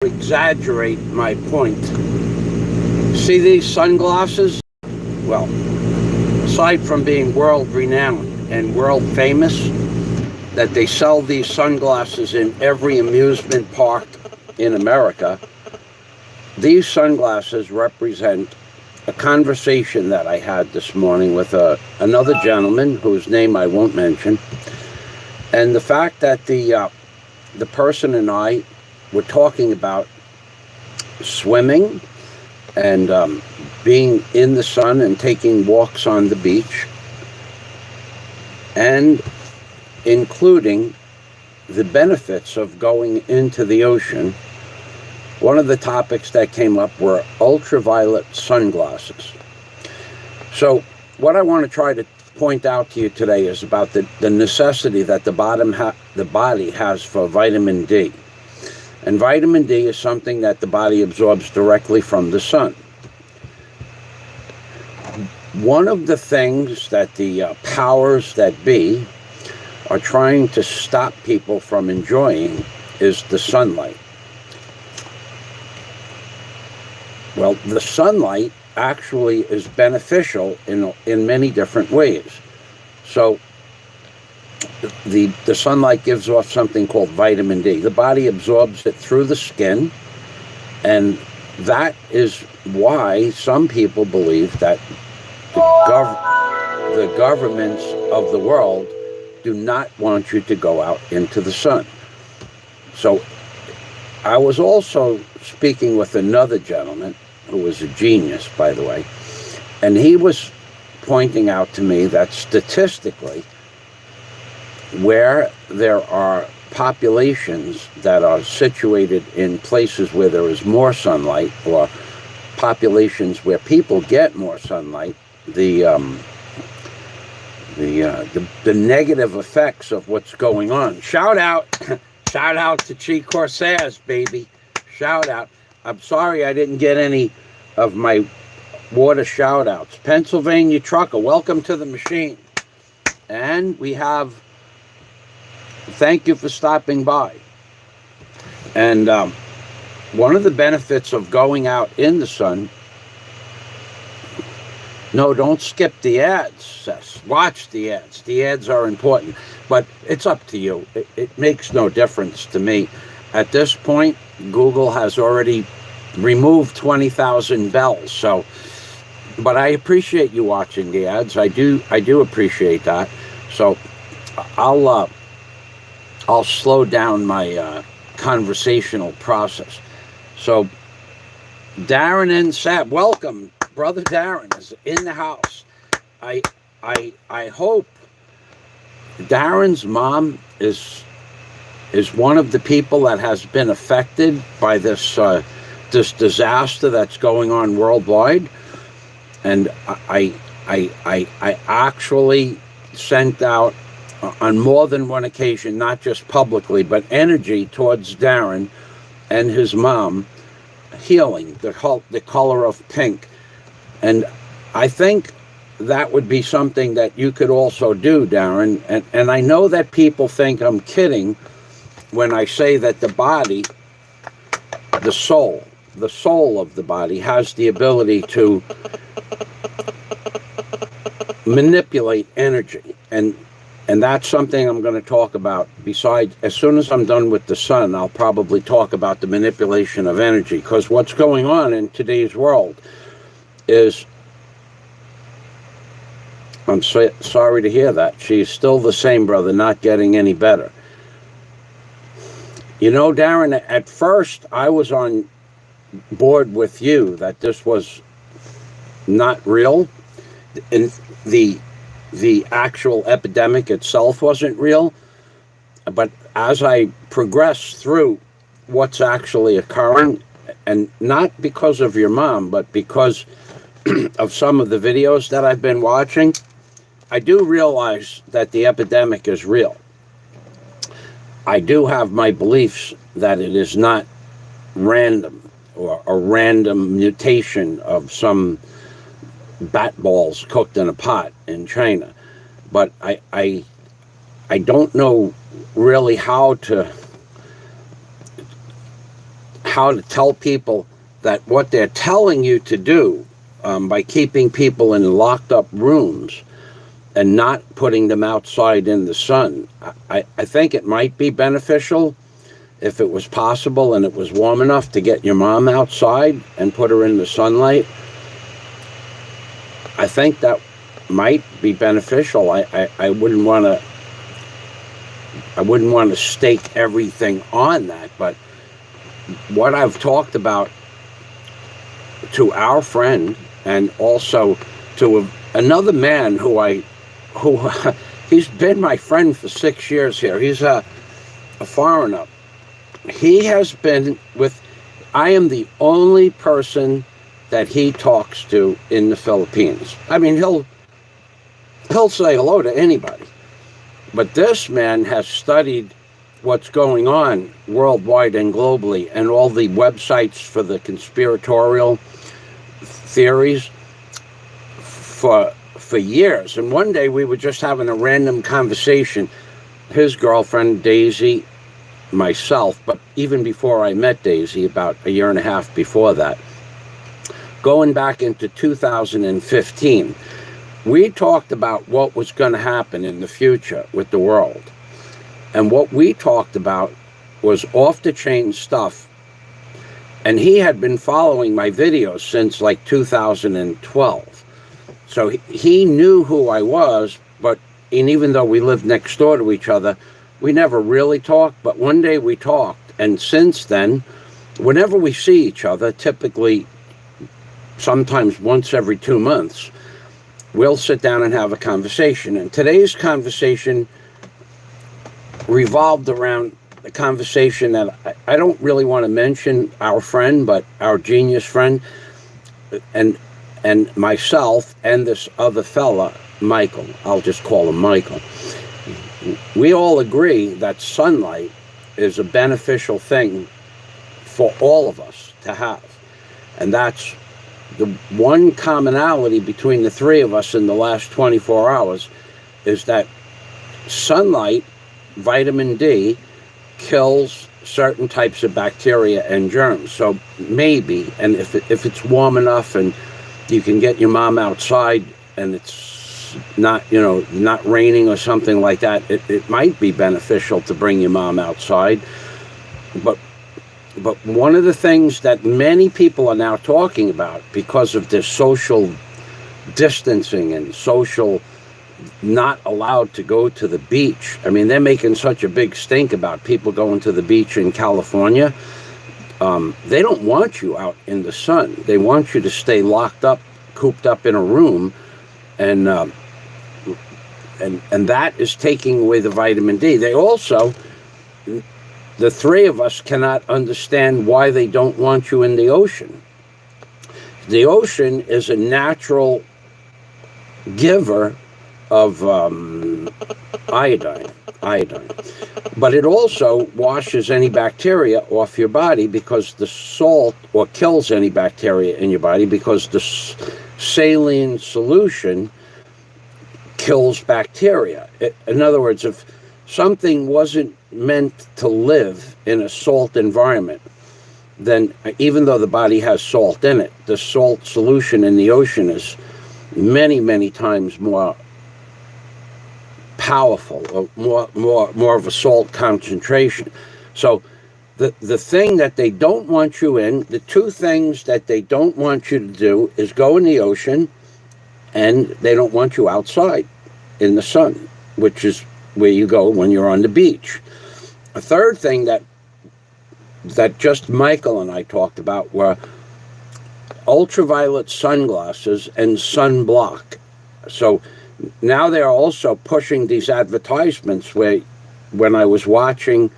exaggerate my point. See these sunglasses? Well, aside from being world renowned and world famous, that they sell these sunglasses in every amusement park in America, these sunglasses represent a conversation that I had this morning with another gentleman whose name I won't mention, and the fact that the person and I were talking about swimming and being in the sun and taking walks on the beach, and including the benefits of going into the ocean. One of the topics that came up were ultraviolet sunglasses. So what I want to try to point out to you today is about the necessity that the body has for vitamin D. And vitamin D is something that the body absorbs directly from the sun. One of the things that the powers that be are trying to stop people from enjoying is the sunlight. Well, the sunlight actually is beneficial in many different ways. So the sunlight gives off something called vitamin D. The body absorbs it through the skin, and that is why some people believe that the governments of the world do not want you to go out into the sun. So I was also speaking with another gentleman who was a genius, by the way, and he was pointing out to me that statistically, where there are populations that are situated in places where there is more sunlight, or populations where people get more sunlight, the negative effects of what's going on. Shout out to Chic, baby. Shout out. I'm sorry I didn't get any of my water shout outs. Pennsylvania Trucker, welcome to the machine. And we have, thank you for stopping by. And one of the benefits of going out in the sun, no, don't skip the ads, Seth. Watch the ads. The ads are important, but it's up to you. It makes no difference to me. At this point, Google has already removed 20,000 bells. So, but I appreciate you watching the ads. I do appreciate that. So, I'll slow down my conversational process. So, Darren and Seb, welcome. Brother Darren is in the house. I hope Darren's mom is one of the people that has been affected by this disaster that's going on worldwide. And I actually sent out on more than one occasion, not just publicly, but energy towards Darren and his mom, healing, the color of pink. And I think that would be something that you could also do, Darren. And I know that people think I'm kidding when I say that the body, the soul of the body has the ability to manipulate energy. And that's something I'm going to talk about. Besides, as soon as I'm done with the sun, I'll probably talk about the manipulation of energy, because what's going on in today's world is, I'm sorry to hear that. She's still the same, brother, not getting any better. You know, Darren, at first I was on board with you that this was not real, and the actual epidemic itself wasn't real. But as I progressed through what's actually occurring, and not because of your mom, but because of some of the videos that I've been watching, I do realize that the epidemic is real. I do have my beliefs that it is not random, or a random mutation of some bat balls cooked in a pot in China. But I don't know really how how to tell people that what they're telling you to do by keeping people in locked up rooms and not putting them outside in the sun. I think it might be beneficial if it was possible and it was warm enough to get your mom outside and put her in the sunlight. I think that might be beneficial. I wouldn't want to stake everything on that, but what I've talked about to our friend and also to another man who he's been my friend for 6 years here. He's a foreigner. He has been with, I am the only person that he talks to in the Philippines. I mean, he'll say hello to anybody. But this man has studied what's going on worldwide and globally, and all the websites for the conspiratorial theories for years. And one day we were just having a random conversation, his girlfriend Daisy, myself, but even before I met Daisy, about a year and a half before that, going back into 2015, we talked about what was going to happen in the future with the world. And what we talked about was off-the-chain stuff. And he had been following my videos since like 2012. So he knew who I was, and even though we lived next door to each other, we never really talked. But one day we talked. And since then, whenever we see each other, typically sometimes once every 2 months, we'll sit down and have a conversation. And today's conversation revolved around a conversation that I don't really want to mention our friend, but our genius friend, and myself and this other fella, Michael. I'll just call him Michael. We all agree that sunlight is a beneficial thing for all of us to have. And that's the one commonality between the three of us in the last 24 hours is that sunlight, vitamin D, kills certain types of bacteria and germs. So maybe, and if it's warm enough and you can get your mom outside and it's not, not raining or something like that, it might be beneficial to bring your mom outside. But one of the things that many people are now talking about because of this social distancing and social not allowed to go to the beach. I mean, they're making such a big stink about people going to the beach in California. They don't want you out in the sun. They want you to stay locked up, cooped up in a room, and that is taking away the vitamin D. They also, the three of us cannot understand why they don't want you in the ocean. The ocean is a natural giver of iodine, but it also washes any bacteria off your body because the salt, or kills any bacteria in your body because the saline solution kills bacteria. In other words, if something wasn't meant to live in a salt environment, then even though the body has salt in it, the salt solution in the ocean is many, many times more powerful, or more of a salt concentration. So the thing that they don't want you in, the two things that they don't want you to do is go in the ocean, and they don't want you outside in the sun, which is where you go when you're on the beach. A third thing that just Michael and I talked about were ultraviolet sunglasses and sunblock. So now they're also pushing these advertisements where, when I was watching,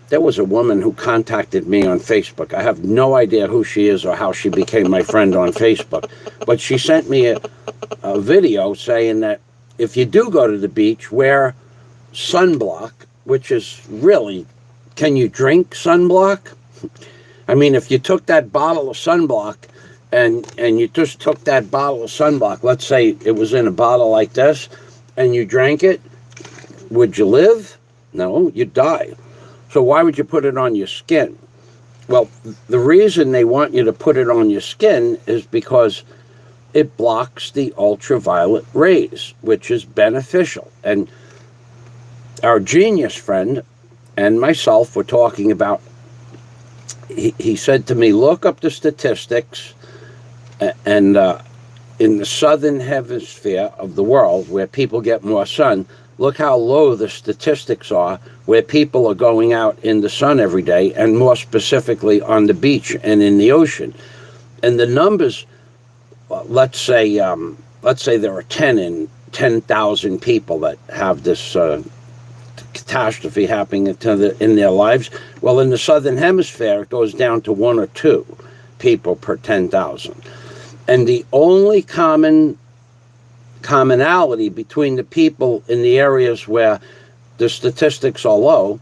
there was a woman who contacted me on Facebook. I have no idea who she is or how she became my friend on Facebook. But she sent me a video saying that if you do go to the beach, wear sunblock, which is really, can you drink sunblock? I mean, if you took that bottle of sunblock and you just took that bottle of sunblock, let's say it was in a bottle like this, and you drank it, would you live? No, you'd die. So why would you put it on your skin? Well, the reason they want you to put it on your skin is because it blocks the ultraviolet rays, which is beneficial. And our genius friend and myself were talking about, he said to me, look up the statistics, and in the southern hemisphere of the world where people get more sun, look how low the statistics are where people are going out in the sun every day, and more specifically on the beach and in the ocean. And the numbers, let's say there are 10,000 people that have this catastrophe happening in their lives. Well, in the southern hemisphere, it goes down to 1 or 2 people per 10,000. And the only commonality between the people in the areas where the statistics are low,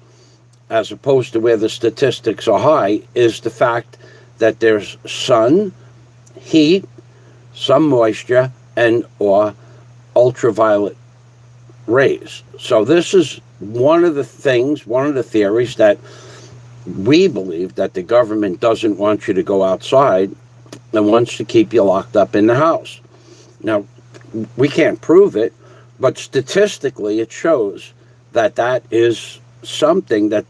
as opposed to where the statistics are high, is the fact that there's sun, heat, some moisture, and or ultraviolet rays. So this is one of the theories that we believe, that the government doesn't want you to go outside and wants to keep you locked up in the house. Now, we can't prove it, but statistically it shows that that is something that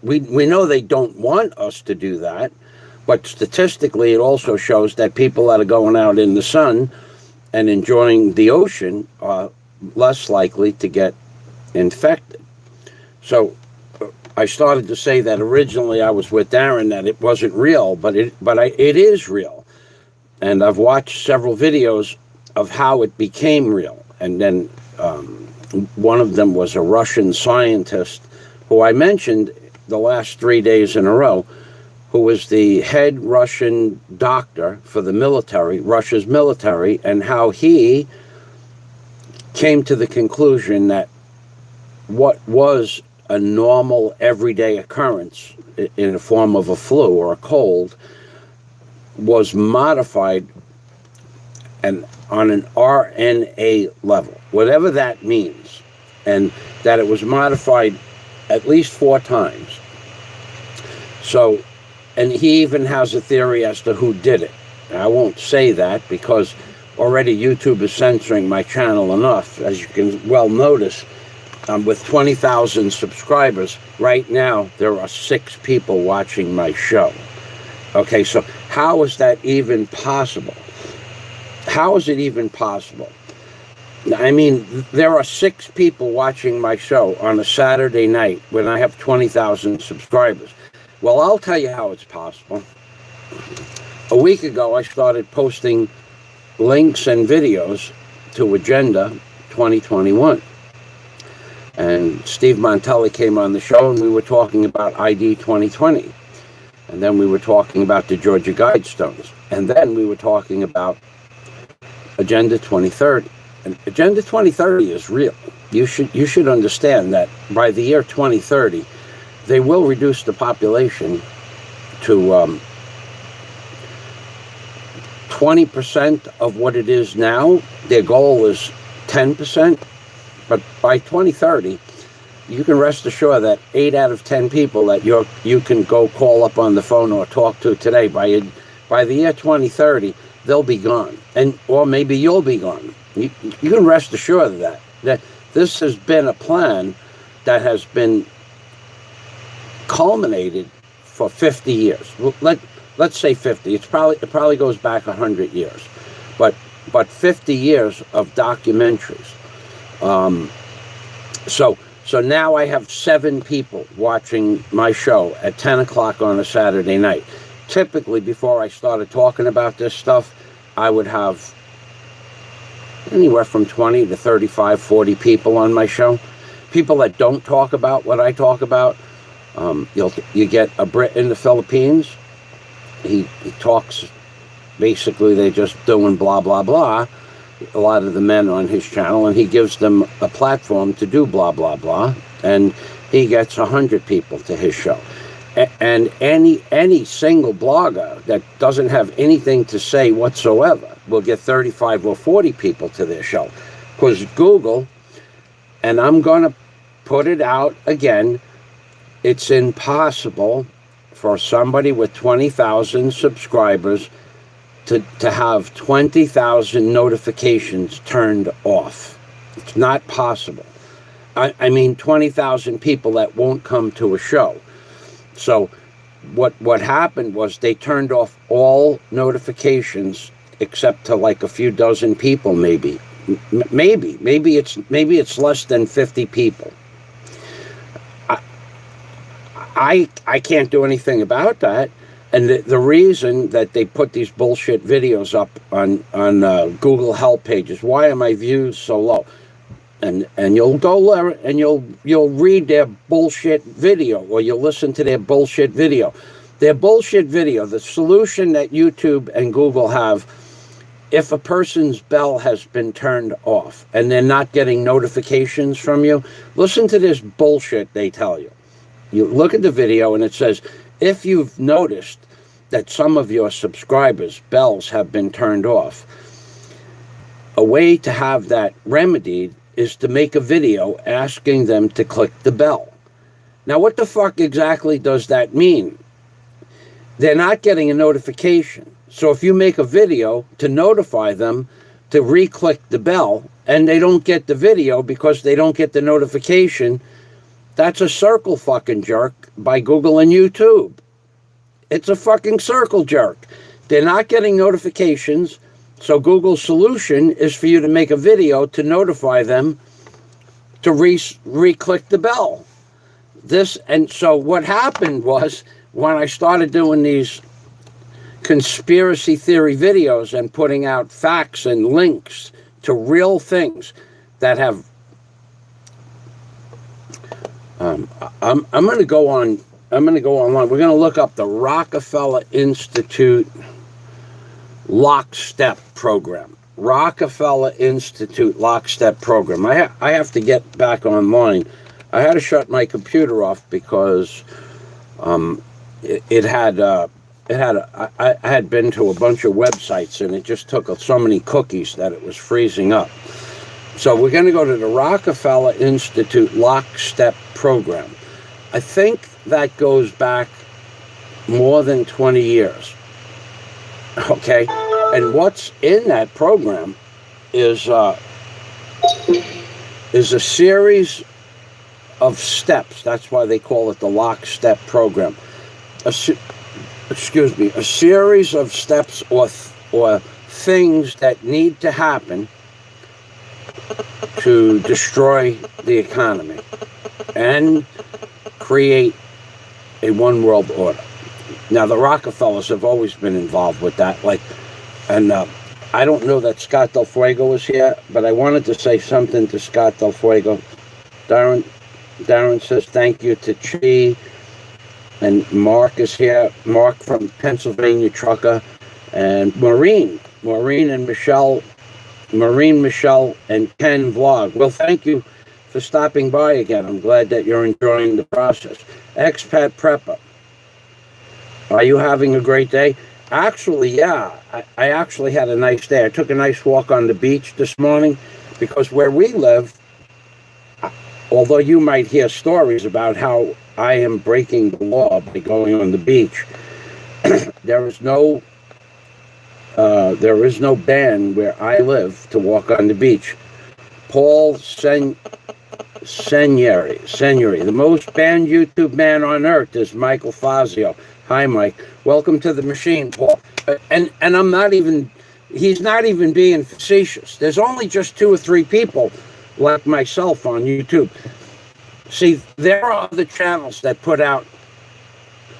we know they don't want us to do that, but statistically it also shows that people that are going out in the sun and enjoying the ocean are less likely to get infected. So I started to say that originally I was with Darren that it wasn't real, but it is real. And I've watched several videos of how it became real. And then one of them was a Russian scientist who I mentioned the last 3 days in a row, who was the head Russian doctor for the military, Russia's military, and how he came to the conclusion that what was a normal everyday occurrence in the form of a flu or a cold was modified and on an RNA level, whatever that means, and that it was modified at least 4 times. So, and he even has a theory as to who did it. I won't say that because already YouTube is censoring my channel enough. As you can well notice, with 20,000 subscribers, right now there are 6 people watching my show. Okay, so how is that even possible? How is it even possible? I mean, there are 6 people watching my show on a Saturday night when I have 20,000 subscribers. Well, I'll tell you how it's possible. A week ago, I started posting links and videos to Agenda 2021. And Steve Montelli came on the show, and we were talking about ID 2020. And then we were talking about the Georgia Guidestones. And then we were talking about Agenda 2030. And Agenda 2030 is real. You should understand that by the year 2030, they will reduce the population to 20% of what it is now. Their goal is 10%. But by 2030, you can rest assured that 8 out of 10 people that you can go call up on the phone or talk to today, by the year 2030, they'll be gone. Or maybe you'll be gone. You can rest assured of that this has been a plan that has been culminated for 50 years. Let's say 50. It probably goes back 100 years, but 50 years of documentaries. So now I have 7 people watching my show at 10 o'clock on a Saturday night. Typically, before I started talking about this stuff, I would have anywhere from 20 to 35, 40 people on my show. People that don't talk about what I talk about. You get a Brit in the Philippines. He talks, basically they're just doing blah, blah, blah. A lot of the men on his channel, and he gives them a platform to do blah, blah, blah. And he gets 100 people to his show. And any single blogger that doesn't have anything to say whatsoever will get 35 or 40 people to their show. Because Google, and I'm going to put it out again, it's impossible for somebody with 20,000 subscribers to have 20,000 notifications turned off. It's not possible. I mean 20,000 people that won't come to a show. So what happened was they turned off all notifications except to like a few dozen people, maybe it's less than 50 people. I can't do anything about that. And the reason that they put these bullshit videos up on Google help pages, why are my views so low? And you'll go there and you'll read their bullshit video, or you'll listen to their bullshit video. Their bullshit video, the solution that YouTube and Google have, if a person's bell has been turned off and they're not getting notifications from you, listen to this bullshit they tell you. You look at the video and it says, if you've noticed that some of your subscribers' bells have been turned off, a way to have that remedied is to make a video asking them to click the bell. Now, what the fuck exactly does that mean? They're not getting a notification. So if you make a video to notify them to re-click the bell and they don't get the video because they don't get the notification, that's a circle fucking jerk by Google and YouTube. It's a fucking circle jerk. They're not getting notifications, so Google's solution is for you to make a video to notify them to re-click the bell. And so what happened was, when I started doing these conspiracy theory videos and putting out facts and links to real things that have I'm going to go online. We're going to look up the Rockefeller Institute lockstep program. Rockefeller Institute lockstep program. I have to get back online. I had to shut my computer off because I had been to a bunch of websites and it just took so many cookies that it was freezing up. So we're going to go to the Rockefeller Institute lockstep program. I think that goes back more than 20 years. Okay? And what's in that program is a series of steps. That's why they call it the lockstep program. A series of steps or things that need to happen to destroy the economy and create a one world order. Now, the Rockefellers have always been involved with that. I don't know that Scott Del Fuego is here, but I wanted to say something to Scott Del Fuego. Darren says thank you to Chic, and Mark is here. Mark from Pennsylvania Trucker, and Maureen and Michelle. Maureen, Michelle, and Ken Vlog. Well, thank you for stopping by again. I'm glad that you're enjoying the process. Expat Prepper, are you having a great day? Actually, yeah. I actually had a nice day. I took a nice walk on the beach this morning because where we live, although you might hear stories about how I am breaking the law by going on the beach, there is no ban where I live to walk on the beach. Paul Seniori, the most banned YouTube man on earth is Michael Fazio. Hi, Mike. Welcome to the machine, Paul. And I'm not even, he's not even being facetious. There's only just 2 or 3 people like myself on YouTube. See, there are other channels that put out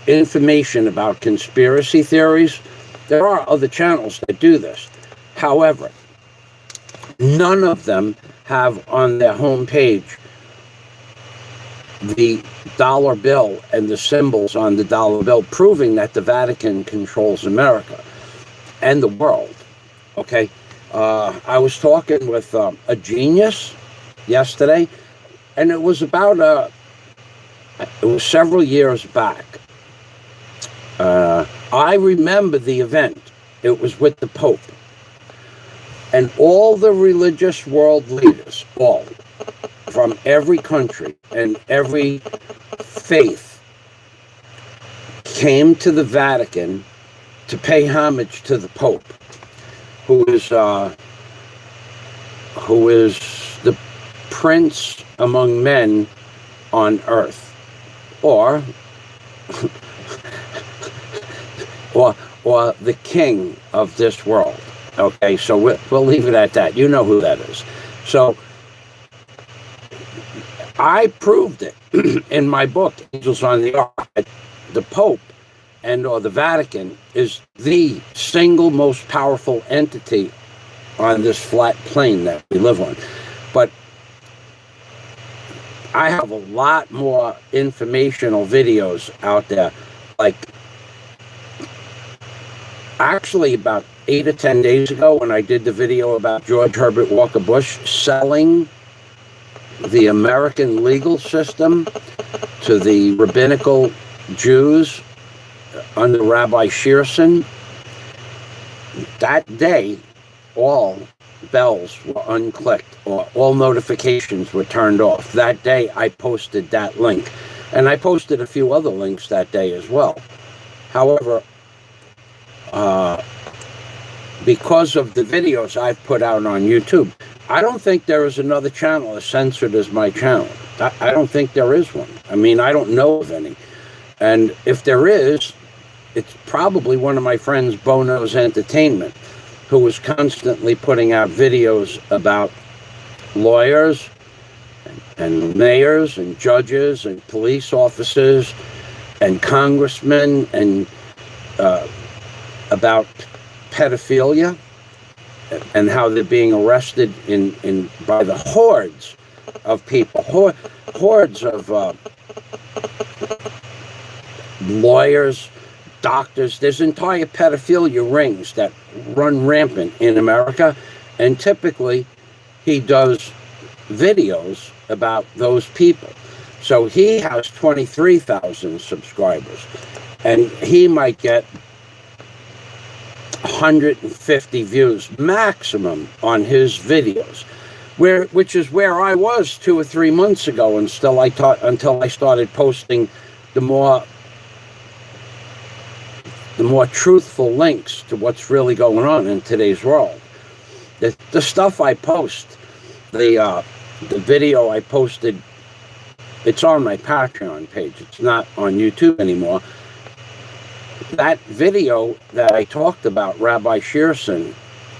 information about conspiracy theories. There are other channels that do this. However, none of them have on their homepage the dollar bill and the symbols on the dollar bill proving that the Vatican controls America and the world. Okay? I was talking with a genius yesterday, and it was about it was several years back. I remember the event. It was with the Pope. And all the religious world leaders, all, from every country and every faith, came to the Vatican to pay homage to the Pope, who is the prince among men on earth, or the king of this world. Okay, so we'll leave it at that. You know who that is. So I proved it in my book, Angels on the Ark. The Pope or the Vatican is the single most powerful entity on this flat plane that we live on. But I have a lot more informational videos out there. Like, actually about 8 or 10 days ago, when I did the video about George Herbert Walker Bush selling the American legal system to the rabbinical Jews under Rabbi Shearson, that day, all bells were unclicked, or all notifications were turned off. That day, I posted that link. And I posted a few other links that day as well. However, because of the videos I've put out on YouTube, I don't think there is another channel as censored as my channel. I don't think there is one. I mean, I don't know of any. And if there is, it's probably one of my friends, Bono's Entertainment, who was constantly putting out videos about lawyers and mayors and judges and police officers and congressmen and about pedophilia and how they're being arrested by the hordes of people, hordes of lawyers, doctors. There's entire pedophilia rings that run rampant in America, and typically he does videos about those people. So he has 23,000 subscribers, and he might get 150 views maximum on his videos, which is where I was 2 or 3 months ago, until I started posting the more truthful links to what's really going on in today's world. The stuff I post, the video I posted, it's on my Patreon page. It's not on YouTube anymore. That video that I talked about Rabbi Shearson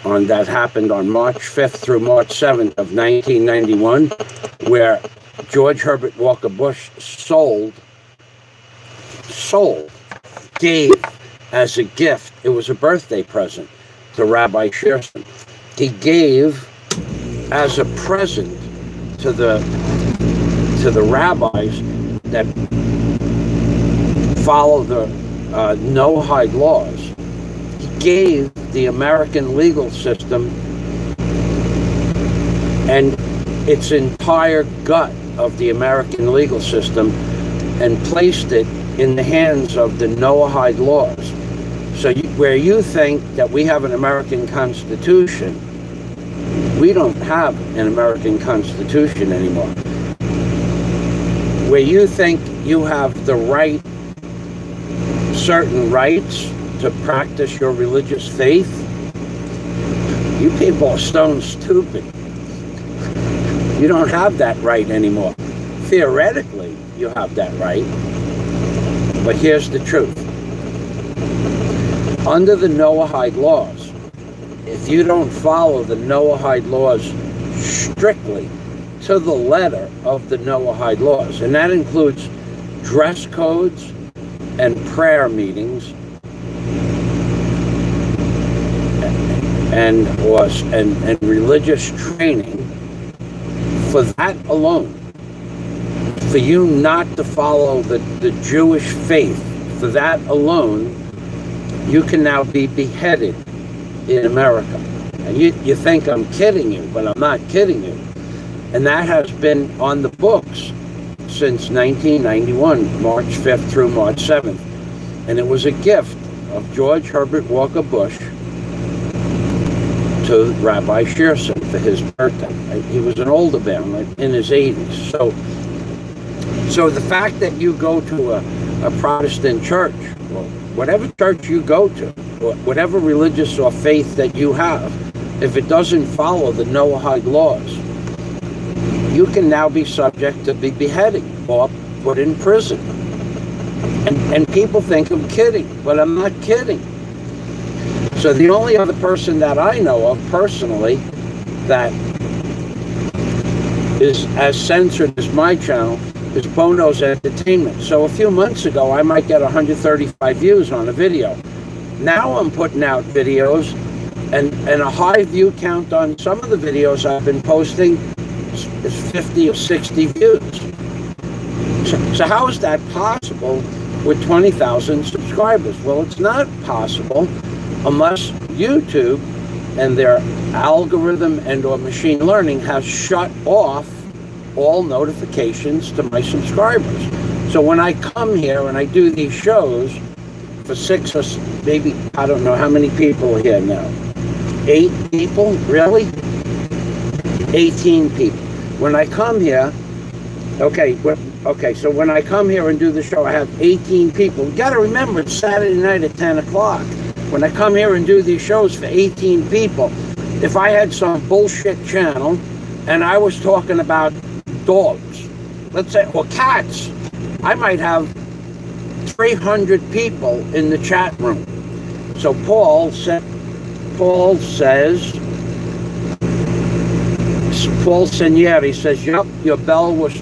that happened on March 5th through March 7th of 1991, where George Herbert Walker Bush gave as a gift, it was a birthday present to Rabbi Shearson. He gave as a present to the rabbis that follow the Noahide laws. He gave the American legal system and its entire gut of the American legal system and placed it in the hands of the Noahide laws. So where you think that we have an American Constitution, we don't have an American Constitution anymore. Where you think you have the right, certain rights to practice your religious faith, you people are stone stupid. You don't have that right anymore. Theoretically, you have that right. But here's the truth. Under the Noahide laws, if you don't follow the Noahide laws strictly to the letter of the Noahide laws, and that includes dress codes and prayer meetings and religious training, for that alone, for you not to follow the Jewish faith, for that alone, you can now be beheaded in America. And you think I'm kidding you, but I'm not kidding you. And that has been on the books since 1991, March 5th through March 7th. And it was a gift of George Herbert Walker Bush to Rabbi Shearson for his birthday. He was an older man, in his 80s. So the fact that you go to a Protestant church or whatever church you go to, or whatever religious or faith that you have, if it doesn't follow the Noahide laws, you can now be subject to be beheading or put in prison. And people think I'm kidding, but I'm not kidding. So the only other person that I know of personally that is as censored as my channel is Bono's Entertainment. So a few months ago, I might get 135 views on a video. Now I'm putting out videos and a high view count on some of the videos I've been posting is 50 or 60 views. So how is that possible with 20,000 subscribers? Well, it's not possible unless YouTube and their algorithm and or machine learning has shut off all notifications to my subscribers. So when I come here and I do these shows for 6 or maybe, I don't know how many people are here now. 8 people? Really? 18 people. When I come here, okay, so when I come here and do the show, I have 18 people. You gotta remember, it's Saturday night at 10 o'clock. When I come here and do these shows for 18 people, if I had some bullshit channel and I was talking about dogs, let's say, or cats, I might have 300 people in the chat room. So Paul Senieri says, yep, your bell was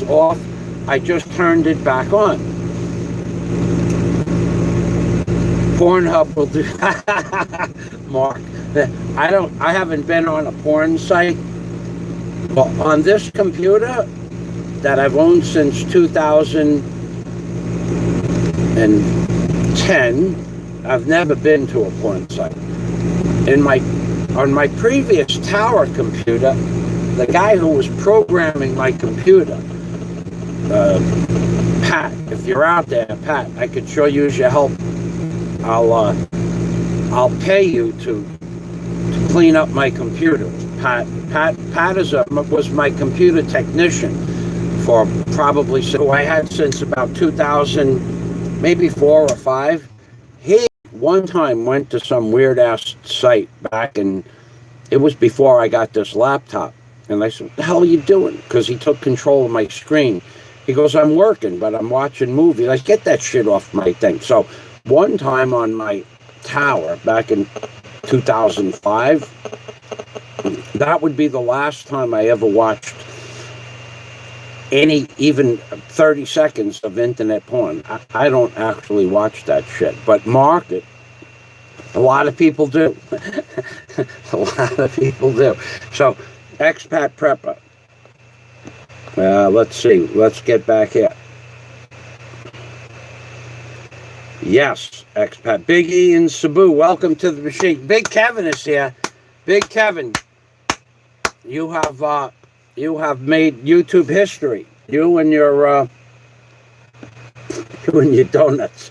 off. I just turned it back on. Pornhub will do Mark. I haven't been on a porn site. Well, on this computer that I've owned since 2010, I've never been to a porn site. On my previous tower computer, the guy who was programming my computer, Pat, if you're out there, Pat, I could sure use your help. I'll pay you to clean up my computer. Pat was my computer technician for probably, so I had since about 2000, maybe 4 or 5. He one time went to some weird ass site back, and it was before I got this laptop. And I said, what the hell are you doing? Because he took control of my screen. He goes, I'm working, but I'm watching movies. I said, get that shit off my thing. So one time on my tower back in 2005, that would be the last time I ever watched even 30 seconds of internet porn. I don't actually watch that shit, but mark it. A lot of people do. A lot of people do. So, expat prepper. Let's see. Let's get back here. Yes, expat. Big E in Cebu. Welcome to the machine. Big Kevin is here. Big Kevin. You have made YouTube history. You and your donuts.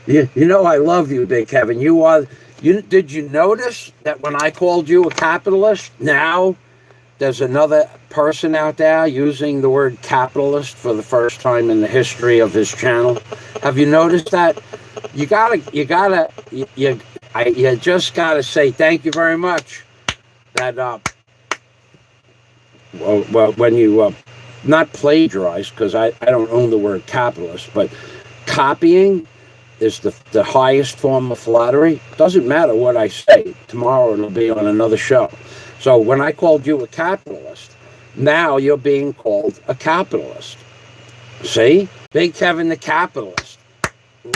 You know I love you, Big Kevin. Did you notice that when I called you a capitalist, now there's another person out there using the word capitalist for the first time in the history of his channel? Have you noticed that? You just gotta say thank you very much. That well, when you not plagiarize, because I don't own the word capitalist, but copying is the highest form of flattery. Doesn't matter what I say. Tomorrow it'll be on another show. So when I called you a capitalist, now you're being called a capitalist. See? Big Kevin the capitalist.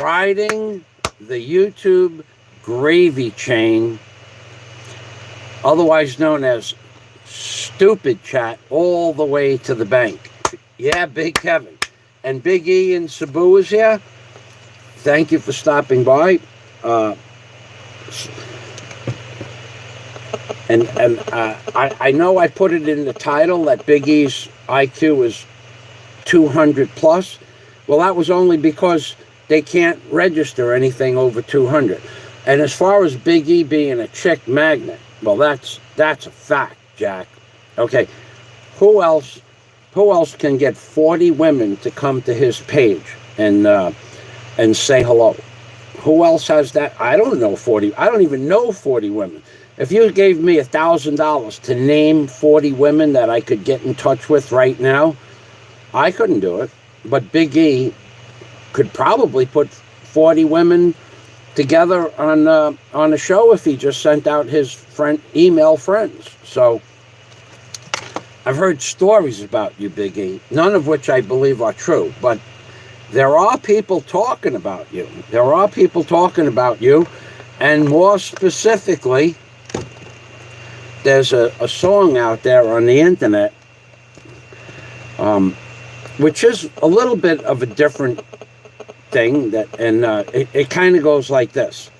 Riding the YouTube gravy chain, otherwise known as stupid chat, all the way to the bank. Yeah, Big Kevin. And Big E in Cebu is here. Thank you for stopping by. I know I put it in the title that Big E's IQ is 200 plus. Well, that was only because they can't register anything over 200. And as far as Big E being a chick magnet, well, that's a fact, Jack. Okay, who else can get 40 women to come to his page and and say hello. Who else has that? I don't know 40. I don't even know 40 women. If you gave me $1,000 to name 40 women that I could get in touch with right now, I couldn't do it. But Big E could probably put 40 women together on a show if he just sent out his email friends. So I've heard stories about you, Big E, none of which I believe are true, but there are people talking about you. There are people talking about you, and more specifically, there's a song out there on the internet, which is a little bit of a different thing, it kind of goes like this.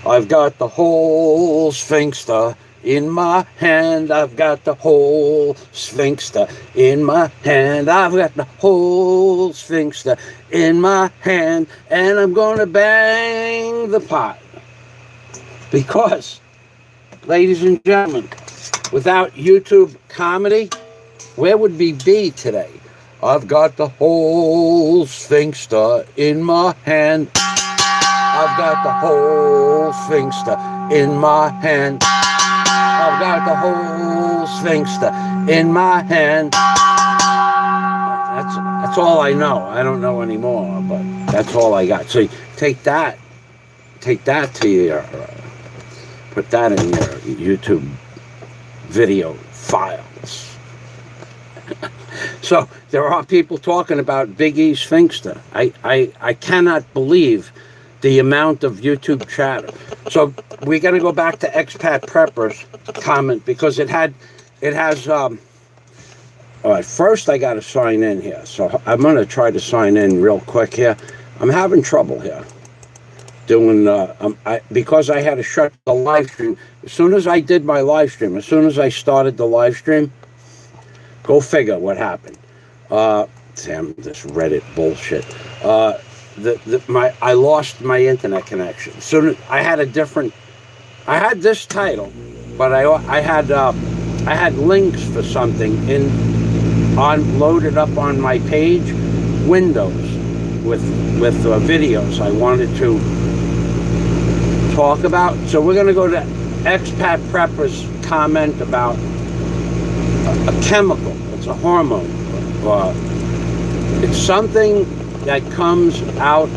I've got the whole sphinxter in my hand. I've got the whole sphinxter in my hand. I've got the whole sphinxter in my hand, and I'm gonna bang the pot. Because, ladies and gentlemen, without YouTube comedy, where would we be today? I've got the whole sphinxter in my hand. I've got the whole sphinxter in my hand. I've got the whole sphinxter in my hand. That's all I know. I don't know anymore, but that's all I got. So take that to your, put that in your YouTube video files. So there are people talking about Big E Sphinxter. I cannot believe the amount of YouTube chatter. So we're going to go back to Expat Prepper's comment, because it has all right, first I got to sign in here. So I'm going to try to sign in real quick here. I'm having trouble here doing because I had to shut the live stream. As soon as I did my live stream, as soon as I started the live stream, go figure what happened. Damn, this Reddit bullshit. I lost my internet connection. So I had this title, but I had links for something loaded up on my page, Windows, with videos I wanted to talk about. So we're going to go to Expat Prepper's comment about a chemical. It's a hormone. It's something that comes out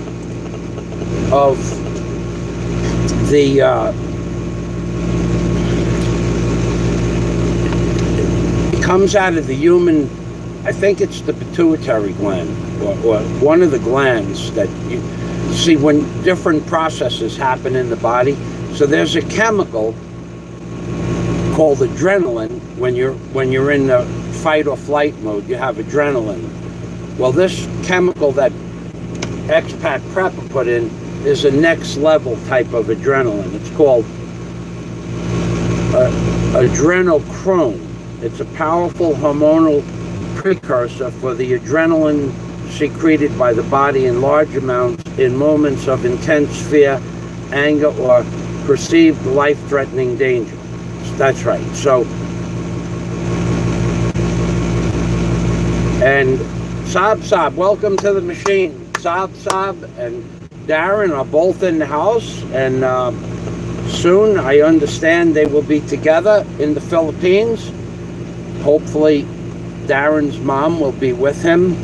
of the it comes out of the human, I think it's the pituitary gland, or one of the glands that you see when different processes happen in the body. So there's a chemical called adrenaline. When you're in the fight or flight mode, you have adrenaline. Well, this chemical that Expat Prepper put in is a next level type of adrenaline. It's called adrenochrome. It's a powerful hormonal precursor for the adrenaline secreted by the body in large amounts in moments of intense fear, anger, or perceived life-threatening danger. That's right. So, and Saab, welcome to the machine. Saab and Darren are both in the house, and soon, I understand, they will be together in the Philippines. Hopefully, Darren's mom will be with him,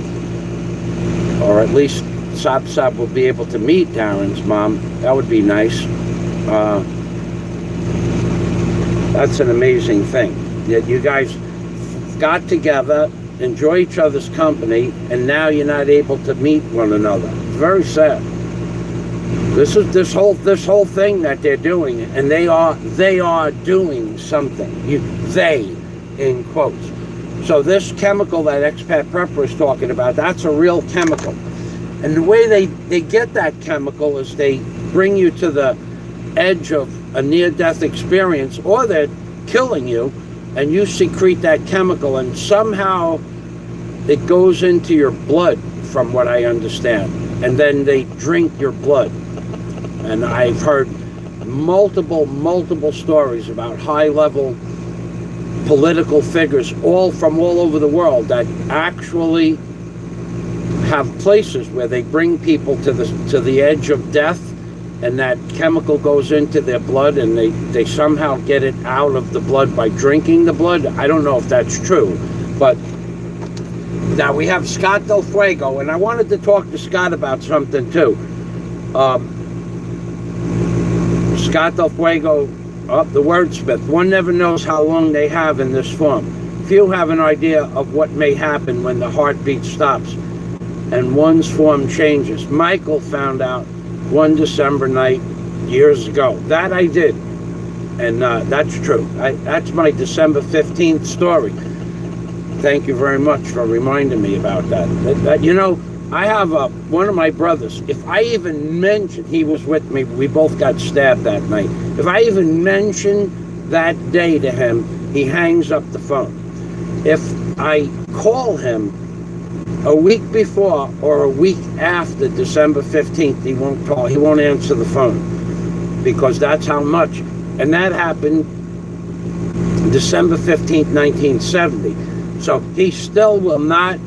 or at least Saab will be able to meet Darren's mom. That would be nice. That's an amazing thing. That you guys got together, enjoy each other's company, and now you're not able to meet one another. It's very sad. This whole thing that they're doing, and they are doing something. They, in quotes. So this chemical that Expat Prepper is talking about, that's a real chemical. And the way they get that chemical is they bring you to the edge of a near-death experience, or they're killing you, and you secrete that chemical, and somehow it goes into your blood, from what I understand, and then they drink your blood. And I've heard multiple stories about high-level political figures, all from all over the world, that actually have places where they bring people to the edge of death, and that chemical goes into their blood, and they somehow get it out of the blood by drinking the blood. I don't know if that's true, but now we have Scott Del Fuego, and I wanted to talk to Scott about something too. Scott Del Fuego, the wordsmith. One never knows how long they have in this form. Few have an idea of what may happen when the heartbeat stops and one's form changes. Michael found out one December night years ago. That I did, and that's true. That's my December 15th story. Thank you very much for reminding me about that. You know, I have one of my brothers, if I even mention, he was with me, we both got stabbed that night. If I even mention that day to him, he hangs up the phone. If I call him a week before or a week after December 15th, he won't call, he won't answer the phone, because that's how much. And that happened December 15th, 1970. So he still will not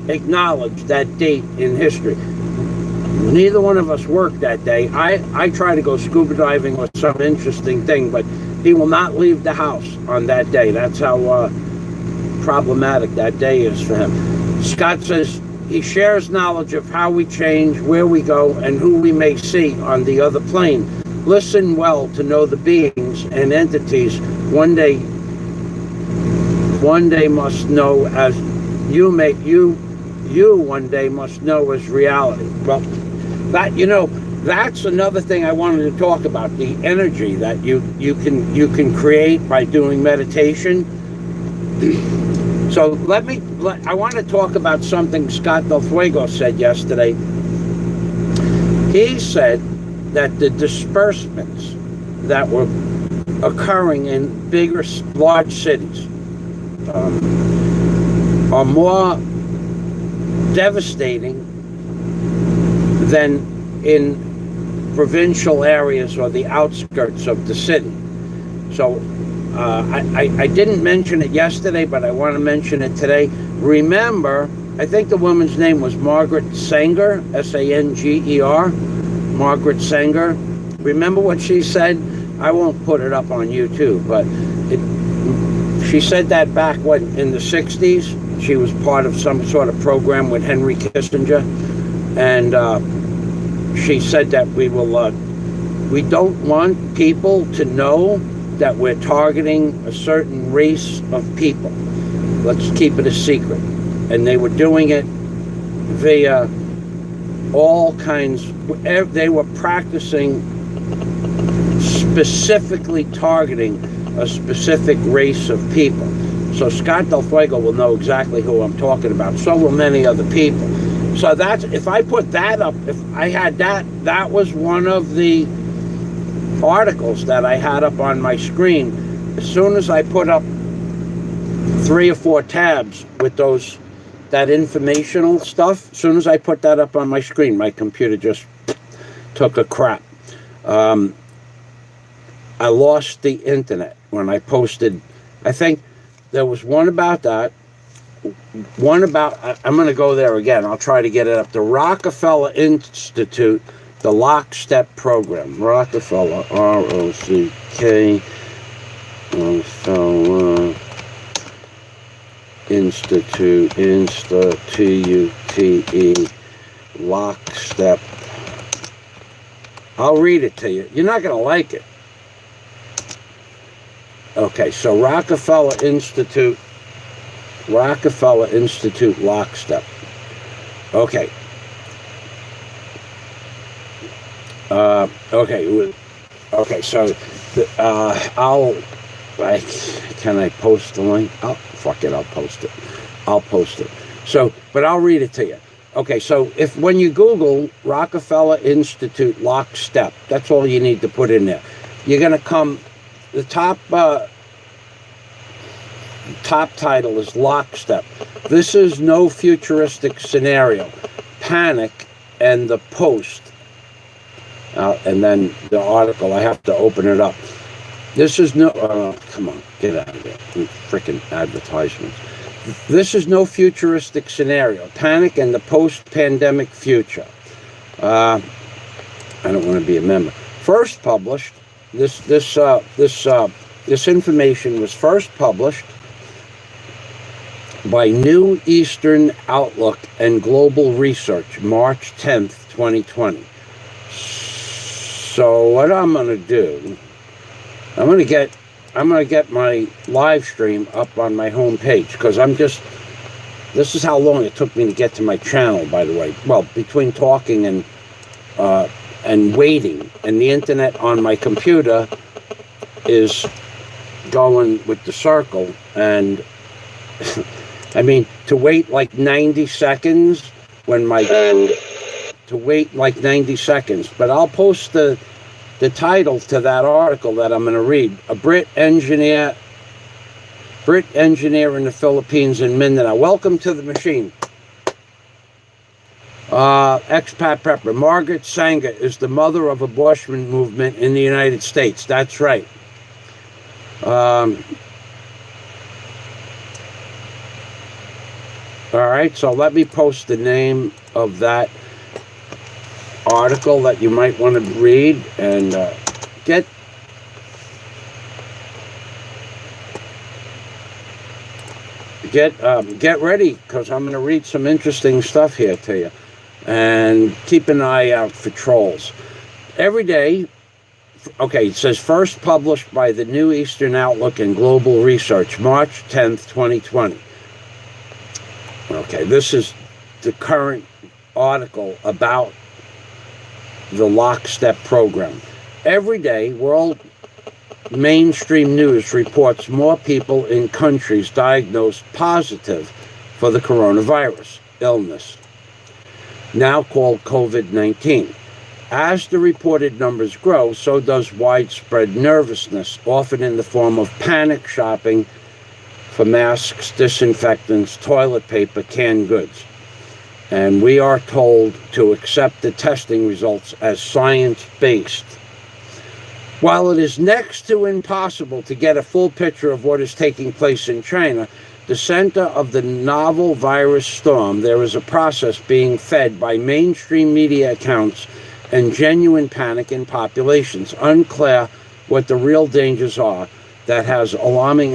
acknowledge that date in history. Neither one of us worked that day. I try to go scuba diving or some interesting thing, but he will not leave the house on that day. That's how problematic that day is for him. Scott says he shares knowledge of how we change, where we go, and who we may see on the other plane. Listen well to know the beings and entities one day must know as you one day must know as reality. Well, that, you know, that's another thing I wanted to talk about, the energy that you can create by doing meditation. So I want to talk about something Scott Del Fuego said yesterday. He said that the disbursements that were occurring in large cities are more devastating than in provincial areas or the outskirts of the city. So I didn't mention it yesterday, but I want to mention it today. Remember, I think the woman's name was Margaret Sanger, S-A-N-G-E-R, Margaret Sanger. Remember what she said? I won't put it up on YouTube, but she said that back in the 60s. She was part of some sort of program with Henry Kissinger, and she said that we don't want people to know that we're targeting a certain race of people. Let's keep it a secret. And they were doing it via all kinds. They were practicing specifically targeting a specific race of people. So Scott Del Fuego will know exactly who I'm talking about. So will many other people. So that's, if I put that up, if I had that was one of the articles that I had up on my screen. As soon as I put up 3 or 4 tabs with that informational stuff, as soon as I put that up on my screen, my computer just took a crap. I lost the internet when I posted. I think there was one about that, one about, I'm going to go there again. I'll try to get it up. The Rockefeller Institute, the lockstep program. Rockefeller, R-O-C-K, Rockefeller Institute, T-U-T-E, lockstep. I'll read it to you. You're not going to like it. Okay, so Rockefeller Institute lockstep. Okay. Okay, so can I post the link? Oh, fuck it, I'll post it. So, but I'll read it to you. Okay, so when you Google Rockefeller Institute lockstep, that's all you need to put in there. You're going to come, the top title is lockstep. This is no futuristic scenario. Panic and the post. And then the article, I have to open it up. This is no, come on, get out of there. Freaking advertisements. This is no futuristic scenario. Panic and the post-pandemic future. I don't want to be a member. First published. This information was first published by New Eastern Outlook and Global Research, March 10th, 2020. So what I'm going to do, I'm going to get my live stream up on my home page, because this is how long it took me to get to my channel, by the way. Well, between talking and waiting, and the internet on my computer is going with the circle, and I mean, to wait like 90 seconds but I'll post the title to that article that I'm going to read. A Brit engineer in the Philippines in Mindanao. Welcome to the machine. Expat prepper. Margaret Sanger is the mother of abortion movement in the United States. That's right. All right, so let me post the name of that article that you might want to read, and get ready, because I'm going to read some interesting stuff here to you, and keep an eye out for trolls. Every day, okay, it says first published by the New Eastern Outlook and Global Research, March 10th, 2020. Okay, this is the current article about the lockstep program. Every day, world mainstream news reports more people in countries diagnosed positive for the coronavirus illness, now called COVID-19. As the reported numbers grow, so does widespread nervousness, often in the form of panic shopping for masks, disinfectants, toilet paper, canned goods. And we are told to accept the testing results as science-based. While it is next to impossible to get a full picture of what is taking place in China, the center of the novel virus storm, there is a process being fed by mainstream media accounts and genuine panic in populations. Unclear what the real dangers are that has alarming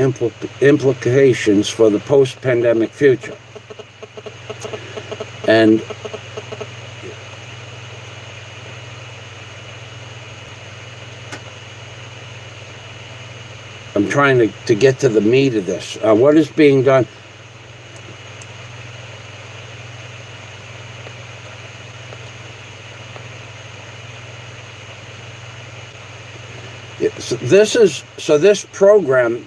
implications for the post-pandemic future. And I'm trying to get to the meat of this. What is being done? This program,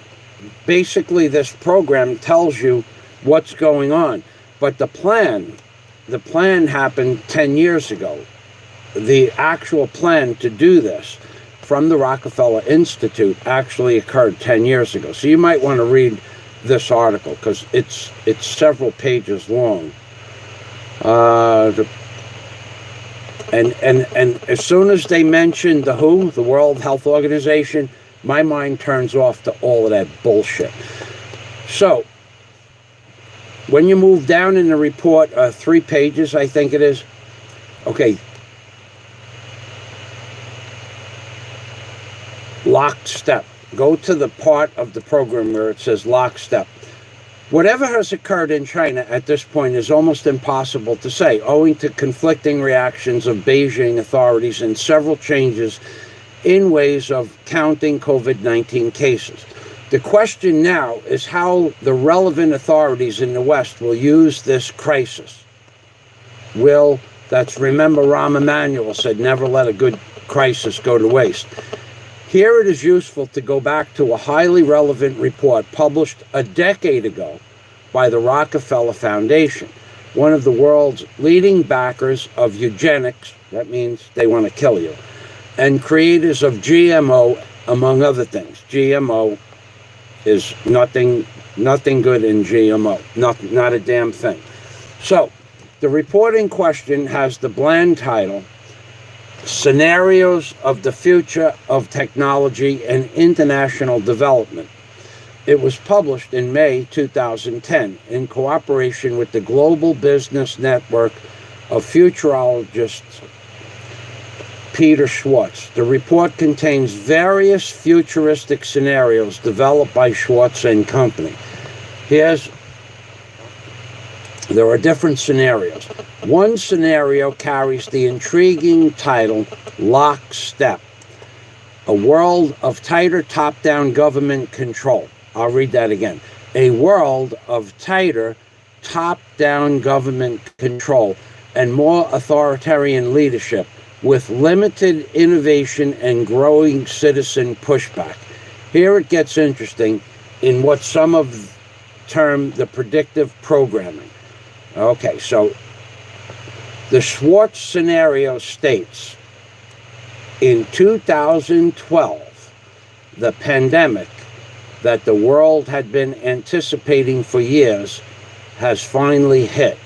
basically this program tells you what's going on. But the plan happened 10 years ago. The actual plan to do this from the Rockefeller Institute actually occurred 10 years ago. So you might want to read this article, because it's several pages long. And as soon as they mention the WHO, the World Health Organization, my mind turns off to all of that bullshit. So, when you move down in the report, 3 pages, I think it is. Okay. Lockstep. Go to the part of the program where it says lockstep. Whatever has occurred in China at this point is almost impossible to say, owing to conflicting reactions of Beijing authorities and several changes in ways of counting COVID-19 cases. The question now is how the relevant authorities in the West will use this crisis. Remember Rahm Emanuel said, never let a good crisis go to waste. Here it is useful to go back to a highly relevant report published a decade ago by the Rockefeller Foundation, one of the world's leading backers of eugenics, that means they want to kill you, and creators of GMO, among other things. GMO is nothing good in GMO, not a damn thing. So, the report in question has the bland title, Scenarios of the Future of Technology and International Development. It was published in May 2010 in cooperation with the Global Business Network of Futurologists Peter Schwartz. The report contains various futuristic scenarios developed by Schwartz and company. There are different scenarios. One scenario carries the intriguing title, Lockstep, a world of tighter top-down government control. I'll read that again. A world of tighter top-down government control and more authoritarian leadership with limited innovation and growing citizen pushback. Here it gets interesting in what some have termed the predictive programming. Okay, so the Schwartz scenario states, in 2012, the pandemic that the world had been anticipating for years has finally hit.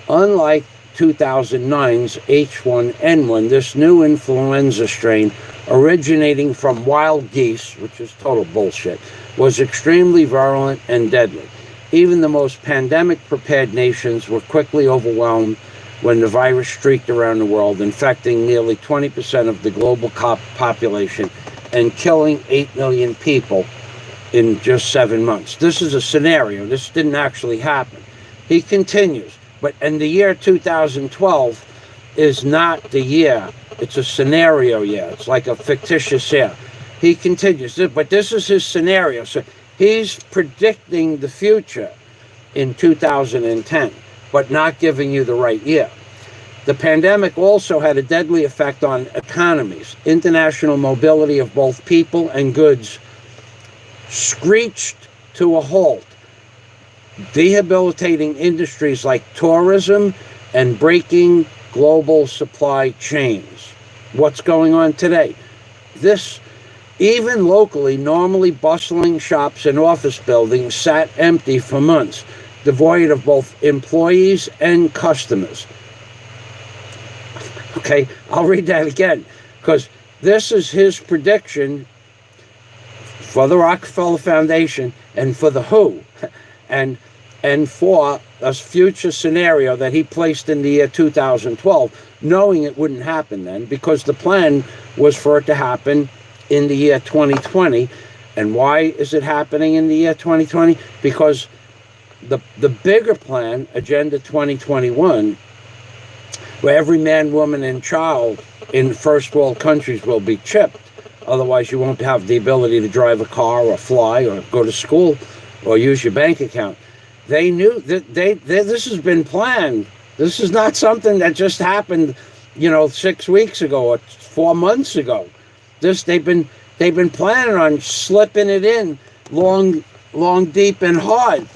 Unlike 2009's H1N1, this new influenza strain originating from wild geese, which is total bullshit, was extremely virulent and deadly. Even the most pandemic-prepared nations were quickly overwhelmed when the virus streaked around the world, infecting nearly 20% of the global population and killing 8 million people in just 7 months. This is a scenario. This didn't actually happen. He continues, but in the year 2012 is not the year. It's a scenario year. It's like a fictitious year. He continues, but this is his scenario. So he's predicting the future in 2010, but not giving you the right year. The pandemic also had a deadly effect on economies. International mobility of both people and goods screeched to a halt, debilitating industries like tourism and breaking global supply chains. What's going on today? Even locally, normally bustling shops and office buildings sat empty for months, devoid of both employees and customers. Okay, I'll read that again, because this is his prediction for the Rockefeller Foundation and for the WHO, and for a future scenario that he placed in the year 2012, knowing it wouldn't happen then, because the plan was for it to happen in the year 2020. And why is it happening in the year 2020? Because the bigger plan, Agenda 2021, where every man, woman, and child in first world countries will be chipped. Otherwise, you won't have the ability to drive a car or fly or go to school or use your bank account. They knew that this has been planned. This is not something that just happened, 6 weeks ago or 4 months ago. They've been planning on slipping it in long, deep, and hard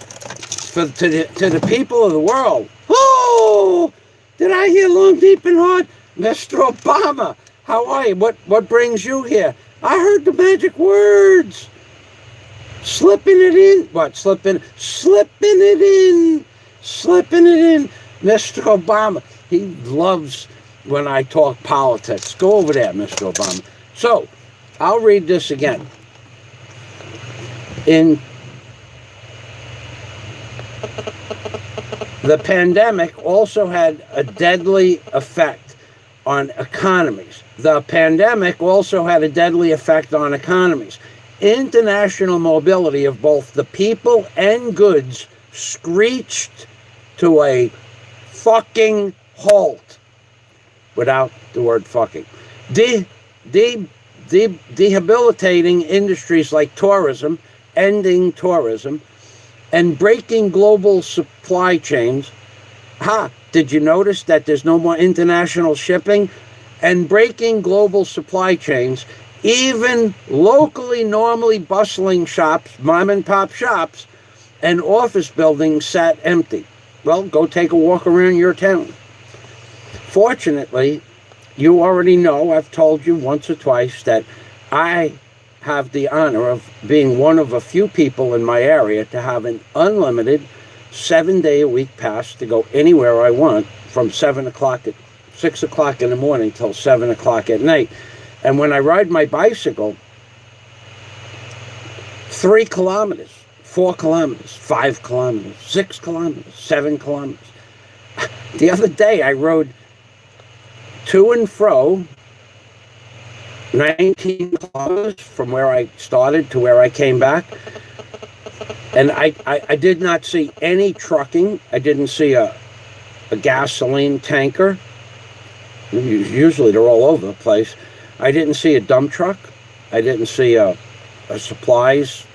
to the people of the world. Oh, did I hear long, deep, and hard? Mr. Obama, how are you? What brings you here? I heard the magic words. Slipping it in. What? Slipping it in. Mr. Obama. He loves when I talk politics. Go over there, Mr. Obama. So, I'll read this again. The pandemic also had a deadly effect on economies. International mobility of both the people and goods screeched to a fucking halt, without the word fucking. Debilitating industries like tourism, ending tourism, and breaking global supply chains. Did you notice that there's no more international shipping? And breaking global supply chains, even locally, normally bustling shops, mom and pop shops, and office buildings sat empty. Well, go take a walk around your town. Fortunately, you already know, I've told you once or twice, that I have the honor of being one of a few people in my area to have an unlimited 7-day-a-week pass to go anywhere I want from 6 o'clock in the morning till 7 o'clock at night. And when I ride my bicycle, 3 kilometers, 4 kilometers, 5 kilometers, 6 kilometers, 7 kilometers. The other day I rode to and fro 19 kilometers from where I started to where I came back. And I did not see any trucking. I didn't see a gasoline tanker. Usually they're all over the place. I didn't see a dump truck. I didn't see a supplies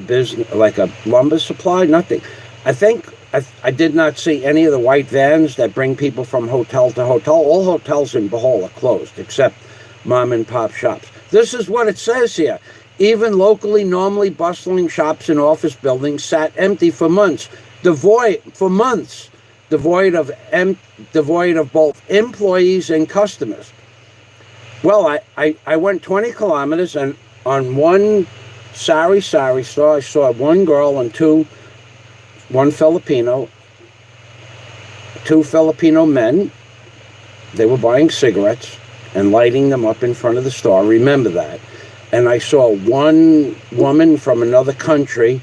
business, like a lumber supply, nothing. I think I did not see any of the white vans that bring people from hotel to hotel. All hotels in Bohol are closed except mom and pop shops. This is what it says here. Even locally, normally bustling shops and office buildings sat empty for months, devoid of both employees and customers. Well, I went 20 kilometers, and on one sari store, I saw one girl and one Filipino, 2 Filipino men. They were buying cigarettes and lighting them up in front of the store. Remember that. And I saw one woman from another country,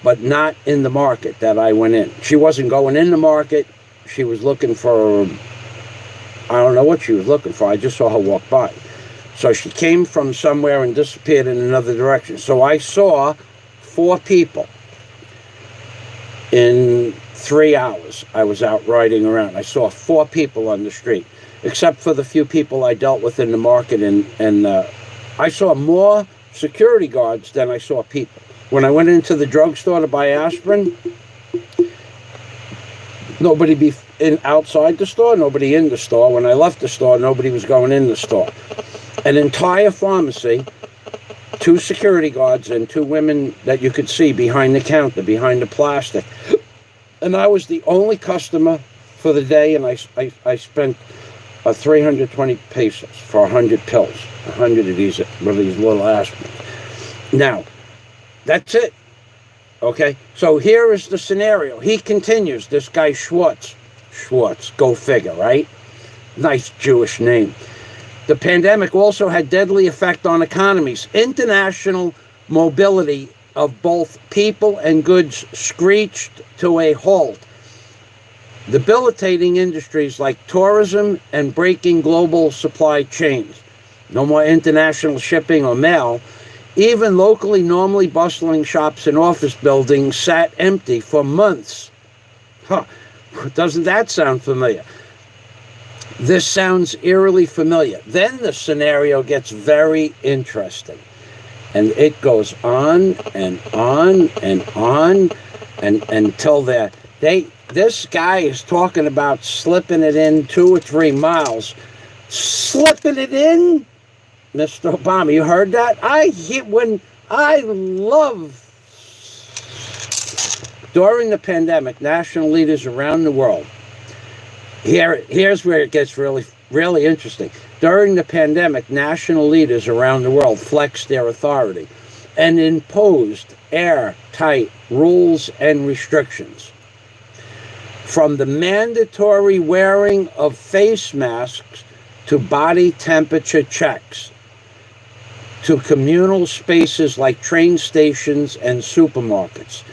but not in the market that I went in. She wasn't going in the market. She was looking for, I don't know what she was looking for. I just saw her walk by. So she came from somewhere and disappeared in another direction. So I saw 4 people in 3 hours. I was out riding around. I saw 4 people on the street, except for the few people I dealt with in the market. And I saw more security guards than I saw people. When I went into the drugstore to buy aspirin, nobody outside the store, nobody in the store. When I left the store, nobody was going in the store. An entire pharmacy, 2 security guards and 2 women that you could see behind the counter, behind the plastic. And I was the only customer for the day, and I spent 320 pesos for 100 pills, 100 of these little aspirins. Now, that's it. Okay, so here is the scenario. He continues, this guy Schwartz, go figure, right? Nice Jewish name. The pandemic also had deadly effect on economies. International mobility of both people and goods screeched to a halt, debilitating industries like tourism and breaking global supply chains. No more international shipping or mail. Even locally, normally bustling shops and office buildings sat empty for months. Huh. Doesn't that sound familiar? This sounds eerily familiar. Then the scenario gets very interesting. And it goes on and on and on until this guy is talking about slipping it in 2 or 3 miles. Slipping it in? Mr. Obama, you heard that? During the pandemic, national leaders around the world, here's where it gets really, really interesting. During the pandemic, national leaders around the world flexed their authority and imposed airtight rules and restrictions. From the mandatory wearing of face masks to body temperature checks, to communal spaces like train stations and supermarkets.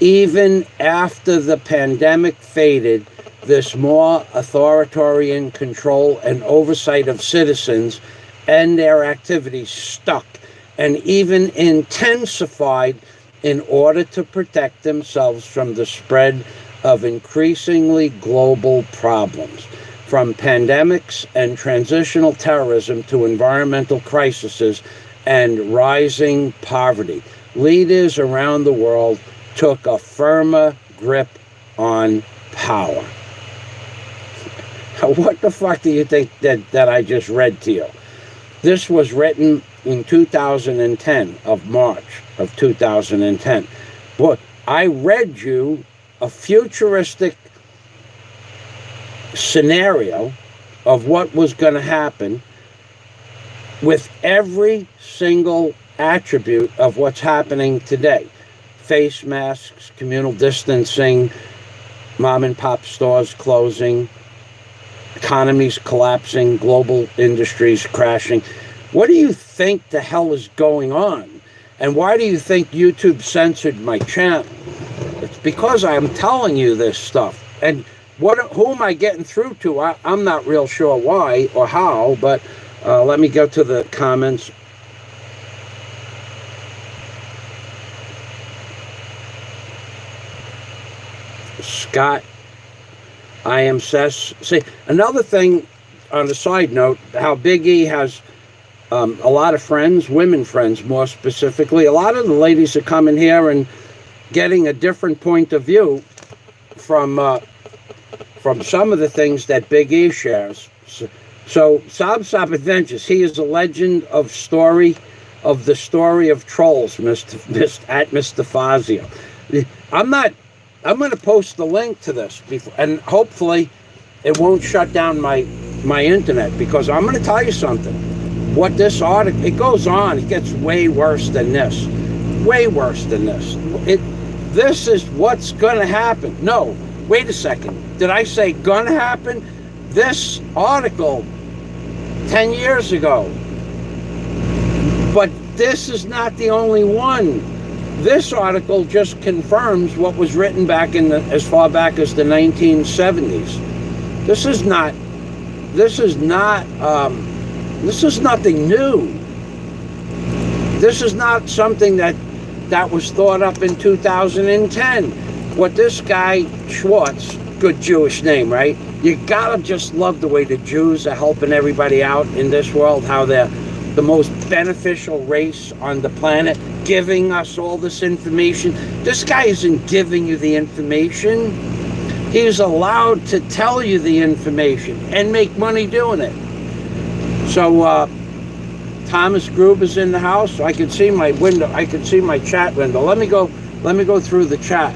Even after the pandemic faded, this more authoritarian control and oversight of citizens and their activities stuck and even intensified in order to protect themselves from the spread of increasingly global problems, from pandemics and transitional terrorism to environmental crises and rising poverty. Leaders around the world took a firmer grip on power. What the fuck do you think that I just read to you? This was written in 2010, of March of 2010. Boy, I read you a futuristic scenario of what was going to happen with every single attribute of what's happening today. Face masks, communal distancing, mom and pop stores closing, economies collapsing, global industries crashing. What do you think the hell is going on? And why do you think YouTube censored my channel? It's because I'm telling you this stuff. And who am I getting through to? I'm not real sure why or how, but let me go to the comments. Scott, I am Cess. See, another thing on a side note, how Big E has a lot of friends, women friends more specifically. A lot of the ladies are coming here and getting a different point of view from some of the things that Big E shares. So Sob Adventures, he is a legend of the story of trolls, Mr. Fazio. I'm going to post the link to this before, and hopefully it won't shut down my internet, because I'm going to tell you something. What this article, it goes on, it gets way worse than this. Way worse than this. This is what's going to happen. No, wait a second. Did I say going to happen? This article 10 years ago. But this is not the only one. This article just confirms what was written back in as far back as the 1970s. This is nothing new. This is not something that was thought up in 2010. What this guy, Schwartz, good Jewish name, right? You gotta just love the way the Jews are helping everybody out in this world, how they're the most beneficial race on the planet, giving us all this information. This guy isn't giving you the information. He's allowed to tell you the information and make money doing it. So Thomas Gruber's in the house. So I can see my window. I can see my chat window. Let me go through the chat.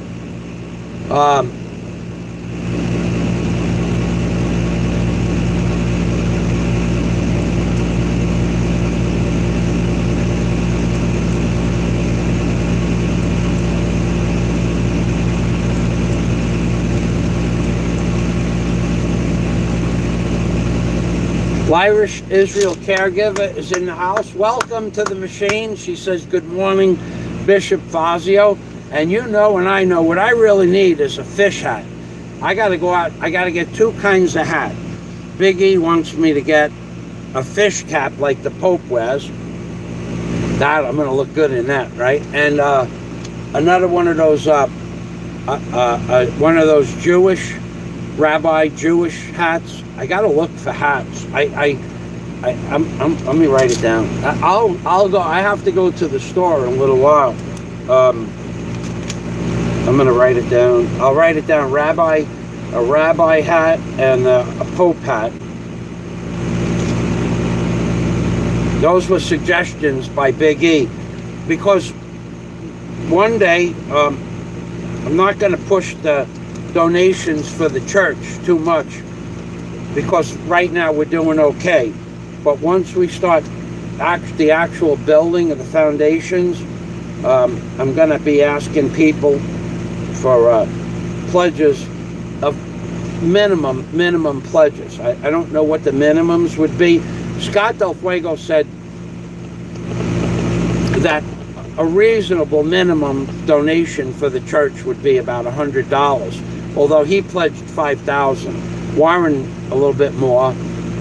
Irish Israel caregiver is in the house. Welcome to the machine. She says, good morning, Bishop Fazio. And you know, and I know, what I really need is a fish hat. I got to go out. I got to get two kinds of hat. Big E wants me to get a fish cap like the Pope wears. That, I'm going to look good in that, right? And another one of those Jewish, rabbi Jewish hats. I gotta look for hats. Let me write it down. I'll go. I have to go to the store in a little while. I'm gonna write it down. I'll write it down. A rabbi hat and a Pope hat. Those were suggestions by Big E, because one day I'm not gonna push the donations for the church too much, because right now we're doing okay. But once we start the actual building of the foundations, I'm going to be asking people for pledges of minimum pledges. I don't know what the minimums would be. Scott Del Fuego said that a reasonable minimum donation for the church would be about $100, although he pledged $5,000. Warren a little bit more,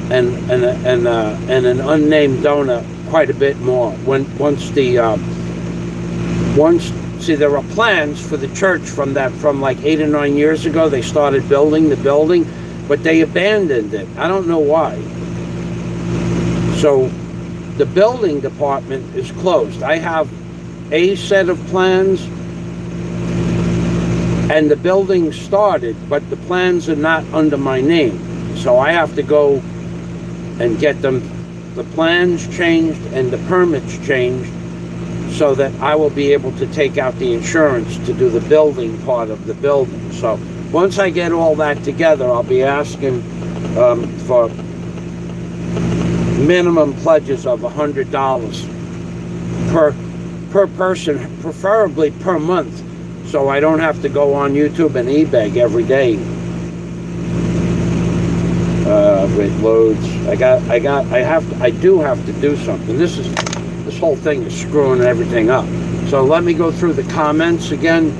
and an unnamed donor quite a bit more. Once there are plans for the church from like 8 or 9 years ago. They started building the building, but they abandoned it. I don't know why. So the building department is closed. I have a set of plans, and the building started, but the plans are not under my name. So I have to go and get the plans changed and the permits changed, so that I will be able to take out the insurance to do the building part of the building. So once I get all that together, I'll be asking for minimum pledges of $100 per person, preferably per month, so I don't have to go on YouTube and eBay every day with loads. I do have to do something. This this whole thing is screwing everything up. So let me go through the comments again.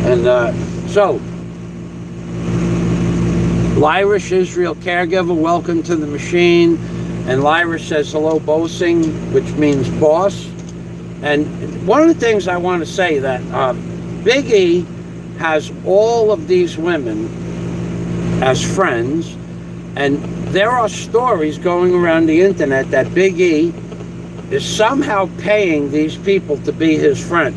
And so, Lyrish Israel caregiver, welcome to the machine. And Lyrish says hello, Bosing, which means boss. And one of the things I want to say that Big E has all of these women as friends, and there are stories going around the internet that Big E is somehow paying these people to be his friend.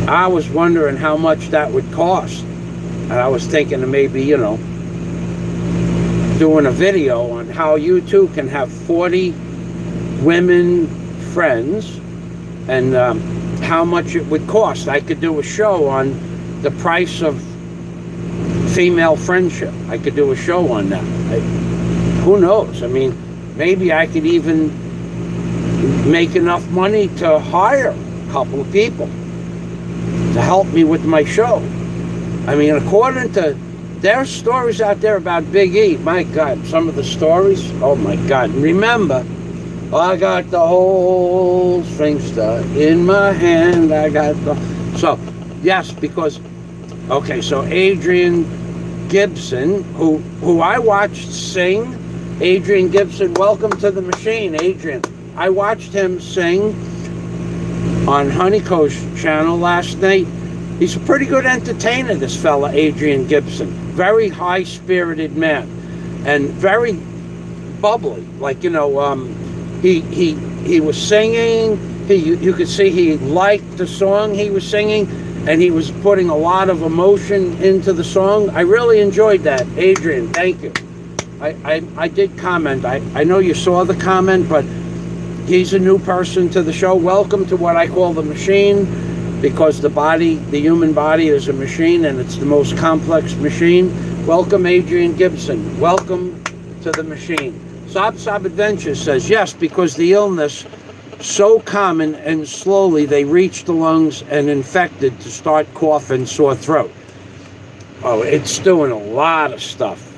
I was wondering how much that would cost. And I was thinking of maybe, you know, doing a video on how you too can have 40 women friends, and how much it would cost. I could do a show on the price of female friendship. I could do a show on that. Who knows? I mean, maybe I could even make enough money to hire a couple of people to help me with my show. I mean, according to their stories out there about Big E, my God, some of the stories, oh my God. Remember, I got the whole string star in my hand. I got the... So, yes, because... Okay, so Adrian Gibson, who I watched sing. Adrian Gibson, welcome to the machine, Adrian. I watched him sing on Honeycomb's channel last night. He's a pretty good entertainer, this fella, Adrian Gibson. Very high-spirited man. And very bubbly. Like, you know... He was singing. You could see he liked the song he was singing, and he was putting a lot of emotion into the song. I really enjoyed that, Adrian. Thank you. I did comment. I know you saw the comment, but he's a new person to the show. Welcome to what I call the machine, because the human body is a machine, and it's the most complex machine. Welcome, Adrian Gibson. Welcome to the machine. Sob Adventures says, yes, because the illness so common and slowly they reach the lungs and infected to start cough and sore throat. Oh, it's doing a lot of stuff.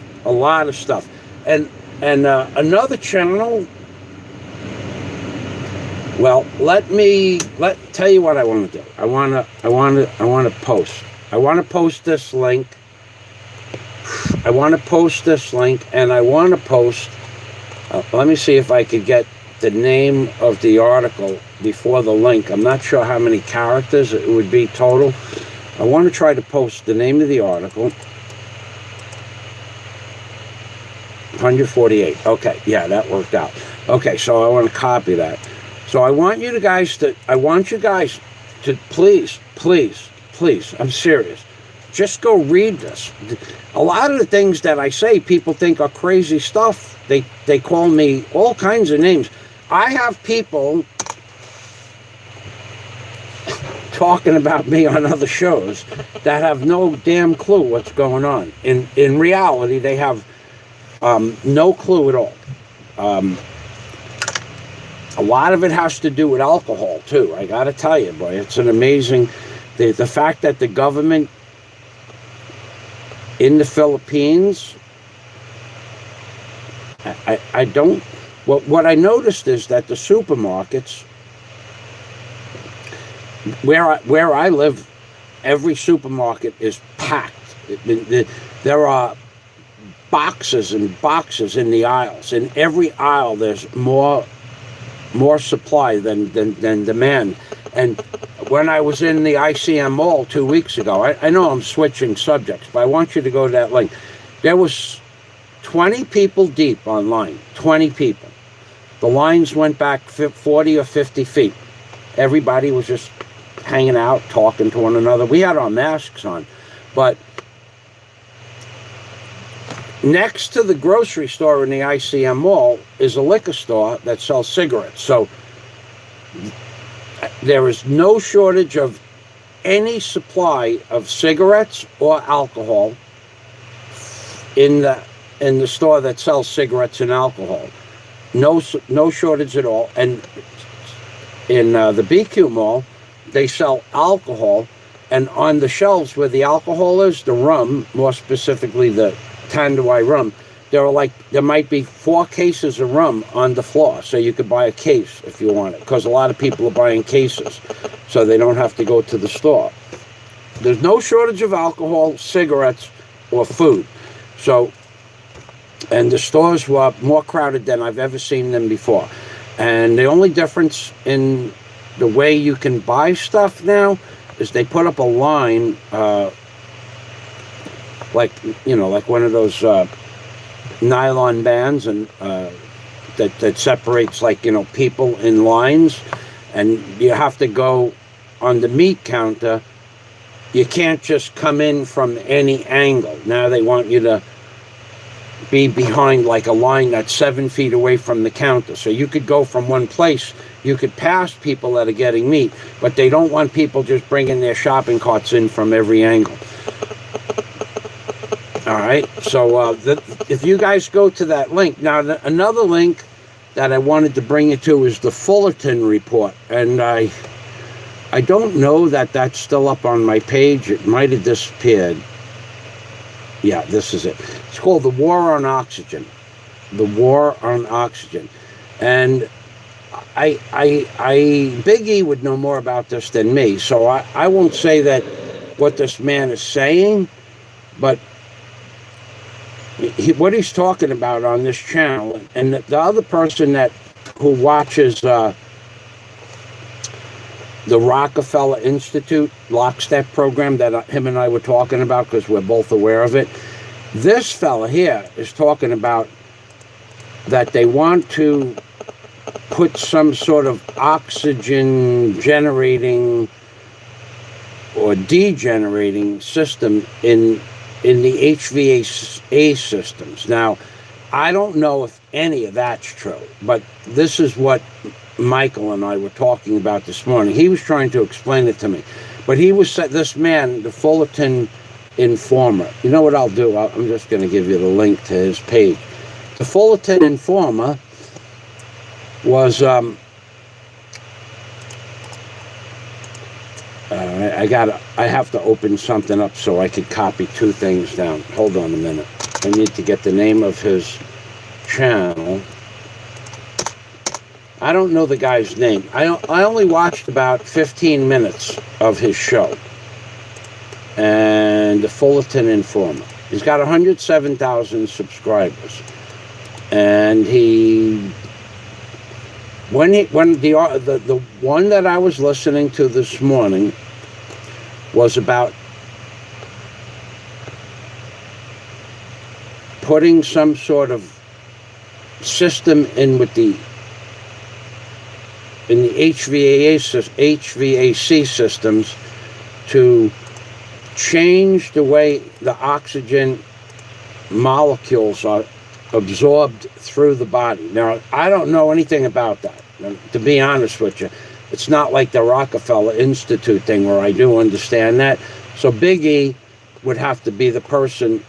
And another channel, well, tell you what I want to do. I want to post. I want to post this link. And I want to post... let me see if I could get the name of the article before the link. I'm not sure how many characters it would be total. I want to try to post the name of the article. 148. Okay, yeah, that worked out. Okay, so I want to copy that. So I want you guys to please, I'm serious. Just go read this. A lot of the things that I say, people think are crazy stuff. They call me all kinds of names. I have people talking about me on other shows that have no damn clue what's going on. In reality, they have no clue at all. A lot of it has to do with alcohol, too. I got to tell you, boy, it's an amazing... The fact that the government in the Philippines... I don't... What I noticed is that the supermarkets, where I live, every supermarket is packed. There are boxes and boxes in the aisles. In every aisle, there's more supply than demand. And when I was in the ICM Mall 2 weeks ago, I know I'm switching subjects, but I want you to go to that link. There was 20 people deep online, 20 people. The lines went back 40 or 50 feet. Everybody was just hanging out, talking to one another. We had our masks on, but next to the grocery store in the ICM Mall is a liquor store that sells cigarettes. So there is no shortage of any supply of cigarettes or alcohol in the store that sells cigarettes and alcohol. No shortage at all. And in the BQ Mall, they sell alcohol, and on the shelves where the alcohol is, the rum, more specifically the Tanduay rum, there might be 4 cases of rum on the floor, so you could buy a case if you want it, because a lot of people are buying cases, so they don't have to go to the store. There's no shortage of alcohol, cigarettes, or food. So, and the stores were more crowded than I've ever seen them before. And the only difference in the way you can buy stuff now is they put up a line, like one of those nylon bands, and that separates, like, people in lines, and you have to go on the meat counter. You can't just come in from any angle. Now they want you to be behind like a line that's 7 feet away from the counter. So you could go from one place, you could pass people that are getting meat, but they don't want people just bringing their shopping carts in from every angle. All right, so if you guys go to that link. Now, another link that I wanted to bring you to is the Fullerton report, and I don't know that that's still up on my page. It might have disappeared. Yeah, this is it. It's called The War on Oxygen. The War on Oxygen. And Big E would know more about this than me, so I won't say that what this man is saying, but what he's talking about on this channel, and the other person who watches the Rockefeller Institute lockstep program that him and I were talking about, because we're both aware of it. This fella here is talking about that they want to put some sort of oxygen generating or degenerating system in the HVAC systems. Now, I don't know if any of that's true, but this is what Michael and I were talking about this morning. He was trying to explain it to me, but this man, the Fullerton Informer. You know what I'll do? I'm just going to give you the link to his page. The Fullerton Informer was I have to open something up so I could copy 2 things down. Hold on a minute. I need to get the name of his channel. I don't know the guy's name. I only watched about 15 minutes of his show. And the Fullerton Informer. He's got 107,000 subscribers. And when the one that I was listening to this morning was about putting some sort of system in the HVAC systems to change the way the oxygen molecules are absorbed through the body. Now, I don't know anything about that, to be honest with you. It's not like the Rockefeller Institute thing where I do understand that. So Big E would have to be the person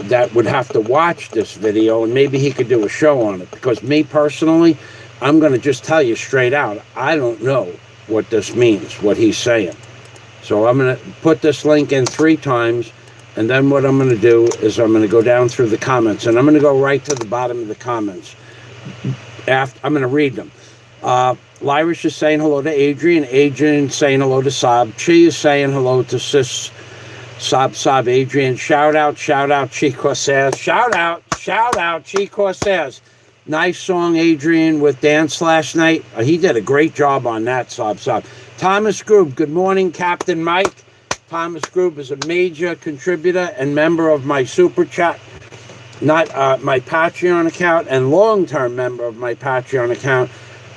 that would have to watch this video, and maybe he could do a show on it. Because me personally, I'm going to just tell you straight out, I don't know what this means, what he's saying. So I'm going to put this link in 3 times, and then what I'm going to do is I'm going to go down through the comments, and I'm going to go right to the bottom of the comments. I'm going to read them. Lyrish is saying hello to Adrian. Adrian saying hello to Saab. Chi is saying hello to Sis. Saab, Adrian. Shout out, Chic Corsairs. Shout out, Chic Corsairs. Nice song, Adrian, with Dance last night. He did a great job on that, Saab. Thomas Grube, good morning, Captain Mike. Thomas Grube is a major contributor and member of my Super Chat, not my Patreon account, and long-term member of my Patreon account.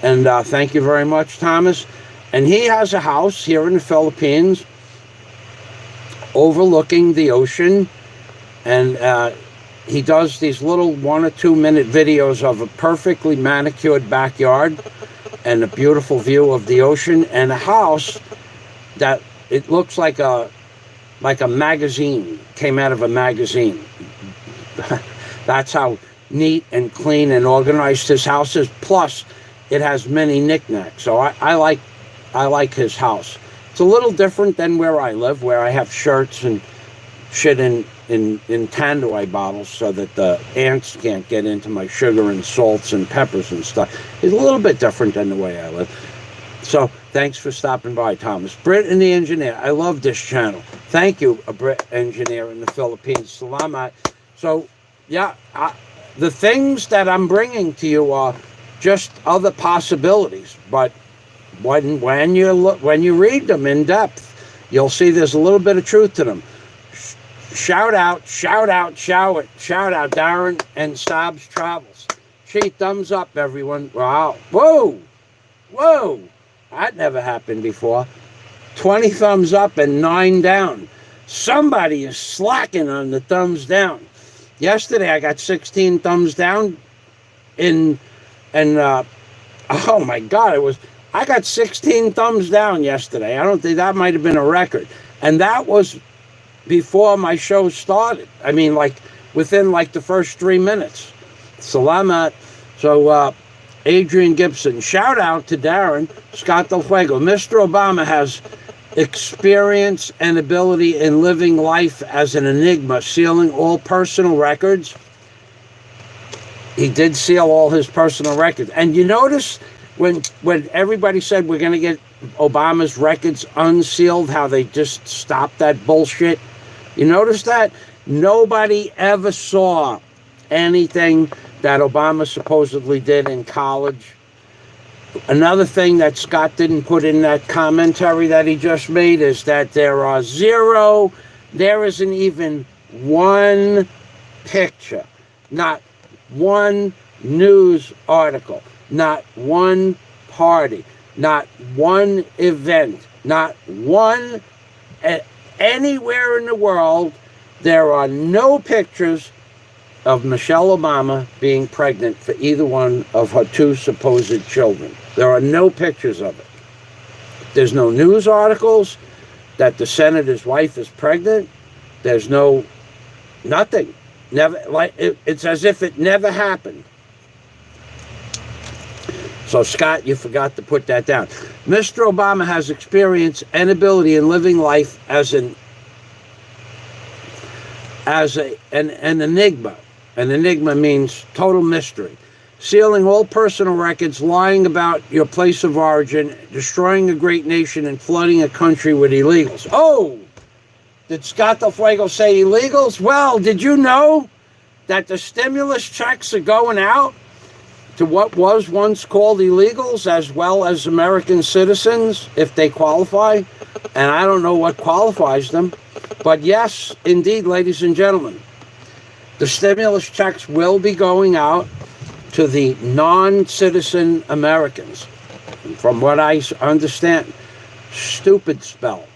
And thank you very much, Thomas. And he has a house here in the Philippines overlooking the ocean. And he does these little 1 or 2 minute videos of a perfectly manicured backyard and a beautiful view of the ocean, and a house that it looks like a magazine, came out of a magazine. That's how neat and clean and organized his house is. Plus, it has many knickknacks. So I like his house. It's a little different than where I live, where I have shirts and shit in in tandoori bottles so that the ants can't get into my sugar and salts and peppers and stuff. It's a little bit different than the way I live. So thanks for stopping by, Thomas. Brit and the Engineer. I love this channel. Thank you, a Brit engineer in the Philippines. Salamat. So, yeah, the things that I'm bringing to you are just other possibilities. But when you read them in depth, you'll see there's a little bit of truth to them. Shout out, Darren and Stobbs Travels. Gee, thumbs up, everyone. Wow. Whoa. That never happened before. 20 thumbs up and 9 down. Somebody is slacking on the thumbs down. Yesterday, I got 16 thumbs down oh my God, I got 16 thumbs down yesterday. I don't think that might have been a record. And that was before my show started. I mean, like, within, like, the first 3 minutes. Salamat. So, Adrian Gibson. Shout out to Darren. Scott Del Fuego. Mr. Obama has experience and ability in living life as an enigma, sealing all personal records. He did seal all his personal records. And you notice when everybody said we're going to get Obama's records unsealed, how they just stopped that bullshit? You notice that? Nobody ever saw anything that Obama supposedly did in college. Another thing that Scott didn't put in that commentary that he just made is that there isn't even one picture, not one news article, not one party, not one event, not one, anywhere in the world, there are no pictures of Michelle Obama being pregnant for either one of her 2 supposed children. There are no pictures of it. There's no news articles that the senator's wife is pregnant. There's nothing. Never, like it's as if it never happened. So, Scott, you forgot to put that down. Mr. Obama has experience and ability in living life as an enigma. An enigma means total mystery. Sealing all personal records, lying about your place of origin, destroying a great nation, and flooding a country with illegals. Oh! Did Scott Del Fuego say illegals? Well, did you know that the stimulus checks are going out to what was once called illegals as well as American citizens, if they qualify? And I don't know what qualifies them. But yes, indeed, ladies and gentlemen, the stimulus checks will be going out to the non-citizen Americans. From what I understand, stupid spell.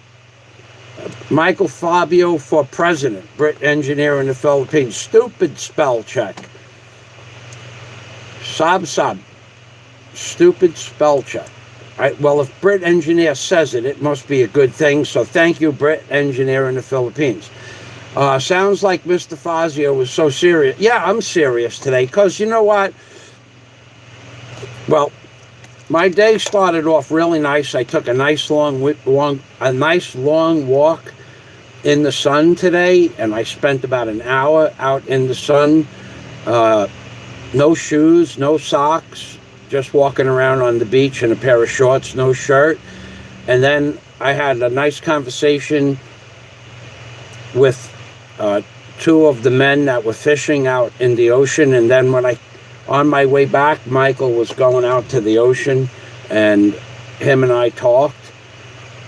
Michael Fabio for president, Brit engineer in the Philippines. Stupid spell check. Sob. Stupid spell check. Right, well, if Brit engineer says it, it must be a good thing. So thank you, Brit engineer in the Philippines. Sounds like Mr. Fazio was so serious. Yeah, I'm serious today because you know what? Well, my day started off really nice. I took a nice long walk in the sun today, and I spent about an hour out in the sun. No shoes, no socks, just walking around on the beach in a pair of shorts, no shirt. And then I had a nice conversation with 2 of the men that were fishing out in the ocean. And then on my way back, Michael was going out to the ocean, and him and I talked.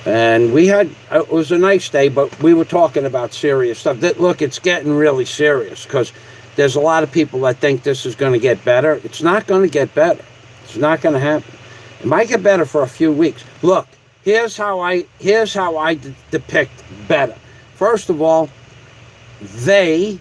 And it was a nice day, but we were talking about serious stuff. Look, it's getting really serious because there's a lot of people that think this is going to get better. It's not going to get better. It's not going to happen. It might get better for a few weeks. Look, here's how I depict better. First of all, they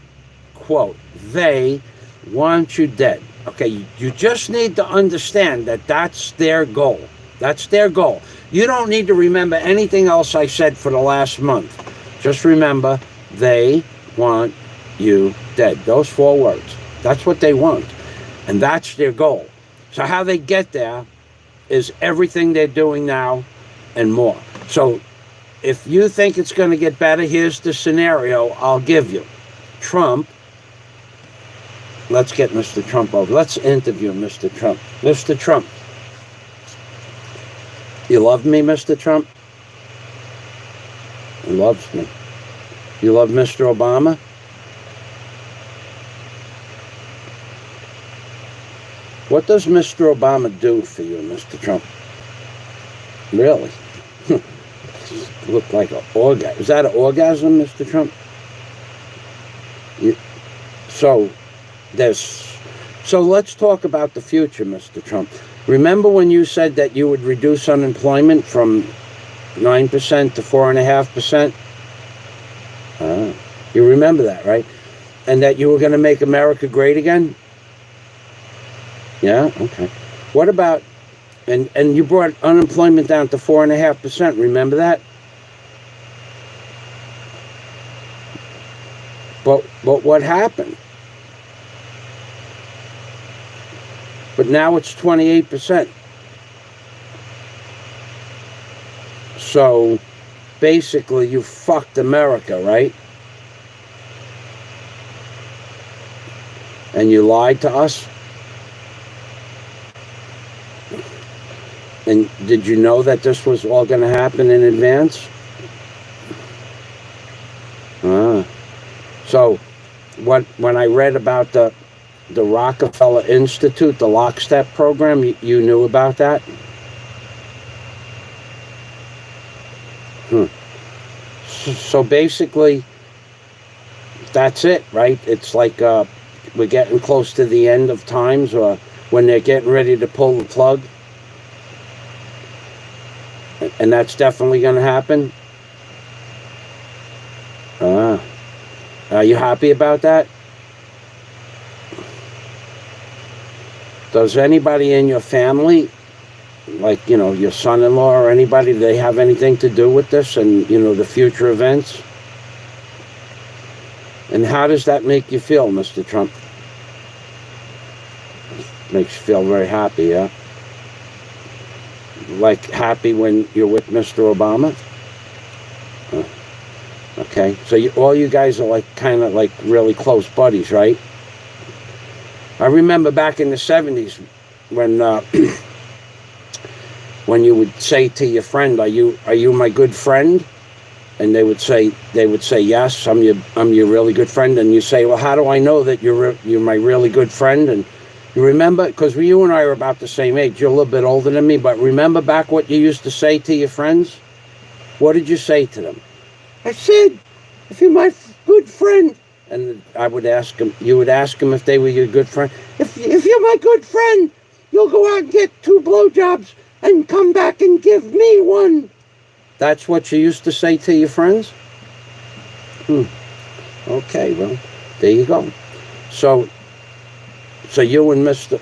want you dead. Okay, you just need to understand that that's their goal. That's their goal. You don't need to remember anything else I said for the last month. Just remember, they want you dead. Those 4 words. That's what they want. And that's their goal. So how they get there is everything they're doing now and more. So if you think it's going to get better, here's the scenario I'll give you. Trump. Let's get Mr. Trump over. Let's interview Mr. Trump. Mr. Trump. You love me, Mr. Trump? He loves me. You love Mr. Obama? What does Mr. Obama do for you, Mr. Trump? Really? Look like an orgasm. Is that an orgasm, Mr. Trump? So let's talk about the future, Mr. Trump. Remember when you said that you would reduce unemployment from 9% to 4.5%? You remember that, right? And that you were going to make America great again? Yeah, okay. What about, and you brought unemployment down to 4.5%, remember that? But what happened? But now it's 28%. So basically you fucked America, right? And you lied to us? And did you know that this was all going to happen in advance? So when I read about the Rockefeller Institute, the lockstep program, you knew about that? So basically, that's it, right? It's like we're getting close to the end of times, or when they're getting ready to pull the plug. And that's definitely going to happen? Are you happy about that? Does anybody in your family, like, your son-in-law or anybody, do they have anything to do with this and, the future events? And how does that make you feel, Mr. Trump? Makes you feel very happy, yeah? Like happy when you're with Mr. Obama? Okay, so all you guys are kind of really close buddies, right? I remember back in the 70s when you would say to your friend, "Are you my good friend?" And they would say yes, I'm your really good friend. And you say, "Well, how do I know that you're my really good friend?" And you remember, because you and I are about the same age. You're a little bit older than me, but remember back what you used to say to your friends? What did you say to them? I said, "If you're my good friend," and I would ask them. You would ask them if they were your good friend. If you're my good friend, you'll go out and get 2 blowjobs and come back and give me 1. That's what you used to say to your friends? Okay, well, there you go. So you and Mr.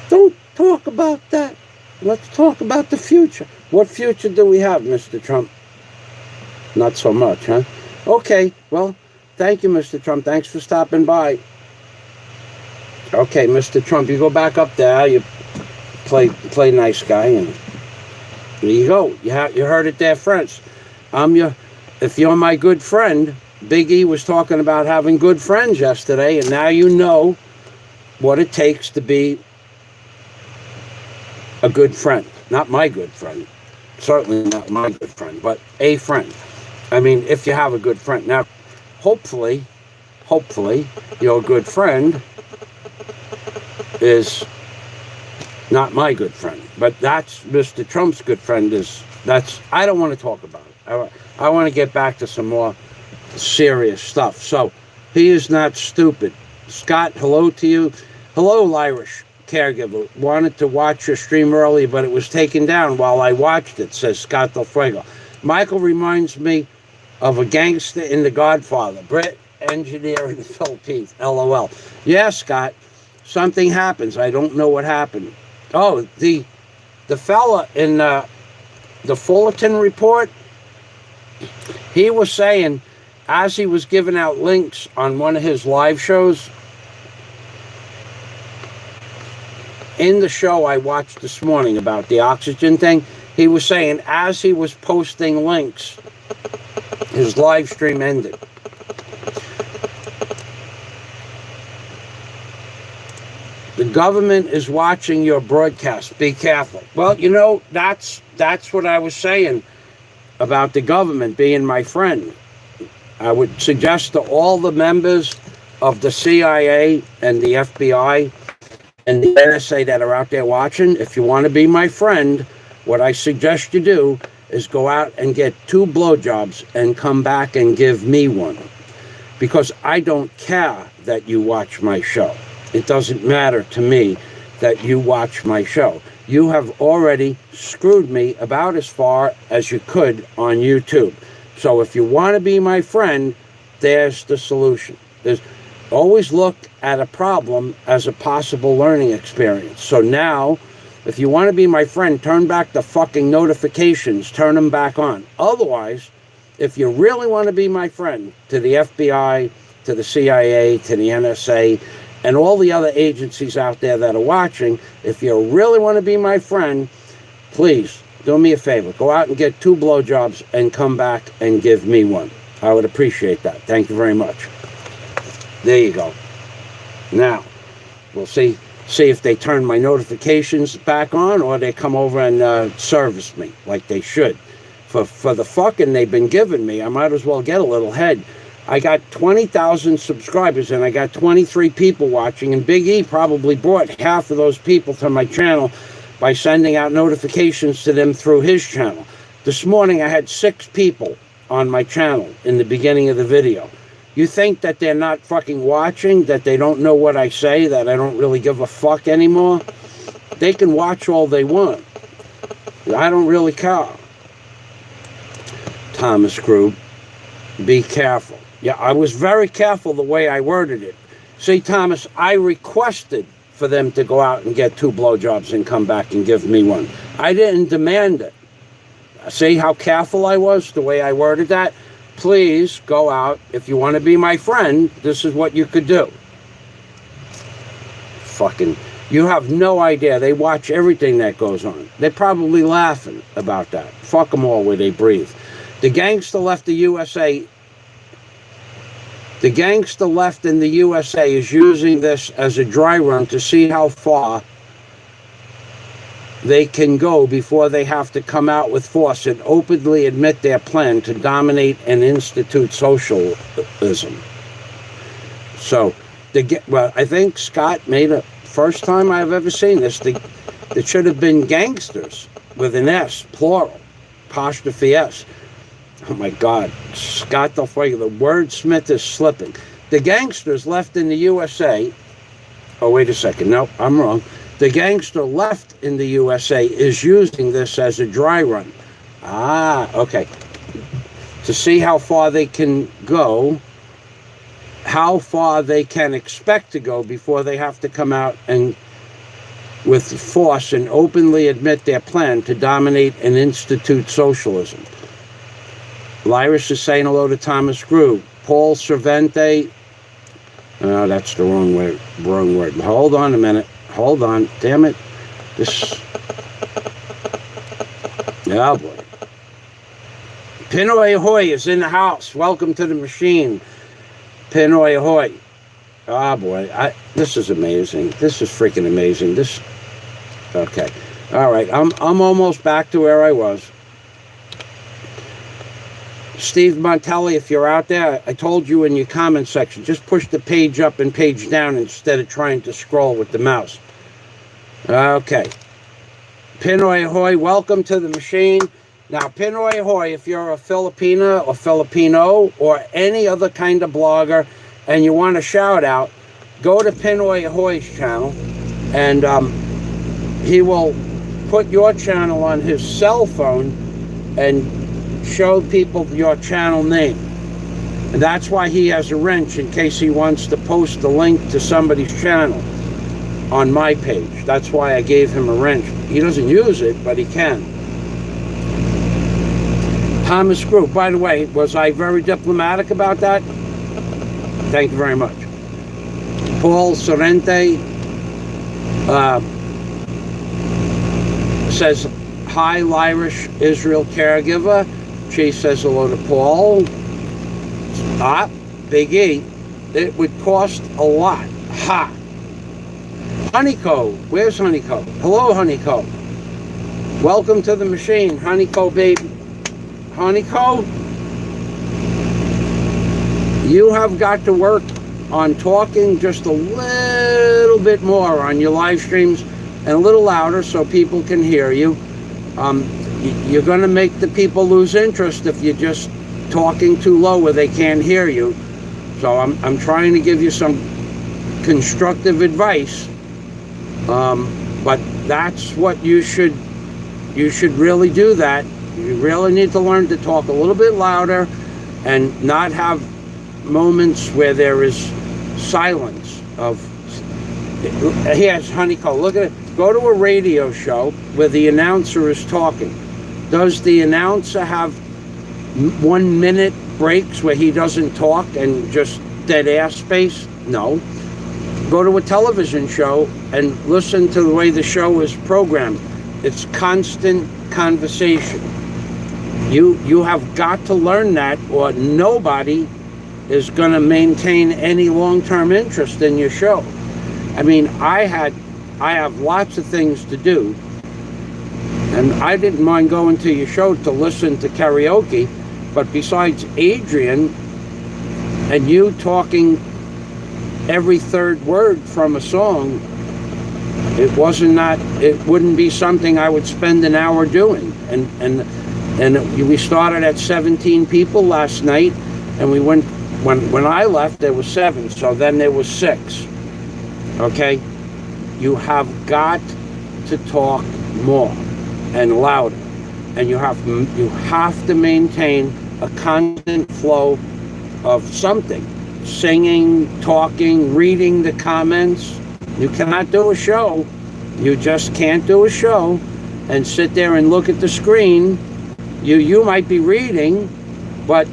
Don't talk about that. Let's talk about the future. What future do we have, Mr. Trump? Not so much, huh? Okay, well, thank you, Mr. Trump. Thanks for stopping by. Okay, Mr. Trump, you go back up there. You play nice guy, and there you go. You heard it there, friends. If you're my good friend, Big E was talking about having good friends yesterday, and now you know what it takes to be a good friend. Not my good friend. Certainly not my good friend, but a friend. I mean, if you have a good friend. Now, hopefully, your good friend is not my good friend. But that's Mr. Trump's good friend I don't want to talk about it. I want to get back to some more serious stuff. So, he is not stupid. Scott, hello to you. Hello, Irish caregiver. Wanted to watch your stream early, but it was taken down while I watched it, says Scott Del Fuego. Michael reminds me of a gangster in The Godfather. Brit, engineer in the Philippines. LOL. Yeah, Scott. Something happens. I don't know what happened. Oh, the fella in the Fullerton report, he was saying, as he was giving out links on one of his live shows, in the show I watched this morning about the oxygen thing, he was saying as he was posting links, his live stream ended. government is watching your broadcast. Be careful. Well, that's what I was saying about the government being my friend. I would suggest to all the members of the CIA and the FBI and the NSA that are out there watching, if you want to be my friend, what I suggest you do is go out and get 2 blowjobs and come back and give me one. Because I don't care that you watch my show. It doesn't matter to me that you watch my show. You have already screwed me about as far as you could on YouTube. So if you want to be my friend, there's the solution. Always look at a problem as a possible learning experience. So now, if you want to be my friend, turn back the fucking notifications, turn them back on. Otherwise, if you really want to be my friend, to the FBI, to the CIA, to the NSA, and all the other agencies out there that are watching, if you really want to be my friend, please do me a favor. Go out and get 2 blowjobs and come back and give me one. I would appreciate that. Thank you very much. There you go. Now, we'll see if they turn my notifications back on or they come over and service me like they should. For the fucking they've been giving me, I might as well get a little head. I got 20,000 subscribers and I got 23 people watching, and Big E probably brought half of those people to my channel by sending out notifications to them through his channel. This morning I had 6 people on my channel in the beginning of the video. You think that they're not fucking watching, that they don't know what I say, that I don't really give a fuck anymore? They can watch all they want. I don't really care. Thomas Crew, be careful. Yeah, I was very careful the way I worded it. See, Thomas, I requested for them to go out and get 2 blowjobs and come back and give me one. I didn't demand it. See how careful I was the way I worded that? Please go out. If you want to be my friend, this is what you could do. Fucking, you have no idea. They watch everything that goes on. They're probably laughing about that. Fuck them all where they breathe. The gangster left the USA. The gangster left in the USA is using this as a dry run to see how far they can go before they have to come out with force and openly admit their plan to dominate and institute socialism. So, well, I think Scott made a first time I've ever seen this. It should have been gangsters with an S, plural, apostrophe S. Oh my God, Scott the wordsmith is slipping. The gangsters left in the USA. Oh, wait a second. No, I'm wrong. The gangster left in the USA is using this as a dry run. Ah, okay. To see how far they can go, how far they can expect to go before they have to come out and with force and openly admit their plan to dominate and institute socialism. Lyris is saying hello to Thomas Grew. Paul Cervente. Oh, that's the wrong word. Hold on a minute. Hold on. Damn it. This. Oh, boy. Pinoy Ahoy is in the house. Welcome to the machine. Pinoy Ahoy. Oh, boy. This is amazing. This is freaking amazing. This. Okay. All right. I'm almost back to where I was. Steve Montelli, if you're out there, I told you in your comment section, just push the page up and page down instead of trying to scroll with the mouse. Okay. Pinoy Ahoy, welcome to the machine. Now, Pinoy Ahoy, if you're a Filipina or Filipino or any other kind of blogger and you want a shout out, go to Pinoy Ahoy's channel and he will put your channel on his cell phone and show people your channel name. And that's why he has a wrench in case he wants to post the link to somebody's channel on my page. That's why I gave him a wrench. He doesn't use it, but he can. Thomas Group, by the way, was I very diplomatic about that? Thank you very much. Paul Sorrente says, hi, Irish Israel caregiver. She says hello to Paul. Big E. It would cost a lot. Ha! Honeyco, where's Honeyco? Hello, Honeyco. Welcome to the machine, Honeyco, baby. Honeyco, you have got to work on talking just a little bit more on your live streams and a little louder so people can hear you. You're going to make the people lose interest if you're just talking too low where they can't hear you. So I'm trying to give you some constructive advice, but that's what you should really do. That you really need to learn to talk a little bit louder and not have moments where there is silence of. Here's Honeycomb. Look at it. Go to a radio show where the announcer is talking. Does the announcer have 1 minute breaks where he doesn't talk and just dead air space? No. Go to a television show and listen to the way the show is programmed. It's constant conversation. You have got to learn that, or nobody is going to maintain any long-term interest in your show. I mean, I have lots of things to do, and I didn't mind going to your show to listen to karaoke, but besides Adrian and you talking every third word from a song, it wouldn't be something I would spend an hour doing. And we started at 17 people last night, and we went, when I left there was 7, so then there was 6. Okay? You have got to talk more and louder, and you have to maintain a constant flow of something. Singing, talking, reading the comments. You cannot do a show. You just can't do a show and sit there and look at the screen. You might be reading, but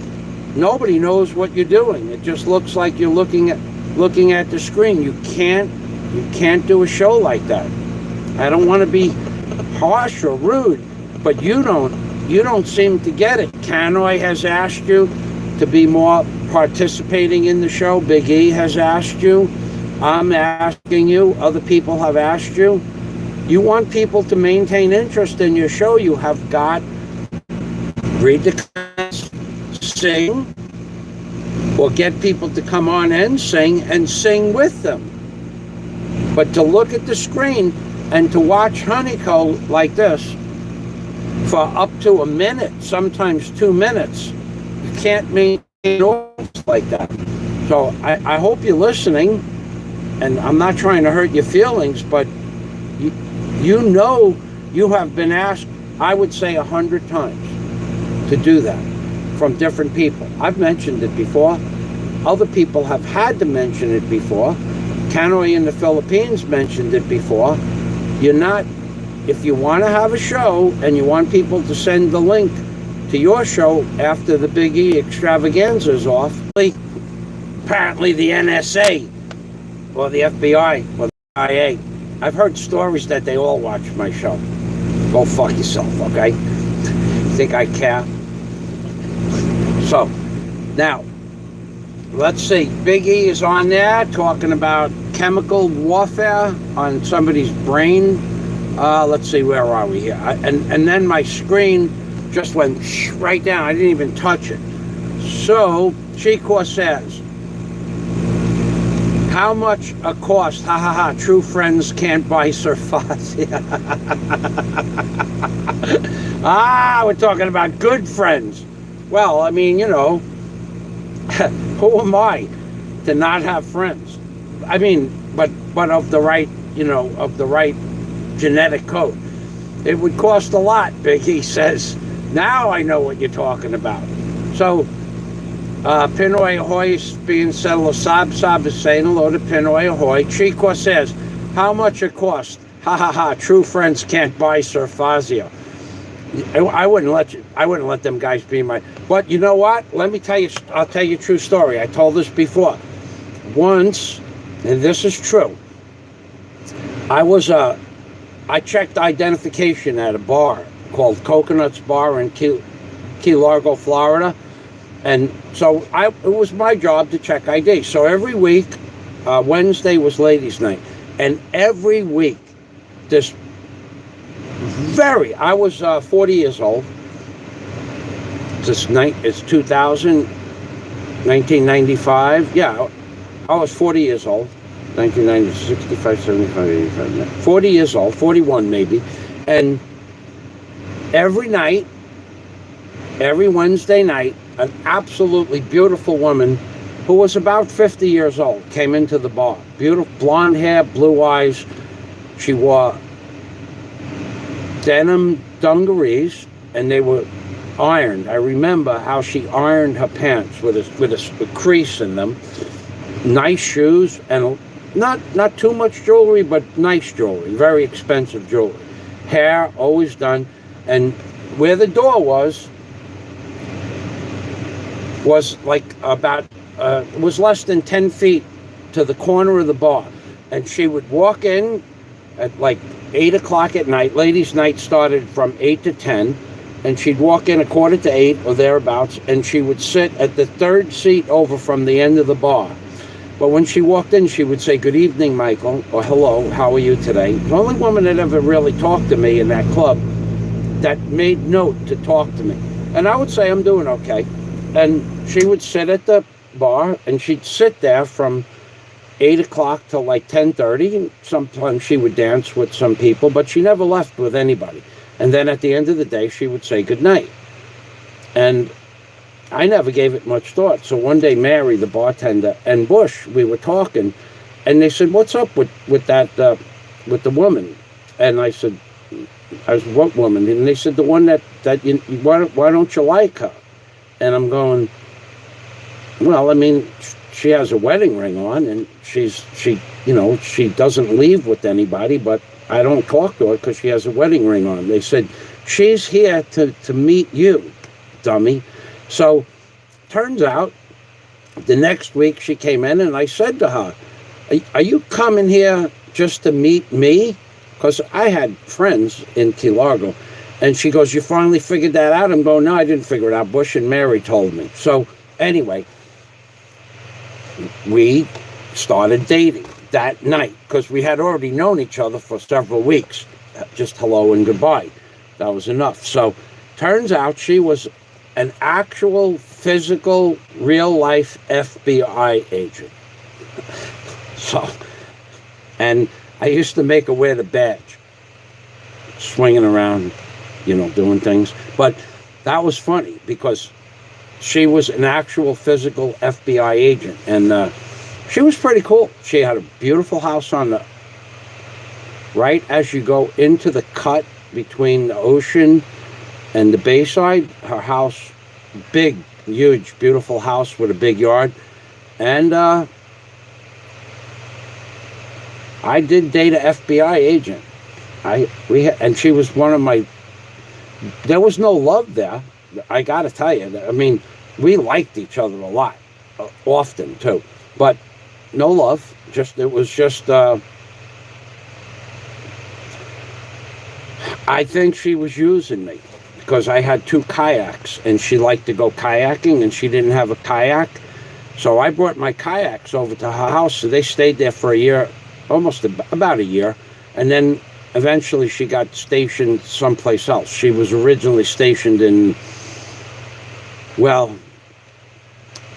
nobody knows what you're doing. It just looks like you're looking at the screen. You can't do a show like that. I don't want to be harsh or rude, but you don't seem to get it. Canoy has asked you to be more participating in the show. Big E has asked you. I'm asking you. Other people have asked you. You want people to maintain interest in your show. You have got read the comments, sing, or get people to come on and sing with them. But to look at the screen and to watch Honeycomb like this for up to a minute, sometimes 2 minutes, you can't maintain like that. So I hope you're listening, and I'm not trying to hurt your feelings, but you know you have been asked, I would say 100 times, to do that from different people. I've mentioned it before. Other people have had to mention it before. Canoy in the Philippines mentioned it before. If you want to have a show and you want people to send the link to your show after the Big E extravaganza is off, apparently the NSA or the FBI or the CIA, I've heard stories that they all watch my show. Go fuck yourself, okay? Think I care? So, now, let's see. Big E is on there talking about chemical warfare on somebody's brain. Let's see, where are we here? And then my screen just went right down. I didn't even touch it. So, Chic says, how much a cost? Ha ha ha. True friends can't buy surface. We're talking about good friends. Well, I mean, who am I to not have friends? I mean, but of the right, of the right genetic code. It would cost a lot, Biggie says. Now I know what you're talking about. So, Pinoy Ahoy is being settled. Sab is saying hello to Pinoy Ahoy. Chico says, how much it cost? Ha ha ha. True friends can't buy Sir Fazio. I wouldn't let them guys be my. But you know what? I'll tell you a true story. I told this before. Once, and this is true. I checked identification at a bar called Coconuts Bar in Key Largo, Florida. And so it was my job to check ID. So every week, Wednesday was ladies' night. And every week, this I was 40 years old. It's 2000, 1995. Yeah, I was 40 years old. 1990, 65, 75, 85, 40 years old, 41 maybe. And every night, every Wednesday night, an absolutely beautiful woman who was about 50 years old came into the bar. Beautiful, blonde hair, blue eyes. She wore denim dungarees, and they were ironed. I remember how she ironed her pants with a crease in them. Nice shoes, and not too much jewelry, but nice jewelry, very expensive jewelry. Hair always done, and where the door was like about was less than 10 feet to the corner of the bar, and she would walk in at like 8 o'clock at night. Ladies' night started from 8 to 10, and she'd walk in 7:45 or thereabouts, and she would sit at the third seat over from the end of the bar. But when she walked in, she would say, "Good evening, Michael," or "Hello, how are you today?" The only woman that ever really talked to me in that club that made note to talk to me. And I would say, "I'm doing okay." And she would sit at the bar, and she'd sit there from 8 o'clock till like 10:30. And sometimes she would dance with some people, but she never left with anybody. And then at the end of the day, she would say goodnight. And I never gave it much thought. So one day, Mary, the bartender, and Bush, we were talking, and they said, "What's up with the woman?" And I said, "What woman?" And they said, "The one that why don't you like her?" And I'm going, "Well, I mean, she has a wedding ring on, and she doesn't leave with anybody, but I don't talk to her because she has a wedding ring on." They said, "She's here to meet you, dummy." So turns out the next week she came in, and I said to her, "Are you coming here just to meet me?" Because I had friends in Key Largo. And she goes, "You finally figured that out?" I'm going, "No, I didn't figure it out. Bush and Mary told me." So anyway, we started dating that night because we had already known each other for several weeks. Just hello and goodbye. That was enough. So turns out she was an actual, physical, real-life FBI agent. So, and I used to make her wear the badge, swinging around, doing things. But that was funny because she was an actual physical FBI agent, and she was pretty cool. She had a beautiful house right as you go into the cut between the ocean and the Bayside. Her house, big, huge, beautiful house with a big yard. And I did date an FBI agent. And she was one of my. There was no love there. I got to tell you. I mean, we liked each other a lot, often too, but no love. It was just. I think she was using me because I had 2 kayaks, and she liked to go kayaking, and she didn't have a kayak, so I brought my kayaks over to her house. So they stayed there for a year, about a year, and then. Eventually, she got stationed someplace else. She was originally stationed in, the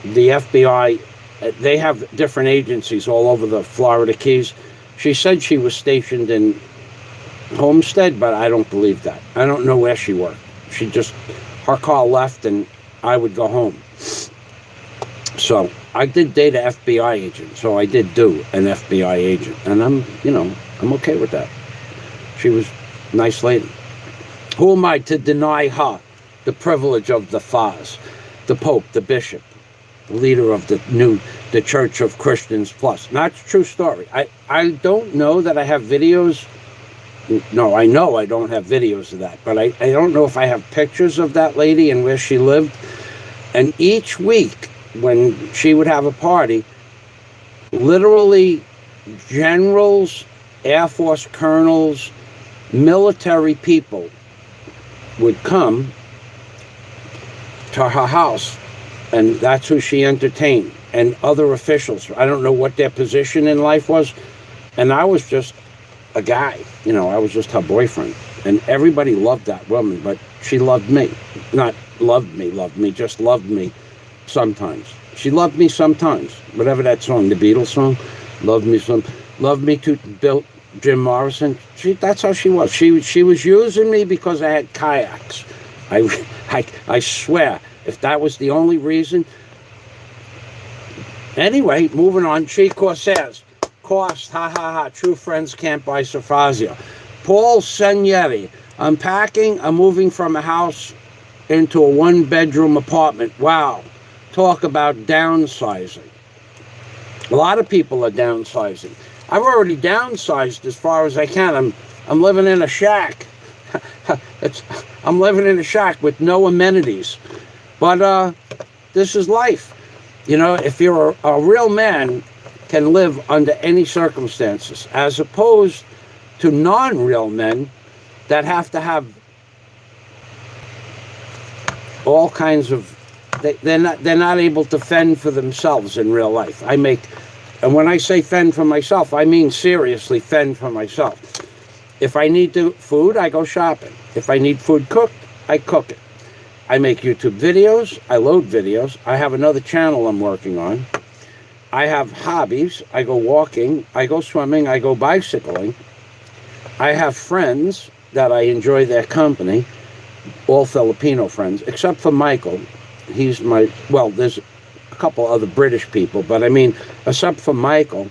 FBI. They have different agencies all over the Florida Keys. She said she was stationed in Homestead, but I don't believe that. I don't know where she worked. Her car left, and I would go home. So I did date an FBI agent. So I did do an FBI agent, and I'm okay with that. She was a nice lady. Who am I to deny her the privilege of the Faz, the Pope, the Bishop, the leader of the Church of Christians Plus? That's a true story. I don't know that I have videos. No, I know I don't have videos of that, but I don't know if I have pictures of that lady and where she lived. And each week when she would have a party, literally generals, Air Force colonels, military people would come to her house, and that's who she entertained, and other officials. I don't know what their position in life was, And I was just a guy, I was just her boyfriend. And everybody loved that woman, but she loved me. Not loved me, just loved me sometimes. She loved me sometimes. Whatever that song, the Beatles song, loved me to Bill, Jim Morrison. That's how she was. She was using me because I had kayaks. I swear, if that was the only reason. Anyway, moving on. Chic says, cost, true friends can't buy Safazia. Paul Senyeri, I'm packing. I'm moving from a house into a one-bedroom apartment. Wow. Talk about downsizing. A lot of people are downsizing. I've already downsized as far as I can. I'm living in a shack. I'm living in a shack with no amenities. But this is life. If you're a real man, can live under any circumstances, as opposed to non-real men that have to have all kinds of, they're not able to fend for themselves in real life. And when I say fend for myself, I mean seriously fend for myself. If I need food, I go shopping. If I need food cooked, I cook it. I make YouTube videos, I load videos. I have another channel I'm working on. I have hobbies. I go walking, I go swimming, I go bicycling. I have friends that I enjoy their company, all Filipino friends, except for Michael. He's there's a couple other British people, but except for Michael,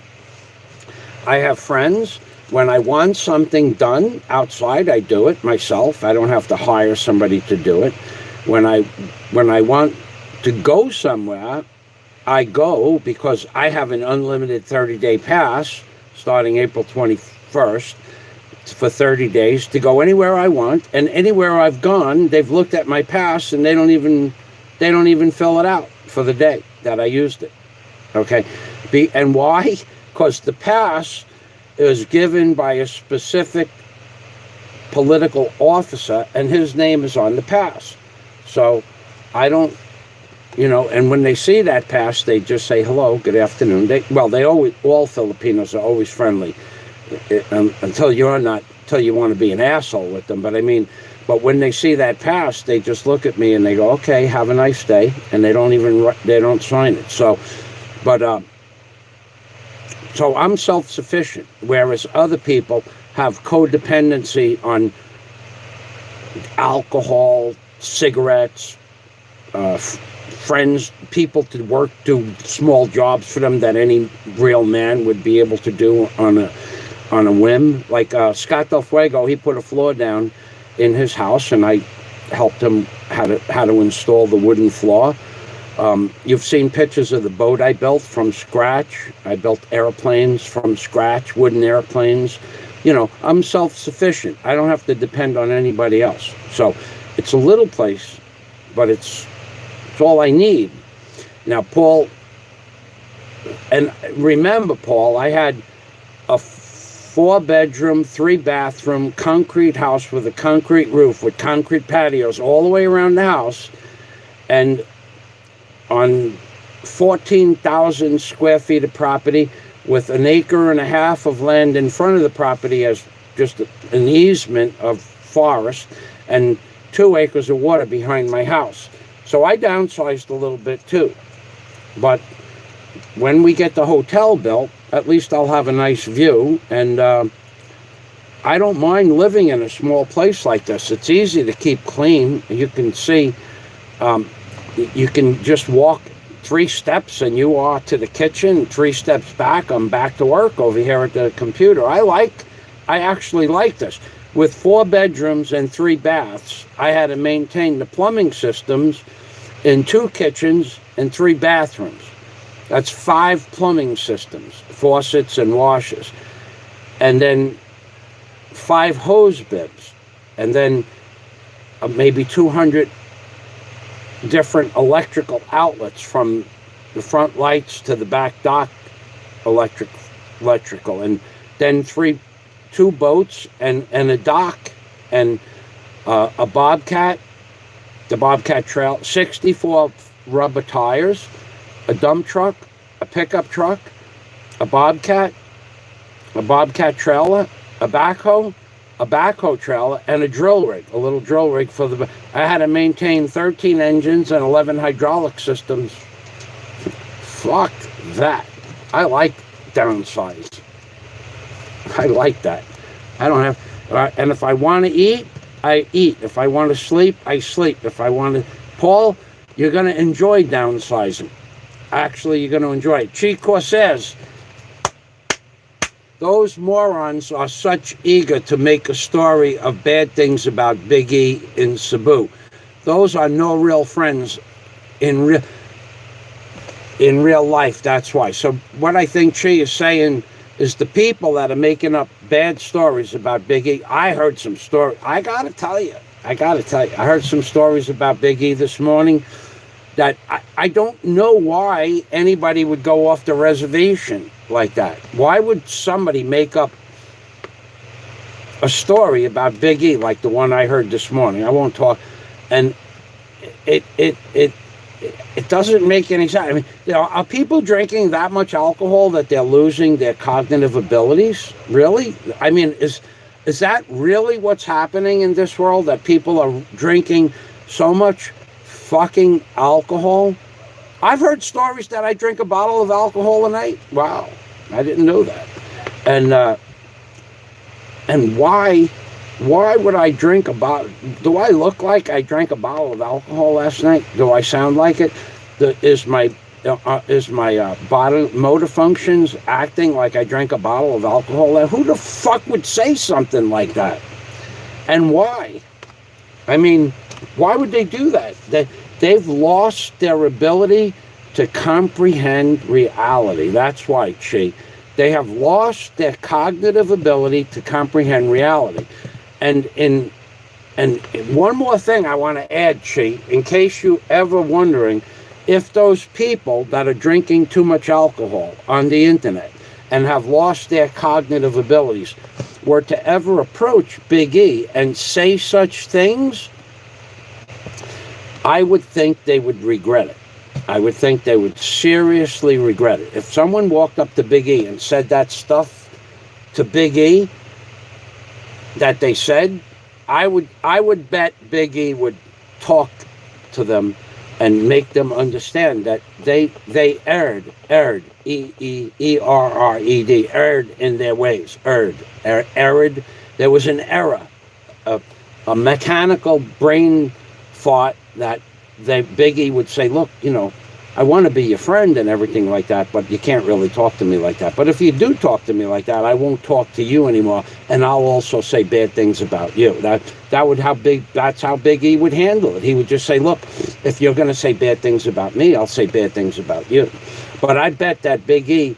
I have friends. When I want something done outside, I do it myself. I don't have to hire somebody to do it. When I want to go somewhere, I go because I have an unlimited 30-day pass starting April 21st for 30 days to go anywhere I want. And anywhere I've gone, they've looked at my pass and they don't even fill it out for the day that I used it. Okay? And why? Because the pass is given by a specific political officer and his name is on the pass. So I don't, and when they see that pass, they just say, hello, good afternoon. All Filipinos are always friendly until you want to be an asshole with them. But when they see that pass, they just look at me and they go, okay, have a nice day. And they don't sign it. So I'm self-sufficient, whereas other people have codependency on alcohol, cigarettes, friends, people to work, do small jobs for them that any real man would be able to do on a whim. Like Scott Del Fuego, he put a floor down in his house, and I helped him how to install the wooden floor. You've seen pictures of the boat I built from scratch. I built airplanes from scratch, wooden airplanes. I'm self-sufficient. I don't have to depend on anybody else. So it's a little place, but it's all I need. Now, Paul, and remember, Paul, I had a 4-bedroom, 3-bathroom, concrete house with a concrete roof with concrete patios all the way around the house, and on 14,000 square feet of property with an acre and a half of land in front of the property as just an easement of forest and 2 acres of water behind my house. So I downsized a little bit too. But when we get the hotel built, at least I'll have a nice view. And I don't mind living in a small place like this. It's easy to keep clean. You can see, you can just walk 3 steps and you are to the kitchen. 3 steps back, I'm back to work over here at the computer. I actually like this. With 4 bedrooms and 3 baths, I had to maintain the plumbing systems in 2 kitchens and 3 bathrooms. That's 5 plumbing systems, faucets and washers. And then 5 hose bibs. And then maybe 200 different electrical outlets from the front lights to the back dock electrical. And then 2 boats and a dock and a bobcat, the bobcat trail, 64 rubber tires, a dump truck, a pickup truck, a bobcat, a bobcat trailer, a backhoe trailer, and a drill rig, a little drill rig for the... I had to maintain 13 engines and 11 hydraulic systems. Fuck that. I like downsize. I like that. I don't have... and if I want to eat, I eat. If I want to sleep, I sleep. If I want to... Paul, you're going to enjoy downsizing. Actually, you're going to enjoy it. Chic says, those morons are such eager to make a story of bad things about Big E in Cebu. Those are no real friends in real life. That's why. So what I think Chi is saying is the people that are making up bad stories about Big E. I heard some stories. I got to tell you. I heard some stories about Big E this morning that I don't know why anybody would go off the reservation like that. Why would somebody make up a story about Big E like the one I heard this morning? I won't talk. And it doesn't make any sense. I mean, are people drinking that much alcohol that they're losing their cognitive abilities? Really? I mean, is that really what's happening in this world, that people are drinking so much fucking alcohol? I've heard stories that I drink a bottle of alcohol a night. Wow, I didn't know that. And why would I drink a bottle? Do I look like I drank a bottle of alcohol last night? Do I sound like it? Is my body motor functions acting like I drank a bottle of alcohol? Who the fuck would say something like that? And why? I mean, why would they do that? They've lost their ability to comprehend reality. That's why, Chi. They have lost their cognitive ability to comprehend reality. And one more thing I want to add, Chi, in case you ever wondering if those people that are drinking too much alcohol on the internet and have lost their cognitive abilities were to ever approach Big E and say such things, I would think they would regret it. I would think they would seriously regret it. If someone walked up to Big E and said that stuff to Big E that they said, I would bet Big E would talk to them and make them understand that they erred, E-R-R-E-D, erred in their ways, erred. There was an error, a mechanical brain thought that Big E would say, look, I want to be your friend and everything like that, but you can't really talk to me like that. But if you do talk to me like that, I won't talk to you anymore, and I'll also say bad things about you. That's how Big E would handle it. He would just say, look, if you're going to say bad things about me, I'll say bad things about you. But I bet that Big E,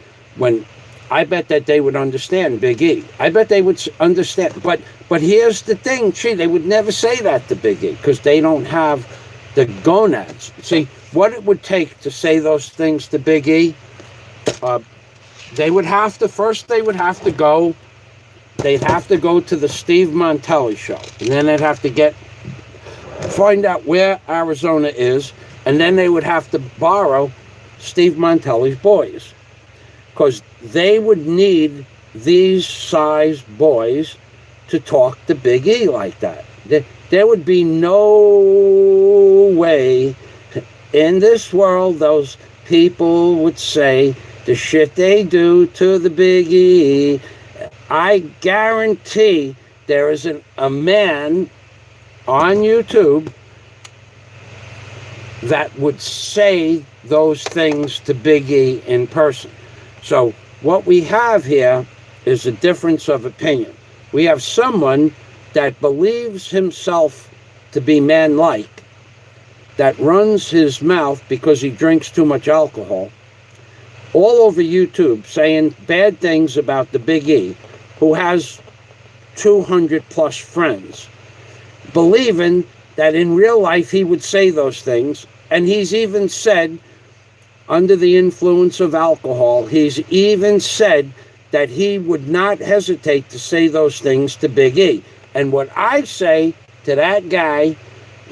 I bet that they would understand Big E. I bet they would understand. But here's the thing, they would never say that to Big E because they don't have the gonads. See, what it would take to say those things to Big E, they'd have to go to the Steve Montelli show. And then they'd have to find out where Arizona is. And then they would have to borrow Steve Montelli's boys. Because they would need these size boys to talk to Big E like that. There would be no way in this world those people would say the shit they do to the Big E. I guarantee there is a man on YouTube that would say those things to Big E in person. So what we have here is a difference of opinion. We have someone that believes himself to be manlike, that runs his mouth because he drinks too much alcohol, all over YouTube saying bad things about the Big E, who has 200 plus friends, believing that in real life he would say those things. And he's even said, under the influence of alcohol, he's even said that he would not hesitate to say those things to Big E. And what I say to that guy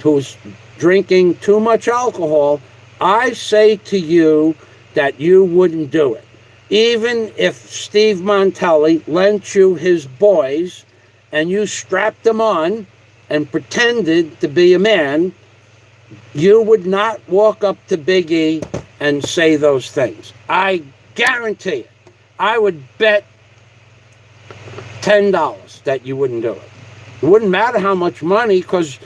who's drinking too much alcohol, I say to you that you wouldn't do it. Even if Steve Montelli lent you his boys and you strapped them on and pretended to be a man, you would not walk up to Big E and say those things. I guarantee it. I would bet $10 that you wouldn't do it. It wouldn't matter how much money, because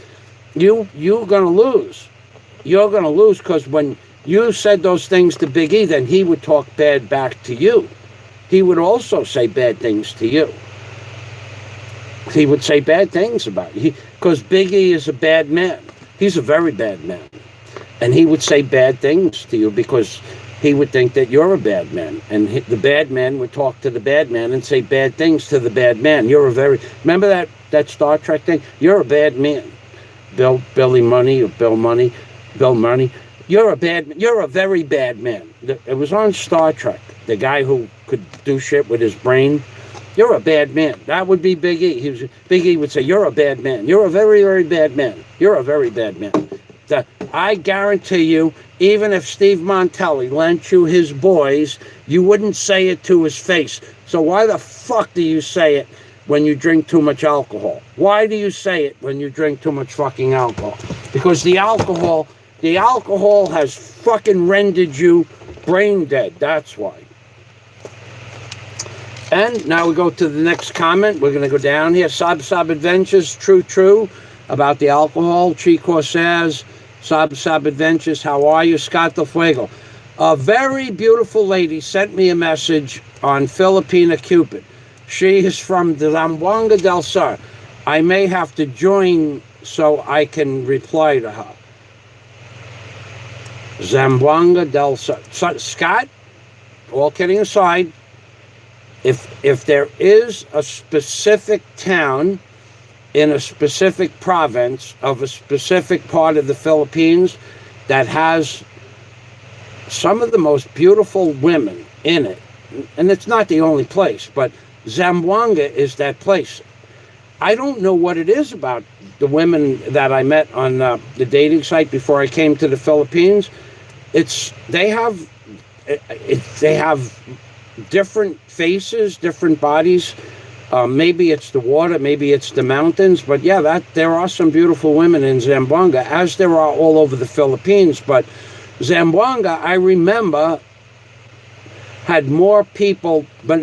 you're going to lose. You're going to lose, because when you said those things to Big E, then he would talk bad back to you. He would also say bad things to you. He would say bad things about you, because Big E is a bad man. He's a very bad man. And he would say bad things to you because he would think that you're a bad man. And the bad man would talk to the bad man and say bad things to the bad man. Remember that Star Trek thing? You're a bad man. Bill Money. You're a very bad man. It was on Star Trek. The guy who could do shit with his brain. You're a bad man. That would be Big E. Big E would say, you're a bad man. You're a very, very bad man. You're a very bad man. I guarantee you, even if Steve Montelli lent you his boys, you wouldn't say it to his face. So why the fuck do you say it when you drink too much alcohol? Why do you say it when you drink too much fucking alcohol? Because the alcohol has fucking rendered you brain dead. That's why. And now we go to the next comment. We're going to go down here. Sab Adventures, true, about the alcohol. Chic says, Sab Adventures, how are you? Scott Del Fuego. A very beautiful lady sent me a message on Filipina Cupid. She is from the Zamboanga del Sur. I may have to join so I can reply to her. Zamboanga del Sur. Scott, all kidding aside, if there is a specific town in a specific province of a specific part of the Philippines that has some of the most beautiful women in it, and it's not the only place, but Zamboanga is that place. I don't know what it is about the women that I met on the dating site before I came to the Philippines. They have different faces, different bodies. Maybe it's the water, maybe it's the mountains, but yeah, there are some beautiful women in Zamboanga, as there are all over the Philippines. But Zamboanga, I remember, had more people, but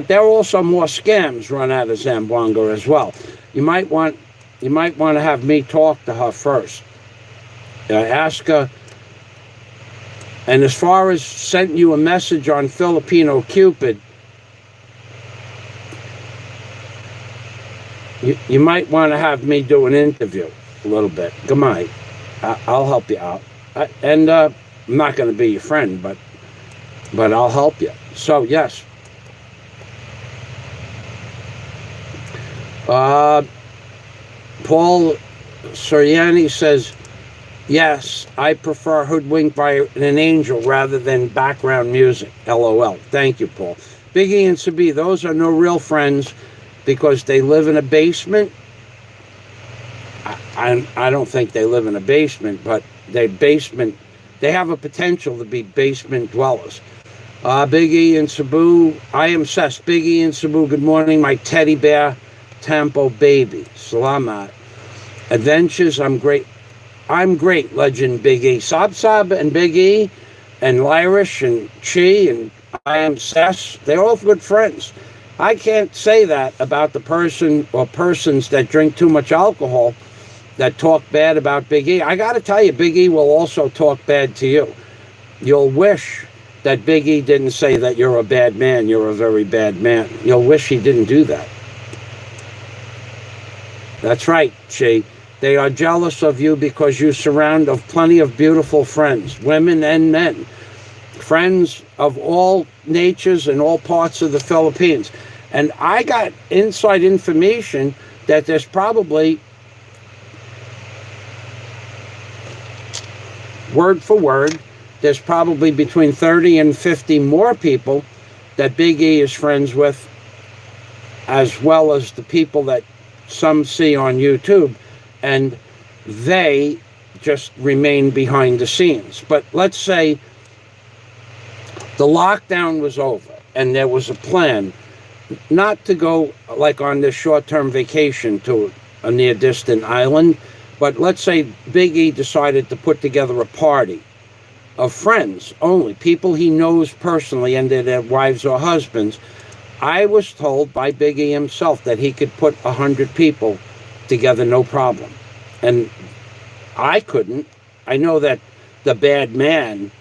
there are also more scams run out of Zamboanga as well. You might want to have me talk to her first. Ask her. And as far as sending you a message on Filipino Cupid, you might want to have me do an interview a little bit. Good night. I'll help you out. I'm not going to be your friend, but I'll help you. So, yes. Paul Soriani says, yes, I prefer Hoodwinked by an Angel rather than background music. LOL. Thank you, Paul. Biggie and Cebu, those are no real friends because they live in a basement. I don't think they live in a basement, but they have a potential to be basement dwellers. Biggie and Cebu, I am Sess. Biggie and Cebu, good morning, my teddy bear, Tampo baby. Salamat. Adventures, I'm great, legend Biggie. Sab and Biggie and Lyrish and Chi and I am Sess, they're all good friends. I can't say that about the person or persons that drink too much alcohol that talk bad about Big E. I got to tell you, Big E will also talk bad to you. You'll wish that Big E didn't say that you're a bad man, you're a very bad man. You'll wish he didn't do that. That's right, Chi. They are jealous of you because you surround of plenty of beautiful friends, women and men. Friends of all natures and all parts of the Philippines. And I got inside information that there's probably, word for word, there's probably between 30 and 50 more people that Big E is friends with, as well as the people that some see on YouTube, and they just remain behind the scenes. But let's say the lockdown was over and there was a plan not to go like on this short-term vacation to a near distant island, but let's say Big E decided to put together a party of friends only, people he knows personally and their wives or husbands. I was told by Big E himself that he could put 100 people together, no problem. And I couldn't. I know that the bad man,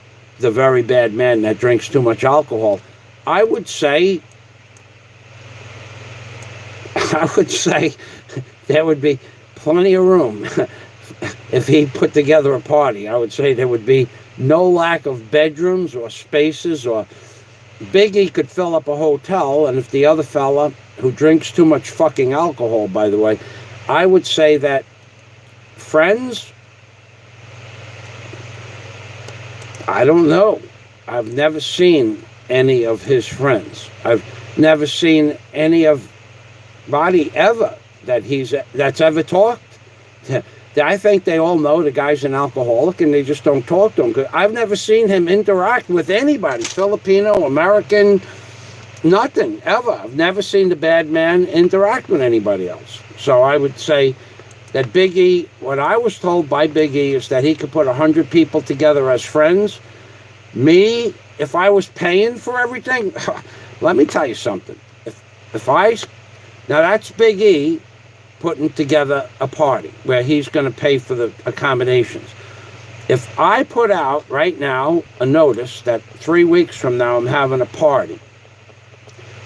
the very bad man that drinks too much alcohol, I would say there would be plenty of room if he put together a party. I would say there would be no lack of bedrooms or spaces, or Big E could fill up a hotel. And if the other fella who drinks too much fucking alcohol, by the way, I would say that friends, I don't know. I've never seen any of his friends. I've never seen anybody ever that's ever talked. I think they all know the guy's an alcoholic and they just don't talk to him. I've never seen him interact with anybody, Filipino, American, nothing, ever. I've never seen the bad man interact with anybody else. So I would say that Big E, what I was told by Big E is that he could put 100 people together as friends. Me, if I was paying for everything, let me tell you something. Now that's Big E putting together a party where he's going to pay for the accommodations. If I put out right now a notice that 3 weeks from now I'm having a party,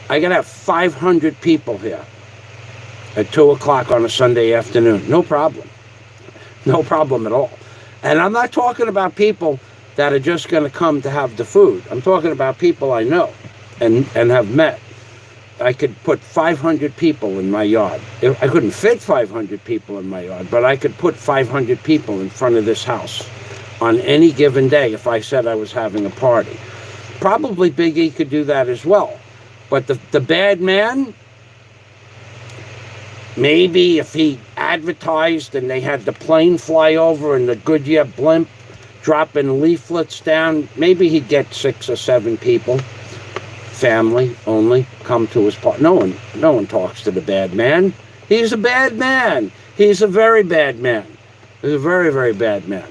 I got to have 500 people here at 2 o'clock on a Sunday afternoon. No problem. No problem at all. And I'm not talking about people that are just going to come to have the food. I'm talking about people I know and have met. I could put 500 people in my yard. I couldn't fit 500 people in my yard, but I could put 500 people in front of this house on any given day if I said I was having a party. Probably Big E could do that as well. But the bad man, maybe if he advertised and they had the plane fly over and the Goodyear blimp dropping leaflets down, maybe he'd get 6 or 7 people. Family only come to his party. No one talks to the bad man. He's a bad man. He's a very bad man. He's a very, very bad man.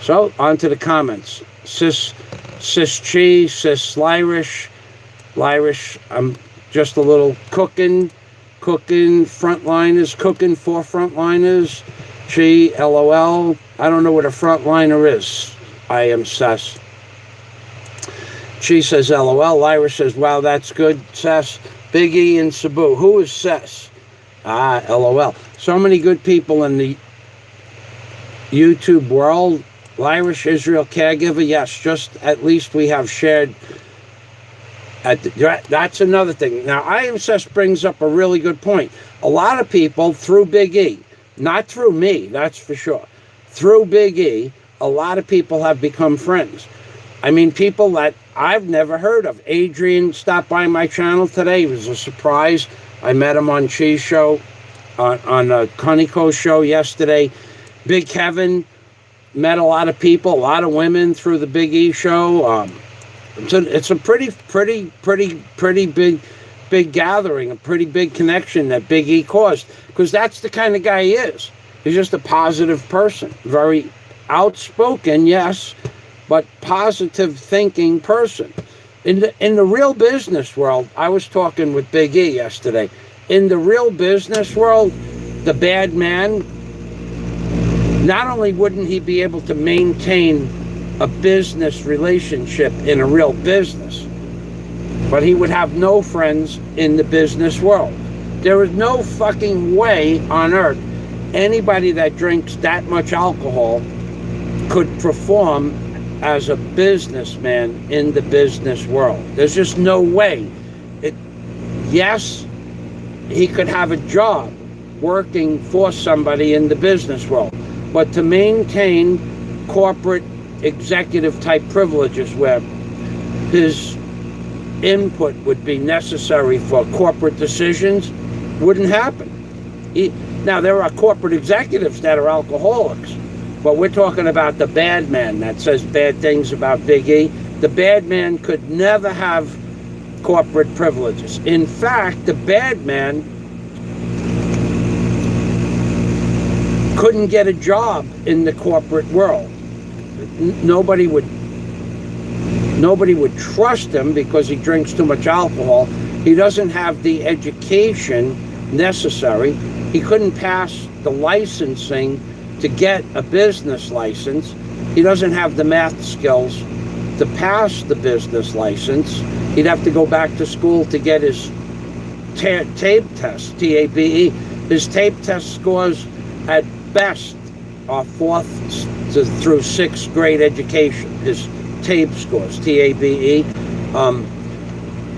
So on to the comments. Sis Chi, Sis Lyrish, I'm just a little cooking frontliners, cooking for frontliners. Chi, LOL. I don't know what a frontliner is. I am Sess. She says, LOL. Lyra says, wow, that's good, Sess. Big E in Cebu. Who is Sess? LOL. So many good people in the YouTube world. Irish Israel caregiver. Yes, just at least we have shared. That's another thing. Now, I am Sess brings up a really good point. A lot of people through Big E, not through me, that's for sure. Through Big E, a lot of people have become friends. I mean, people that I've never heard of. Adrian stopped by my channel today. It was a surprise. I met him on Chic's show, on Kaniko's show yesterday. Big Kevin met a lot of people, a lot of women through the Big E show. It's a pretty big gathering, a pretty big connection that Big E caused, because that's the kind of guy he is. He's just a positive person, very outspoken, yes, but positive thinking person. In the real business world, I was talking with Big E yesterday. In the real business world, the bad man, not only wouldn't he be able to maintain a business relationship in a real business, but he would have no friends in the business world. There is no fucking way on earth anybody that drinks that much alcohol could perform as a businessman in the business world. There's just no way. Yes, he could have a job working for somebody in the business world, but to maintain corporate executive type privileges where his input would be necessary for corporate decisions wouldn't happen. Now, there are corporate executives that are alcoholics, but we're talking about the bad man that says bad things about Big E. The bad man could never have corporate privileges. In fact, the bad man couldn't get a job in the corporate world. Nobody would trust him because he drinks too much alcohol. He doesn't have the education necessary. He couldn't pass the licensing to get a business license. He doesn't have the math skills to pass the business license. He'd have to go back to school to get his tape test, TABE. His tape test scores at best are 4th through 6th grade education. His tape scores, TABE,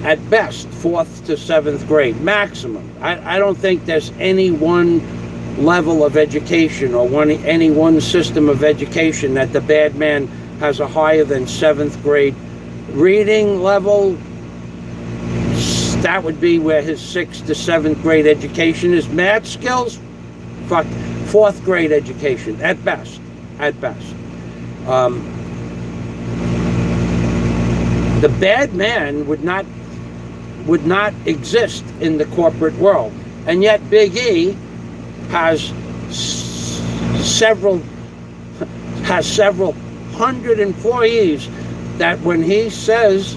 at best 4th to 7th grade maximum. I don't think there's any one level of education or any one system of education that the bad man has a higher than 7th grade reading level. That would be where his 6th to 7th grade education is. Math skills, 4th grade education at best. The bad man would not exist in the corporate world, and yet Big E has several hundred employees that when he says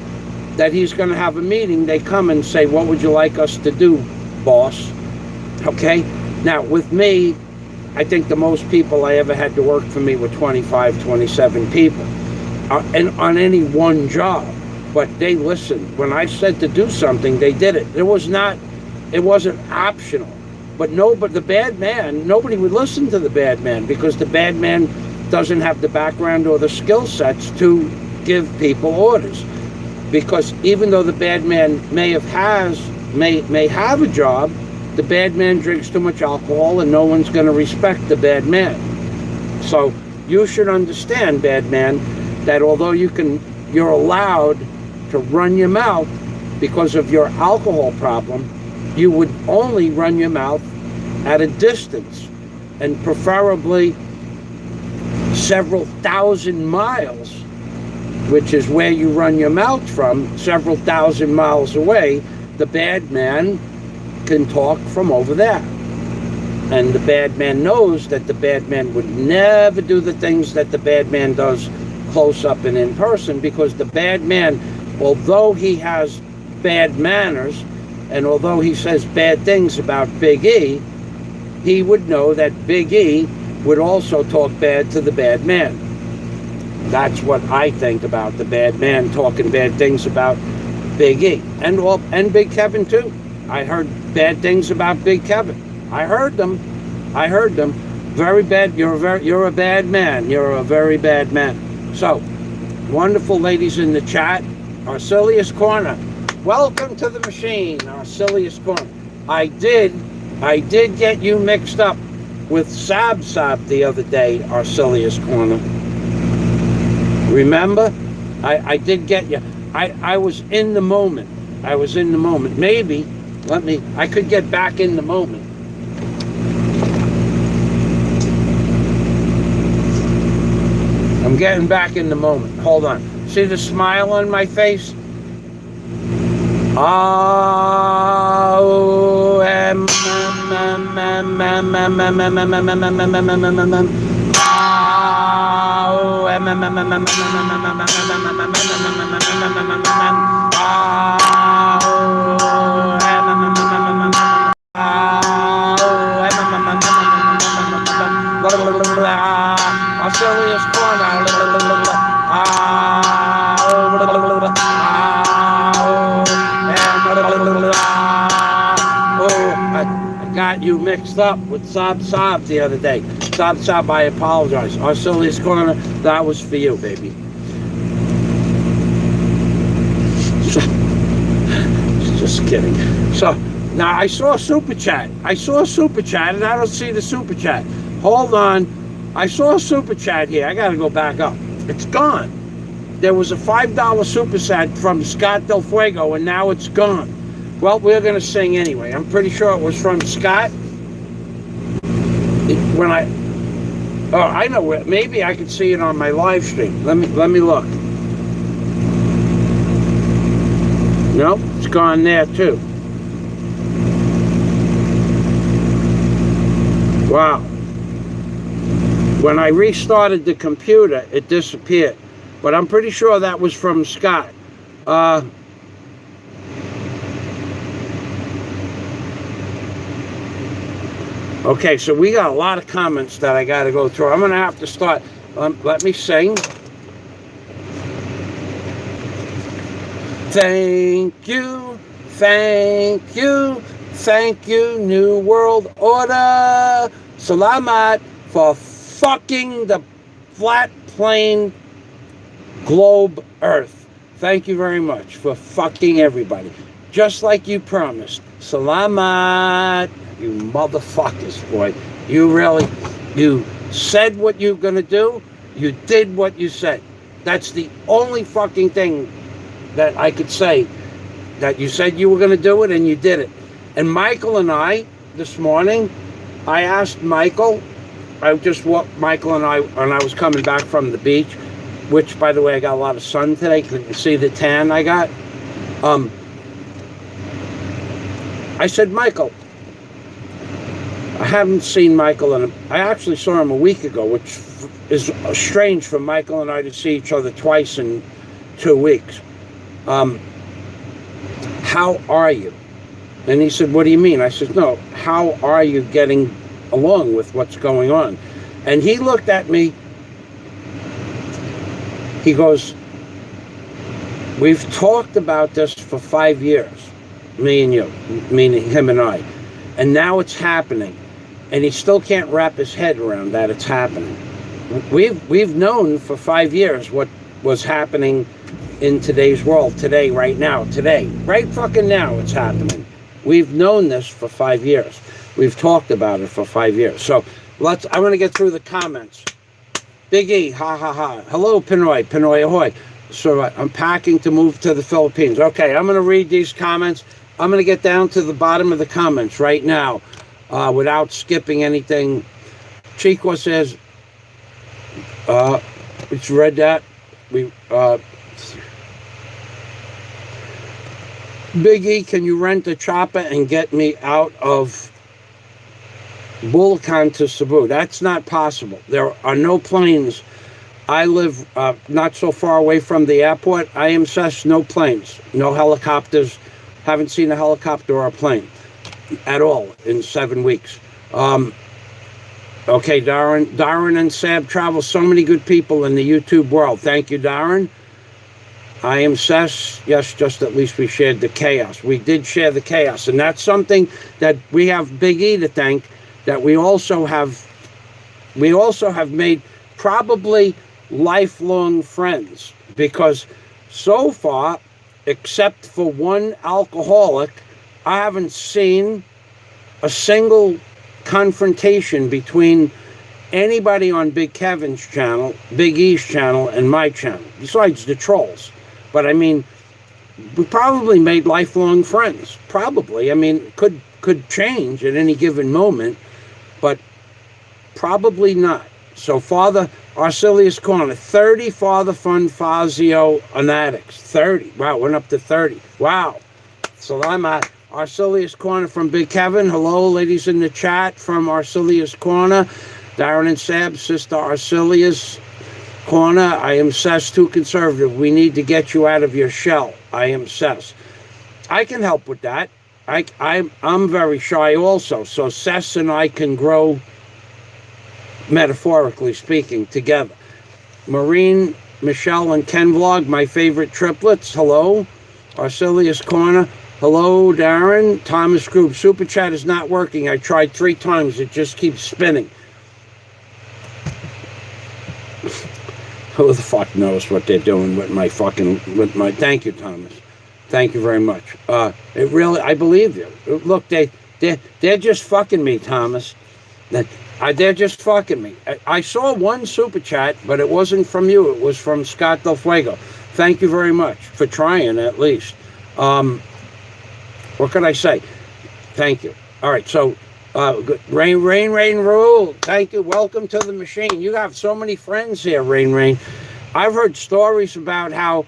that he's going to have a meeting, they come and say, "What would you like us to do, boss?" Okay? Now, with me, I think the most people I ever had to work for me were 25, 27 people, and on any one job. But they listened. When I said to do something, they did it. It wasn't optional. But the bad man, nobody would listen to the bad man because the bad man doesn't have the background or the skill sets to give people orders. Because even though the bad man may have a job, the bad man drinks too much alcohol and no one's going to respect the bad man. So you should understand, bad man, that although you're allowed to run your mouth because of your alcohol problem, you would only run your mouth at a distance, and preferably several thousand miles, which is where you run your mouth from, several thousand miles away. The bad man can talk from over there. And the bad man knows that the bad man would never do the things that the bad man does close up and in person, because the bad man, although he has bad manners and although he says bad things about Big E, he would know that Big E would also talk bad to the bad man. That's what I think about the bad man talking bad things about Big E. And Big Kevin too. I heard bad things about Big Kevin. I heard them. Very bad. You're a bad man. You're a very bad man. So, wonderful ladies in the chat. Arcelius Corner. Welcome to the machine, Arcelius Corner. I did get you mixed up with Sab the other day, Arcelius Corner. Remember? I did get you. I was in the moment. Maybe, I could get back in the moment. I'm getting back in the moment. Hold on. See the smile on my face? Arcelius Corner. I got you mixed up with Sab the other day. Sab, I apologize. Arcelius Corner, that was for you, baby. Just kidding. So, now I saw a super chat. And I don't see the super chat. Hold on. I saw a super chat here. I got to go back up. It's gone. There was a $5 super chat from Scott Del Fuego, and now it's gone. Well, we're going to sing anyway. I'm pretty sure it was from Scott. I know where. Maybe I could see it on my live stream. Let me look. Nope, it's gone there too. Wow. When I restarted the computer, it disappeared. But I'm pretty sure that was from Scott. Okay, so we got a lot of comments that I got to go through. I'm going to have to start. Let me sing. Thank you, thank you, thank you, New World Order. Salamat for fucking the flat plane globe Earth. Thank you very much for fucking everybody. Just like you promised. Salamat. You motherfuckers, boy. You said what you were going to do. You did what you said. That's the only fucking thing that I could say. That you said you were going to do it and you did it. And Michael and I, this morning, I asked Michael, Michael and I, when I was coming back from the beach, which, by the way, I got a lot of sun today. Can you see the tan I got? I said, Michael, I haven't seen Michael, and I actually saw him a week ago, which is strange for Michael and I to see each other twice in 2 weeks. How are you? And he said, what do you mean? I said, no, how are you getting along with what's going on? And he looked at me. He goes, we've talked about this for 5 years, me and you, meaning him and I, and now it's happening. And he still can't wrap his head around that it's happening. We've known for 5 years what was happening in today's world, today, right now, today. Right fucking now it's happening. We've known this for 5 years. We've talked about it for 5 years. So I want to get through the comments. Big E, ha ha ha. Hello, Pinoy, Pinoy ahoy. So I'm packing to move to the Philippines. Okay, I'm going to read these comments. I'm going to get down to the bottom of the comments right now. Without skipping anything. Chic says, it's read that. Big E, can you rent a chopper and get me out of Bulacan to Cebu? That's not possible. There are no planes. I live not so far away from the airport. I am sus, no planes, no helicopters. Haven't seen a helicopter or a plane at all in 7 weeks. Okay, Darren and Sab travel. So many good people in the YouTube world. Thank you, Darren. I am Sess. Yes, just at least we shared the chaos. We did share the chaos, and that's something that we have Big E to thank. That we also have made probably lifelong friends, because so far, except for one alcoholic, I haven't seen a single confrontation between anybody on Big Kevin's channel, Big E's channel, and my channel, besides the trolls. But I mean, we probably made lifelong friends. Probably. I mean, could change at any given moment, but probably not. So Father Arcelius Corner, 30 Father Fun Fazio Fanatics. 30. Wow, went up to 30. Wow. Salamat. Arcelius Corner from Big Kevin. Hello, ladies in the chat from Arcelius Corner. Darren and Sab, Sister Arcelius Corner. I am Sess, too conservative. We need to get you out of your shell. I am Sess. I can help with that. I'm very shy also. So Sess and I can grow, metaphorically speaking, together. Maureen, Michelle, and Ken Vlog, my favorite triplets. Hello. Arcelius Corner. Hello, Darren. Thomas Group. Super Chat is not working. I tried 3 times. It just keeps spinning. Who the fuck knows what they're doing with my thank you, Thomas. Thank you very much. I believe you. Look, they're just fucking me, Thomas. They're just fucking me. I saw one super chat, but it wasn't from you. It was from Scott Del Fuego. Thank you very much for trying, at least. What can I say? Thank you. All right, so Rain Rule. Thank you. Welcome to the machine. You have so many friends here, Rain. I've heard stories about how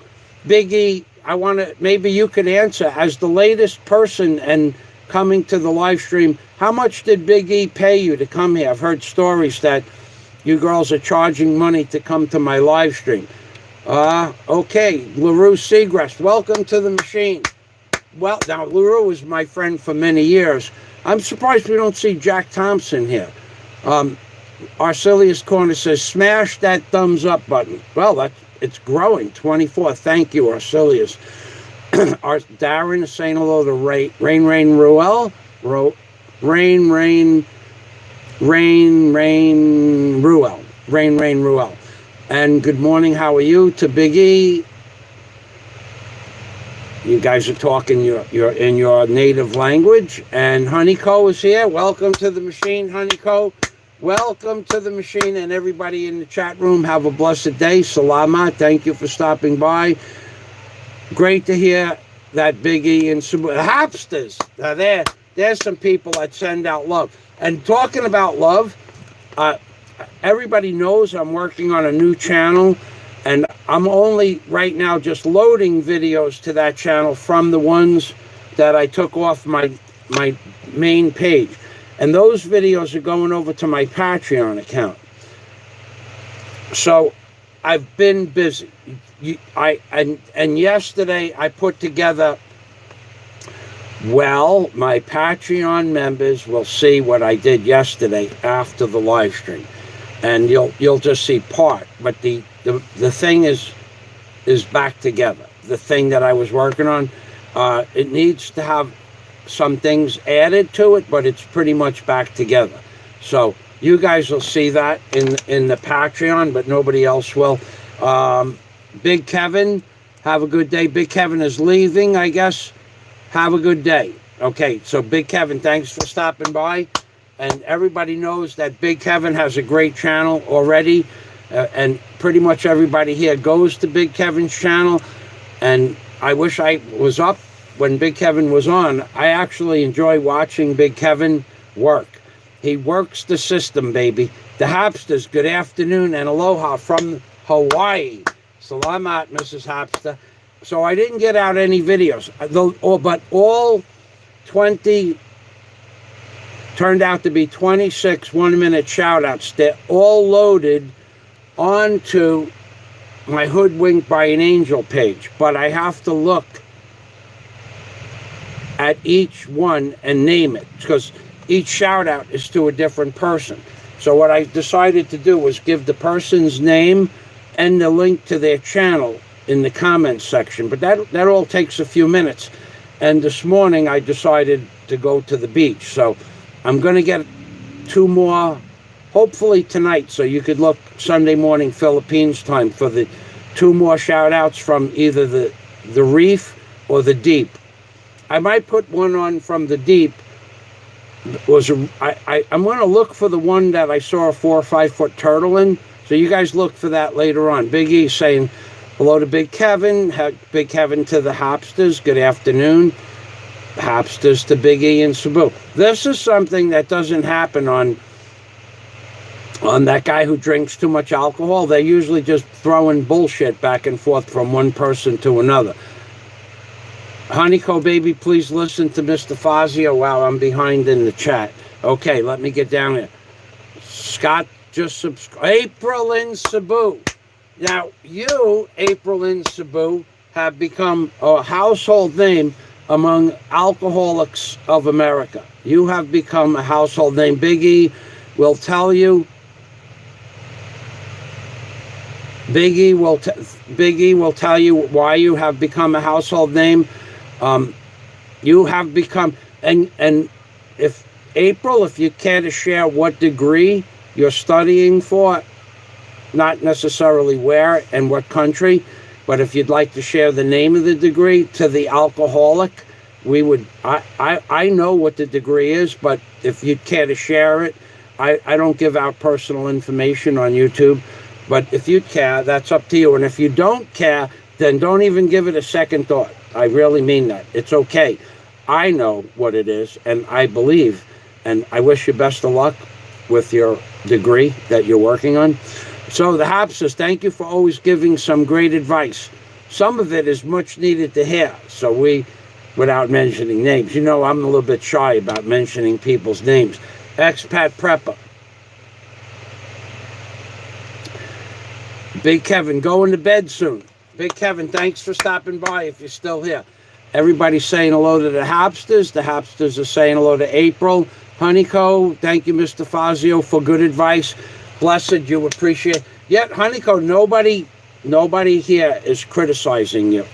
Big E I want to, maybe you could answer, as the latest person and coming to the live stream, how much did Big E pay you to come here? I've heard stories that you girls are charging money to come to my live stream. Okay, LaRue Seagrass, welcome to the machine. Well, now, LaRue was my friend for many years. I'm surprised we don't see Jack Thompson here. Arcelius Corner says, smash that thumbs up button. Well, it's growing, 24. Thank you, Arcelius. Darren is saying hello to Rain Ruel. Rain Ruel. And good morning, how are you? To Big E. You guys are talking you're in your native language. And Honeyco is here. Welcome to the machine, Honeyco. Welcome to the machine, and everybody in the chat room, have a blessed day. Salamat. Thank you for stopping by. Great to hear that Big E and Cebu. Hapsters. Now there's some people that send out love. And talking about love, everybody knows I'm working on a new channel, and I'm only right now just loading videos to that channel from the ones that I took off my main page. And those videos are going over to my Patreon account. So I've been busy. And yesterday I put together, well, my Patreon members will see what I did yesterday after the live stream. And you'll just see part. But the thing is back together. The thing that I was working on, it needs to have some things added to it, but it's pretty much back together. So you guys will see that in the Patreon, but nobody else will. Big Kevin, have a good day. Big Kevin is leaving, I guess. Have a good day. Okay, so Big Kevin, thanks for stopping by. And everybody knows that Big Kevin has a great channel already. And pretty much everybody here goes to Big Kevin's channel. And I wish I was up when Big Kevin was on. I actually enjoy watching Big Kevin work. He works the system, baby. The Hapsters, good afternoon and aloha from Hawaii. Salamat, Mrs. Hapster. So I didn't get out any videos, but all 20 turned out to be 26 1-minute shout-outs. They're all loaded onto my Hoodwinked by an Angel page, but I have to look at each one and name it, because each shout out is to a different person. So what I decided to do was give the person's name and the link to their channel in the comments section. But that all takes a few minutes. And this morning I decided to go to the beach. So I'm going to get 2 more, hopefully tonight, so you could look Sunday morning Philippines time for the 2 more shout outs from either the reef or the deep. I might put one on from the deep. I'm going to look for the one that I saw a 4 or 5 foot turtle in. So you guys look for that later on. Big E saying hello to Big Kevin. Big Kevin to the Hopsters. Good afternoon. Hopsters to Big E and Cebu. This is something that doesn't happen on that guy who drinks too much alcohol. They're usually just throwing bullshit back and forth from one person to another. Honeyco baby, please listen to Mr. Fazio. Wow, I'm behind in the chat. Okay, let me get down here. Scott just subscribed. April in Cebu. Now, you, April in Cebu, have become a household name among alcoholics of America. You have become a household name. Biggie will tell you. Biggie will tell you why you have become a household name. You have become, and if April, if you care to share what degree you're studying for, not necessarily where and what country, but if you'd like to share the name of the degree to the alcoholic, we would, I know what the degree is, but if you'd care to share it, I don't give out personal information on YouTube, but if you care, that's up to you. And if you don't care, then don't even give it a second thought. I really mean that. It's okay. I know what it is, and I believe, and I wish you best of luck with your degree that you're working on. So the Hap says, thank you for always giving some great advice. some of it is much needed to hear. So we, without mentioning names, you know I'm a little bit shy about mentioning people's names. Expat Prepper. Big Kevin, going to bed soon. Big Kevin, thanks for stopping by if you're still here. Everybody's saying hello to the Hapsters. The Hapsters are saying hello to April. Honeyco, thank you, Mr. Fazio, for good advice. Blessed, you appreciate. Yet, Honeyco, nobody here is criticizing you.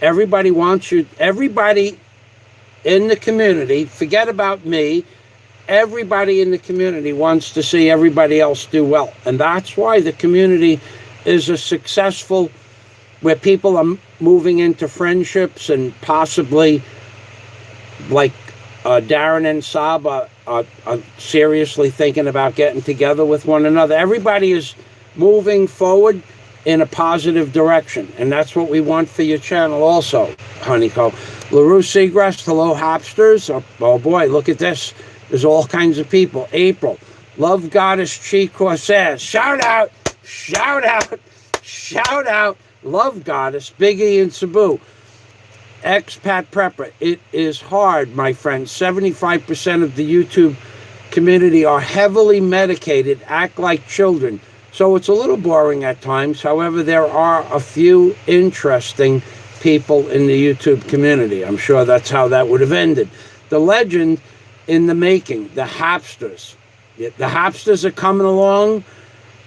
Everybody wants you. Everybody in the community, forget about me. Everybody in the community wants to see everybody else do well. And that's why the community is a successful, where people are moving into friendships and possibly, like Darren and Saab are seriously thinking about getting together with one another. Everybody is moving forward in a positive direction. And that's what we want for your channel also, Honeyco. LaRue Seagrass, hello, Hapsters. Oh boy, look at this. There's all kinds of people. April, Love Goddess Chic Corsair. Shout out, shout out, shout out. Love Goddess, Biggie and Cebu. Expat Prepper. It is hard, my friend. 75% of the YouTube community are heavily medicated, act like children. So it's a little boring at times. However, there are a few interesting people in the YouTube community. I'm sure that's how that would have ended. The legend in the making, the Hapsters. The Hapsters are coming along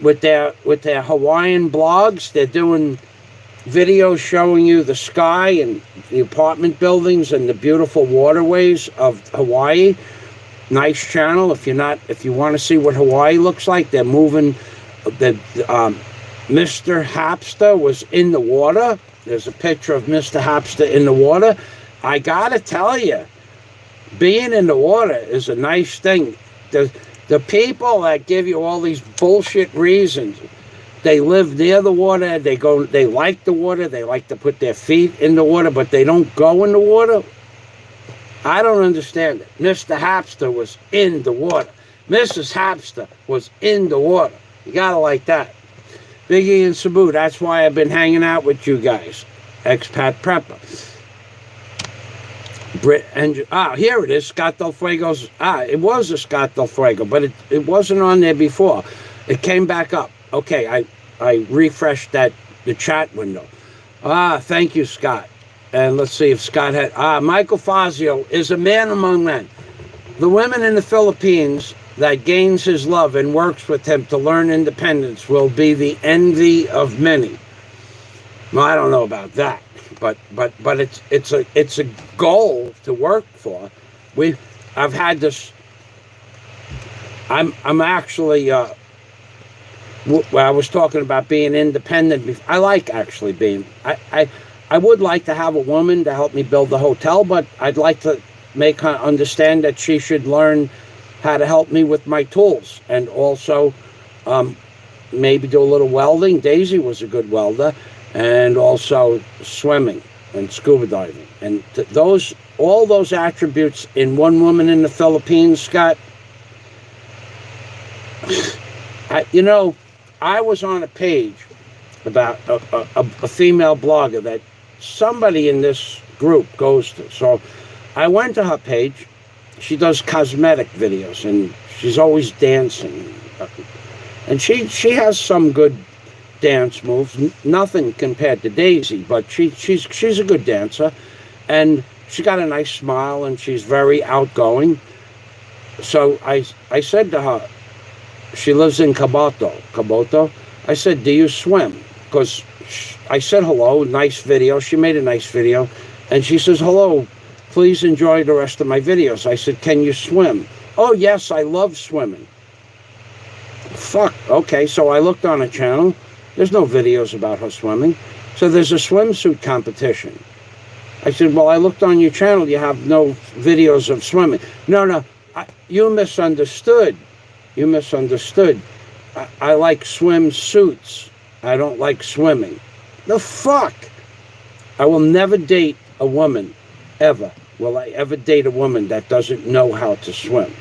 with their Hawaiian blogs. They're doing videos showing you the sky and the apartment buildings and the beautiful waterways of Hawaii. Nice channel. If you want to see what Hawaii looks like, they're moving. Mr. Hapster was in the water. There's a picture of Mr. Hapster in the water. I gotta tell you, being in the water is a nice thing. The people that give you all these bullshit reasons, they live near the water, they like the water, they like to put their feet in the water, but they don't go in the water. I don't understand it. Mr. Hapster was in the water. Mrs. Hapster was in the water. You gotta like that. Biggie and Cebu, that's why I've been hanging out with you guys. Expat Prepper. Here it is, Scott Del Fuego's. It was a Scott Del Fuego, but it wasn't on there before. It came back up. Okay, I refreshed the chat window. Thank you, Scott. And let's see if Scott had... Michael Fazio is a man among men. The women in the Philippines that gains his love and works with him to learn independence will be the envy of many. Well, I don't know about that, but it's a goal to work for. I've had this. I'm actually. I was talking about being independent. I like actually being. I would like to have a woman to help me build the hotel, but I'd like to make her understand that she should learn how to help me with my tools, and also maybe do a little welding. Daisy was a good welder, and also swimming and scuba diving. And all those attributes in one woman in the Philippines, Scott. I was on a page about a female blogger that somebody in this group goes to. So I went to her page. She does cosmetic videos, and she's always dancing. And she has some good dance moves. Nothing compared to Daisy, but she's a good dancer. And she got a nice smile, and she's very outgoing. So I said to her, she lives in Caboto. I said, do you swim? Because I said hello, nice video. She made a nice video. And she says, hello, please enjoy the rest of my videos. I said, can you swim? Oh, yes, I love swimming. Fuck, okay, so I looked on a channel. There's no videos about her swimming. So there's a swimsuit competition. I said, well, I looked on your channel. You have no videos of swimming. No, you misunderstood. You misunderstood. I like swimsuits. I don't like swimming. The fuck? I will never date a woman, ever. Will I ever date a woman that doesn't know how to swim?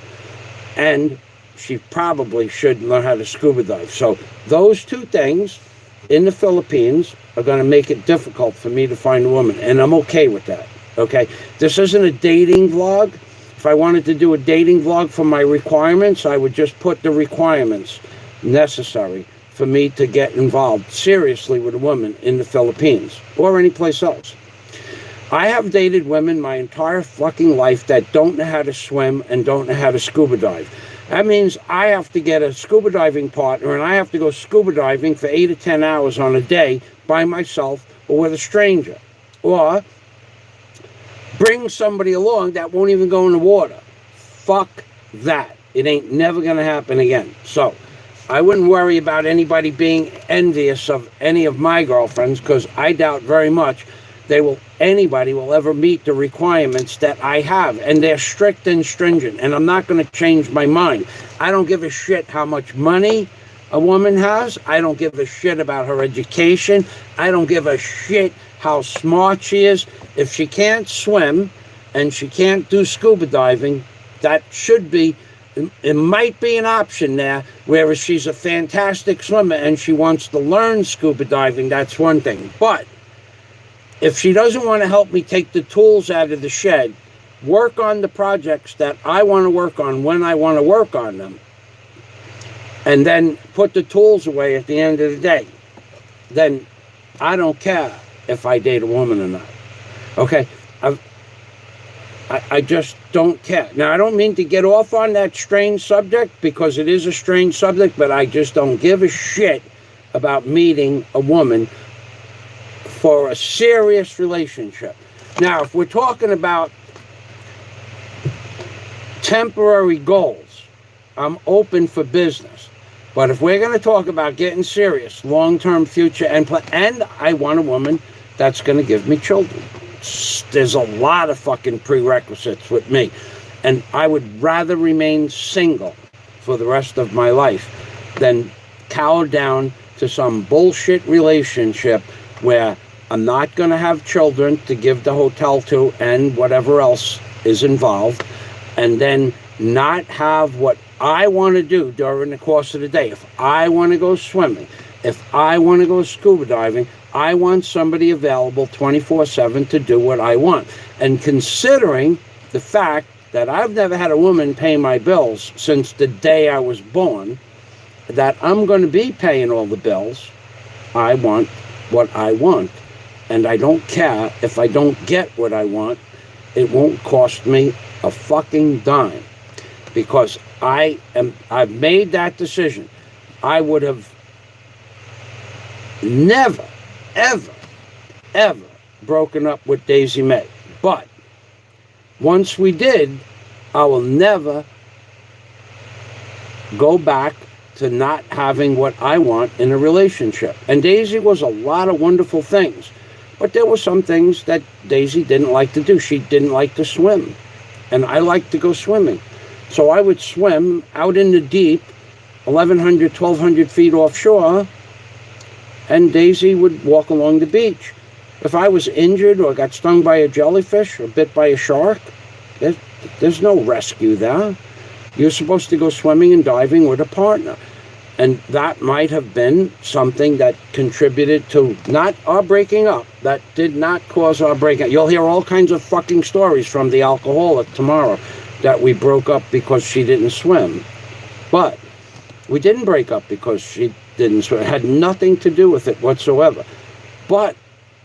And she probably should learn how to scuba dive. So those two things, in the Philippines are going to make it difficult for me to find a woman, and I'm okay with that. Okay, this isn't a dating vlog. If I wanted to do a dating vlog for my requirements, I would just put the requirements necessary for me to get involved seriously with a woman in the Philippines or any place else. I have dated women my entire fucking life that don't know how to swim and don't know how to scuba dive. That means I have to get a scuba diving partner, and I have to go scuba diving for 8 to 10 hours on a day by myself or with a stranger. Or bring somebody along that won't even go in the water. Fuck that. It ain't never going to happen again. So I wouldn't worry about anybody being envious of any of my girlfriends, because I doubt very much anybody will ever meet the requirements that I have. And they're strict and stringent, and I'm not going to change my mind. I don't give a shit how much money a woman has. I don't give a shit about her education. I don't give a shit how smart she is. If she can't swim and she can't do scuba diving, that should be, it might be an option there. Whereas she's a fantastic swimmer and she wants to learn scuba diving, that's one thing. But if she doesn't want to help me take the tools out of the shed, work on the projects that I want to work on when I want to work on them, and then put the tools away at the end of the day, then I don't care if I date a woman or not. Okay? I just don't care. Now, I don't mean to get off on that strange subject, because it is a strange subject, but I just don't give a shit about meeting a woman for a serious relationship. Now, if we're talking about temporary goals, I'm open for business. But if we're going to talk about getting serious, long-term future, and I want a woman that's going to give me children. There's a lot of fucking prerequisites with me. And I would rather remain single for the rest of my life than cower down to some bullshit relationship where I'm not going to have children to give the hotel to and whatever else is involved, and then not have what I want to do during the course of the day. If I want to go swimming, if I want to go scuba diving, I want somebody available 24/7 to do what I want. And considering the fact that I've never had a woman pay my bills since the day I was born, that I'm going to be paying all the bills, I want what I want. And I don't care if I don't get what I want. It won't cost me a fucking dime, because I've made that decision. I would have never, ever, ever broken up with Daisy May. But once we did, I will never go back to not having what I want in a relationship. And Daisy was a lot of wonderful things. But there were some things that Daisy didn't like to do. She didn't like to swim. And I liked to go swimming. So I would swim out in the deep, 1,100, 1,200 feet offshore, and Daisy would walk along the beach. If I was injured or got stung by a jellyfish or bit by a shark, there's no rescue there. You're supposed to go swimming and diving with a partner. And that might have been something that contributed to not our breaking up. That did not cause our breaking up. You'll hear all kinds of fucking stories from the alcoholic tomorrow that we broke up because she didn't swim. But we didn't break up because she didn't swim. It had nothing to do with it whatsoever. But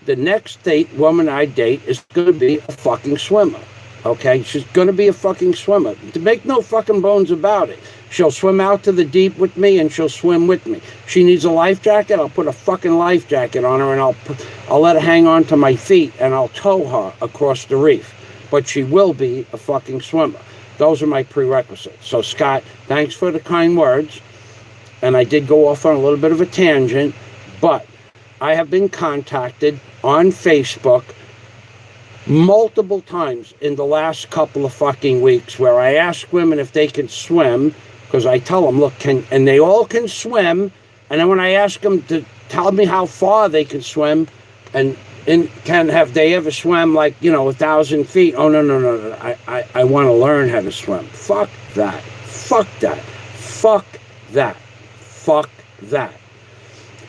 the next woman I date is going to be a fucking swimmer. Okay? She's going to be a fucking swimmer. To make no fucking bones about it. She'll swim out to the deep with me, and she'll swim with me. She needs a life jacket, I'll put a fucking life jacket on her, and I'll let her hang on to my feet, and I'll tow her across the reef. But she will be a fucking swimmer. Those are my prerequisites. So, Scott, thanks for the kind words. And I did go off on a little bit of a tangent, but I have been contacted on Facebook multiple times in the last couple of fucking weeks where I ask women if they can swim, because I tell them, look, and they all can swim, and then when I ask them to tell me how far they can swim, and have they ever swam 1,000 feet? Oh, no, I want to learn how to swim. Fuck that. Fuck that. Fuck that. Fuck that.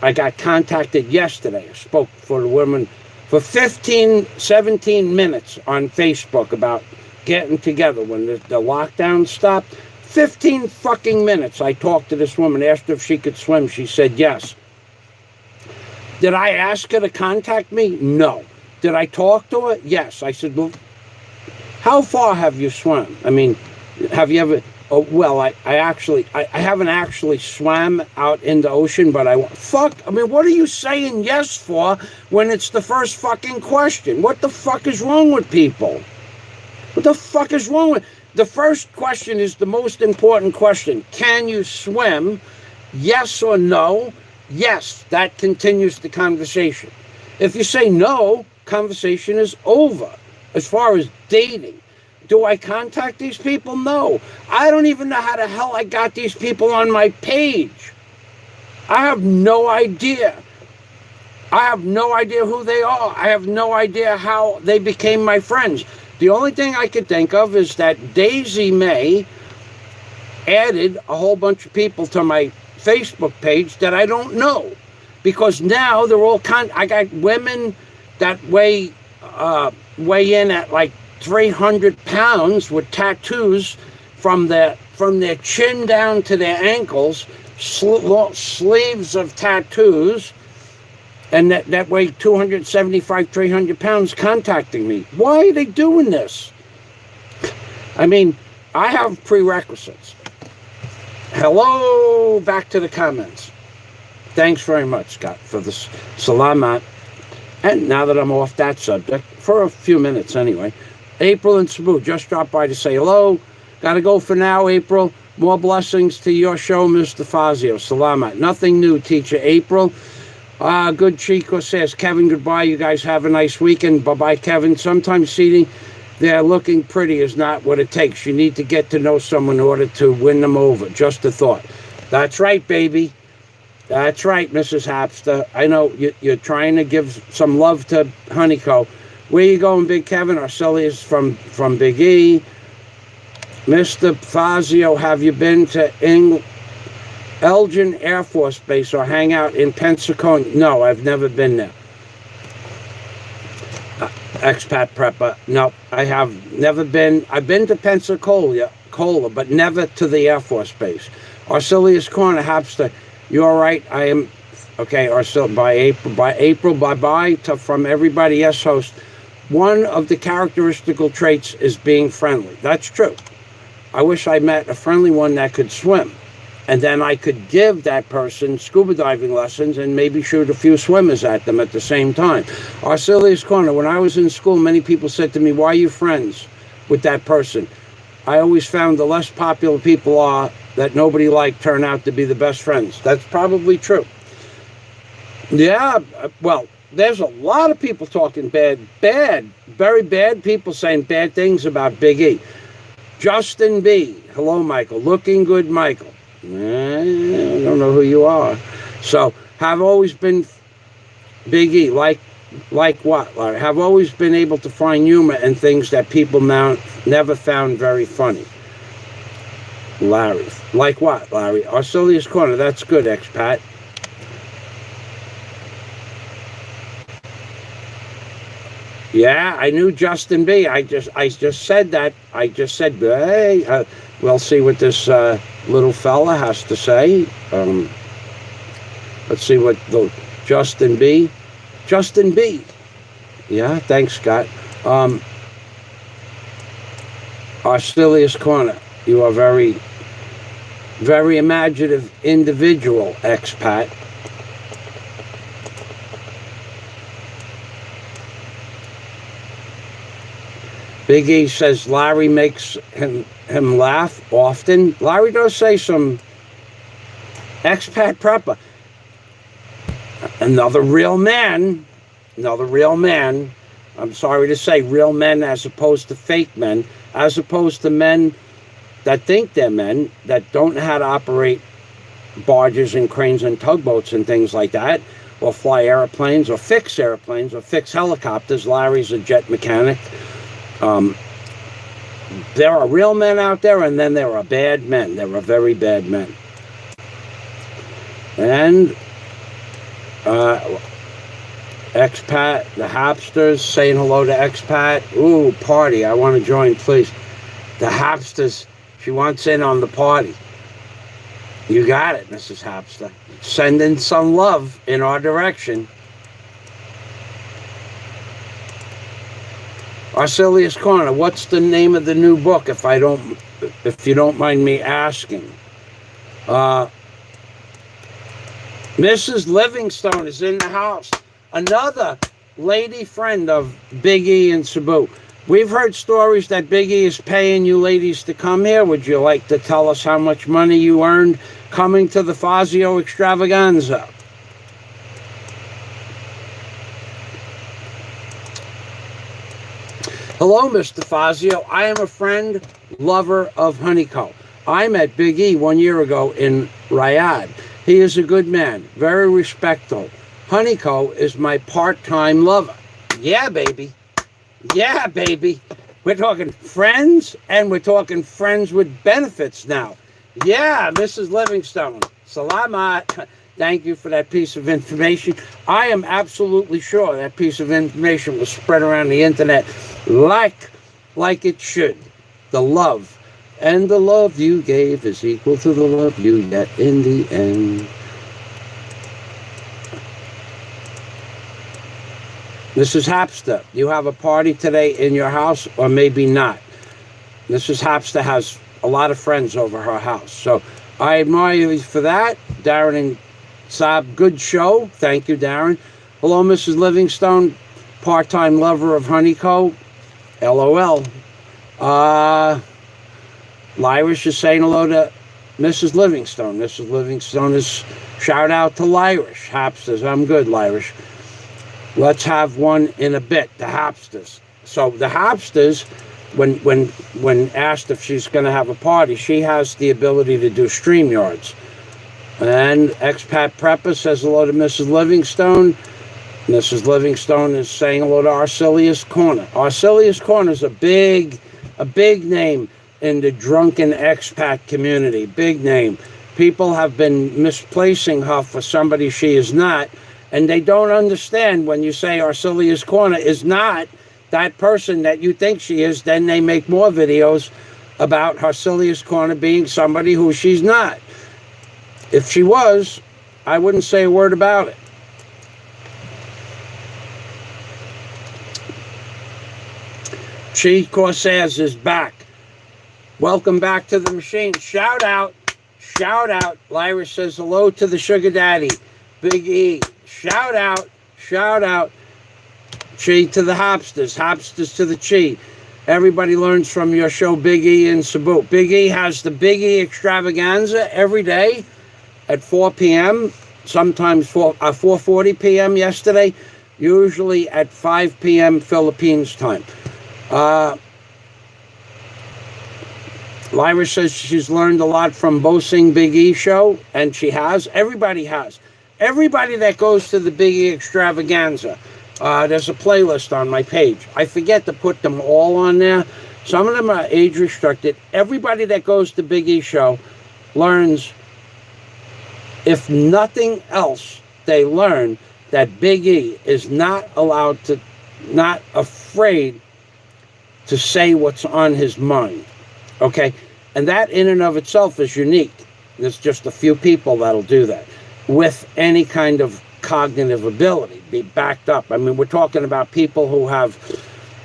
I got contacted yesterday. I spoke for the women for 15, 17 minutes on Facebook about getting together when the lockdown stopped. 15 fucking minutes I talked to this woman, asked her if she could swim. She said yes. Did I ask her to contact me? No. Did I talk to her? Yes. I said, well, how far have you swum? I mean, have you ever... Oh, well, I haven't actually swam out in the ocean, but I mean, what are you saying yes for when it's the first fucking question? What the fuck is wrong with people? What the fuck is wrong with... The first question is the most important question. Can you swim? Yes or no? Yes, that continues the conversation. If you say no, conversation is over. As far as dating, do I contact these people? No. I don't even know how the hell I got these people on my page. I have no idea. I have no idea who they are. I have no idea how they became my friends. The only thing I could think of is that Daisy May added a whole bunch of people to my Facebook page that I don't know. Because now they're all I got women that weigh in at like 300 pounds with tattoos from their chin down to their ankles, sleeves of tattoos, and that weigh 275, 300 pounds contacting me. Why are they doing this? I mean, I have prerequisites. Hello, back to the comments. Thanks very much, Scott, for the salamat. And now that I'm off that subject, for a few minutes anyway, April in Cebu just dropped by to say hello. Gotta go for now, April. More blessings to your show, Mr. Fazio. Salamat. Nothing new, teacher April. Good Chico says, Kevin, goodbye. You guys have a nice weekend. Bye-bye, Kevin. Sometimes seeing they're looking pretty is not what it takes. You need to get to know someone in order to win them over. Just a thought. That's right, baby. That's right, Mrs. Hapster. I know you're trying to give some love to Honeyco. Where you going, Big Kevin? Arcelius from Big E. Mr. Fazio, have you been to Elgin Air Force Base or hang out in Pensacola? No, I've never been there. Expat prepper. No, I have never been. I've been to Pensacola, but never to the Air Force Base. Arcelius Corner, Hapster. You all right? I am. Okay, Arcelius, by April, bye-bye from everybody. Yes, host. One of the characteristical traits is being friendly. That's true. I wish I met a friendly one that could swim. And then I could give that person scuba diving lessons and maybe shoot a few swimmers at them at the same time. Arcelius Corner, when I was in school, many people said to me, why are you friends with that person? I always found the less popular people are that nobody liked turn out to be the best friends. That's probably true. Yeah, well, there's a lot of people talking bad, very bad people saying bad things about Big E. Justin B. Hello, Michael. Looking good, Michael. I don't know who you are. So, have always been Big E. Like what, Larry? Have always been able to find humor in things that people now never found very funny. Larry. Like what, Larry? Arcelius Corner. That's good, expat. Yeah, I knew Justin B. I just said that. I just said, hey, we'll see what this little fella has to say. Let's see what the Justin B. Yeah, thanks, Scott. Arcelius Corner. You are very, very imaginative individual, expat. Big E says Larry makes him laugh often. Larry does say some expat prepper. Another real man. I'm sorry to say, real men as opposed to fake men, as opposed to men that think they're men, that don't know how to operate barges and cranes and tugboats and things like that, or fly airplanes, or fix airplanes, or fix helicopters. Larry's a jet mechanic. There are real men out there, and then there are bad men. There are very bad men. And Expat, the Hapsters, saying hello to Expat. Ooh, party, I want to join, please. The Hapsters, she wants in on the party. You got it, Mrs. Hapster. Sending some love in our direction. Arcelius Corner, what's the name of the new book, if you don't mind me asking? Mrs. Livingstone is in the house. Another lady friend of Big E in Cebu. We've heard stories that Big E is paying you ladies to come here. Would you like to tell us how much money you earned coming to the Fazio Extravaganza? Hello, Mr. Fazio. I am a friend, lover of honeycomb. I met Big E 1 year ago in Riyadh. He is a good man, very respectful. Honeycomb is my part-time lover. Yeah, baby. Yeah, baby. We're talking friends, and we're talking friends with benefits now. Yeah, Mrs. Livingstone. Salamat. Thank you for that piece of information. I am absolutely sure that piece of information was spread around the internet like it should. The love. And the love you gave is equal to the love you get in the end. Mrs. Hapster, you have a party today in your house, or maybe not. Mrs. Hapster has a lot of friends over her house. So I admire you for that. Darren and Saab, good show. Thank you, Darren. Hello, Mrs. Livingstone, part-time lover of honeycomb. LOL. Lyrish is saying hello to Mrs. Livingstone. Mrs. Livingstone is shout out to Lyrish. Hapsters, I'm good, Lyrish. Let's have one in a bit, the Hapsters. So the Hapsters, when asked if she's going to have a party, she has the ability to do StreamYards. And Expat Prepper says hello to Mrs. Livingstone. Mrs. Livingstone is saying hello to Arcelius Corner. Arcelius Corner is a big name in the drunken expat community. Big name. People have been misplacing her for somebody she is not, and they don't understand when you say Arcelius Corner is not that person that you think she is. Then they make more videos about Arcelius Corner being somebody who she's not. If she was, I wouldn't say a word about it. Chic Corsairs is back. Welcome back to the machine. Shout out. Lyra says hello to the sugar daddy, Big E. Shout out. Chi to the Hapsters to the Chi. Everybody learns from your show, Big E in Cebu. Big E has the Big E Extravaganza every day at 4 p.m., sometimes 4:40 p.m. yesterday, usually at 5 p.m. Philippines time. Lyra says she's learned a lot from Bosing Big E show, and she has. Everybody has. Everybody that goes to the Big E Extravaganza, there's a playlist on my page. I forget to put them all on there. Some of them are age restricted. Everybody that goes to Big E show learns, if nothing else, they learn that Big E is not afraid to say what's on his mind. Okay? And that in and of itself is unique. There's just a few people that'll do that with any kind of cognitive ability, be backed up. I mean, we're talking about people who have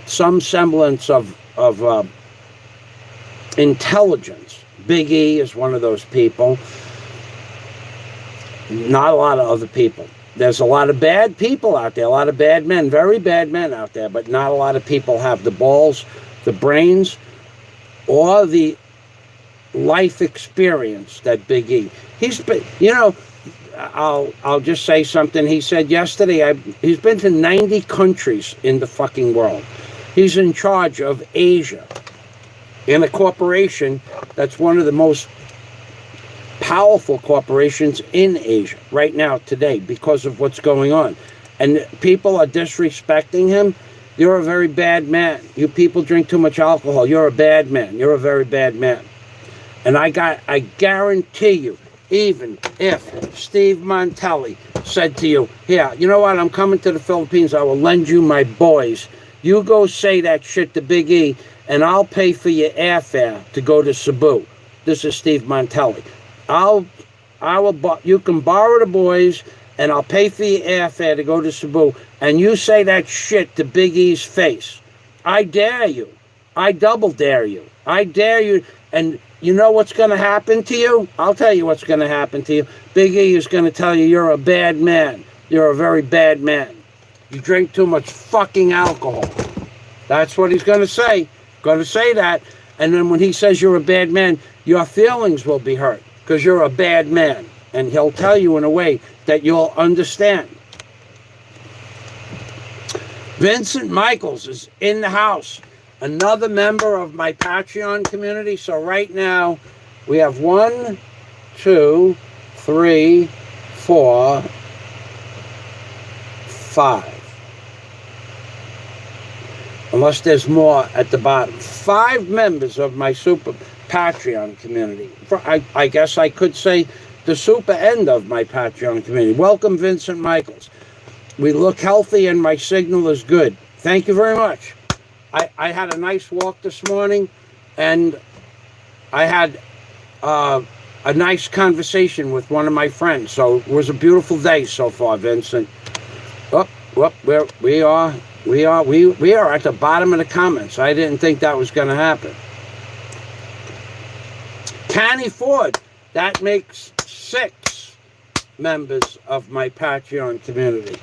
some semblance of intelligence. Big E is one of those people. Not a lot of other people. There's a lot of bad people out there, a lot of bad men, very bad men out there, but not a lot of people have the balls, the brains, or the life experience that Big E. He's been, I'll just say something he said yesterday. He's been to 90 countries in the fucking world. He's in charge of Asia in a corporation that's one of the most powerful corporations in Asia right now today because of what's going on. And people are disrespecting him. You're a very bad man. You people drink too much alcohol. You're a bad man. You're a very bad man. And I guarantee you, even if Steve Montelli said to you, here, you know what, I'm coming to the Philippines, I will lend you my boys. You go say that shit to Big E, and I'll pay for your airfare to go to Cebu. This is Steve Montelli. You can borrow the boys, and I'll pay for your airfare to go to Cebu, and you say that shit to Big E's face. I dare you. I double dare you. I dare you. And you know what's going to happen to you? I'll tell you what's going to happen to you. Big E is going to tell you you're a bad man. You're a very bad man. You drink too much fucking alcohol. That's what he's going to say. Going to say that. And then when he says you're a bad man, your feelings will be hurt because you're a bad man. And he'll tell you in a way that you'll understand. Vincent Michaels is in the house. Another member of my Patreon community. So right now we have 1, 2, 3, 4, 5. Unless there's more at the bottom. 5 members of my super Patreon community. I guess I could say the super end of my Patreon community. Welcome, Vincent Michaels. We look healthy and my signal is good. Thank you very much. I had a nice walk this morning, and I had a nice conversation with one of my friends. So it was a beautiful day so far, Vincent. We are at the bottom of the comments. I didn't think that was going to happen. Canny Ford, that makes 6 members of my Patreon community.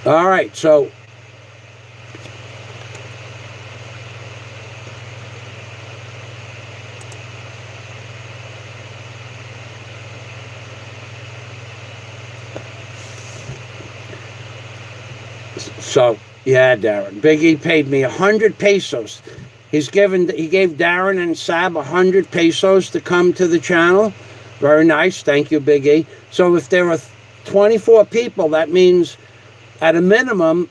All right, so yeah, Darren. Big E paid me 100 pesos. He gave Darren and Sab 100 pesos to come to the channel. Very nice. Thank you, Big E. So if there are 24 people, that means at a minimum,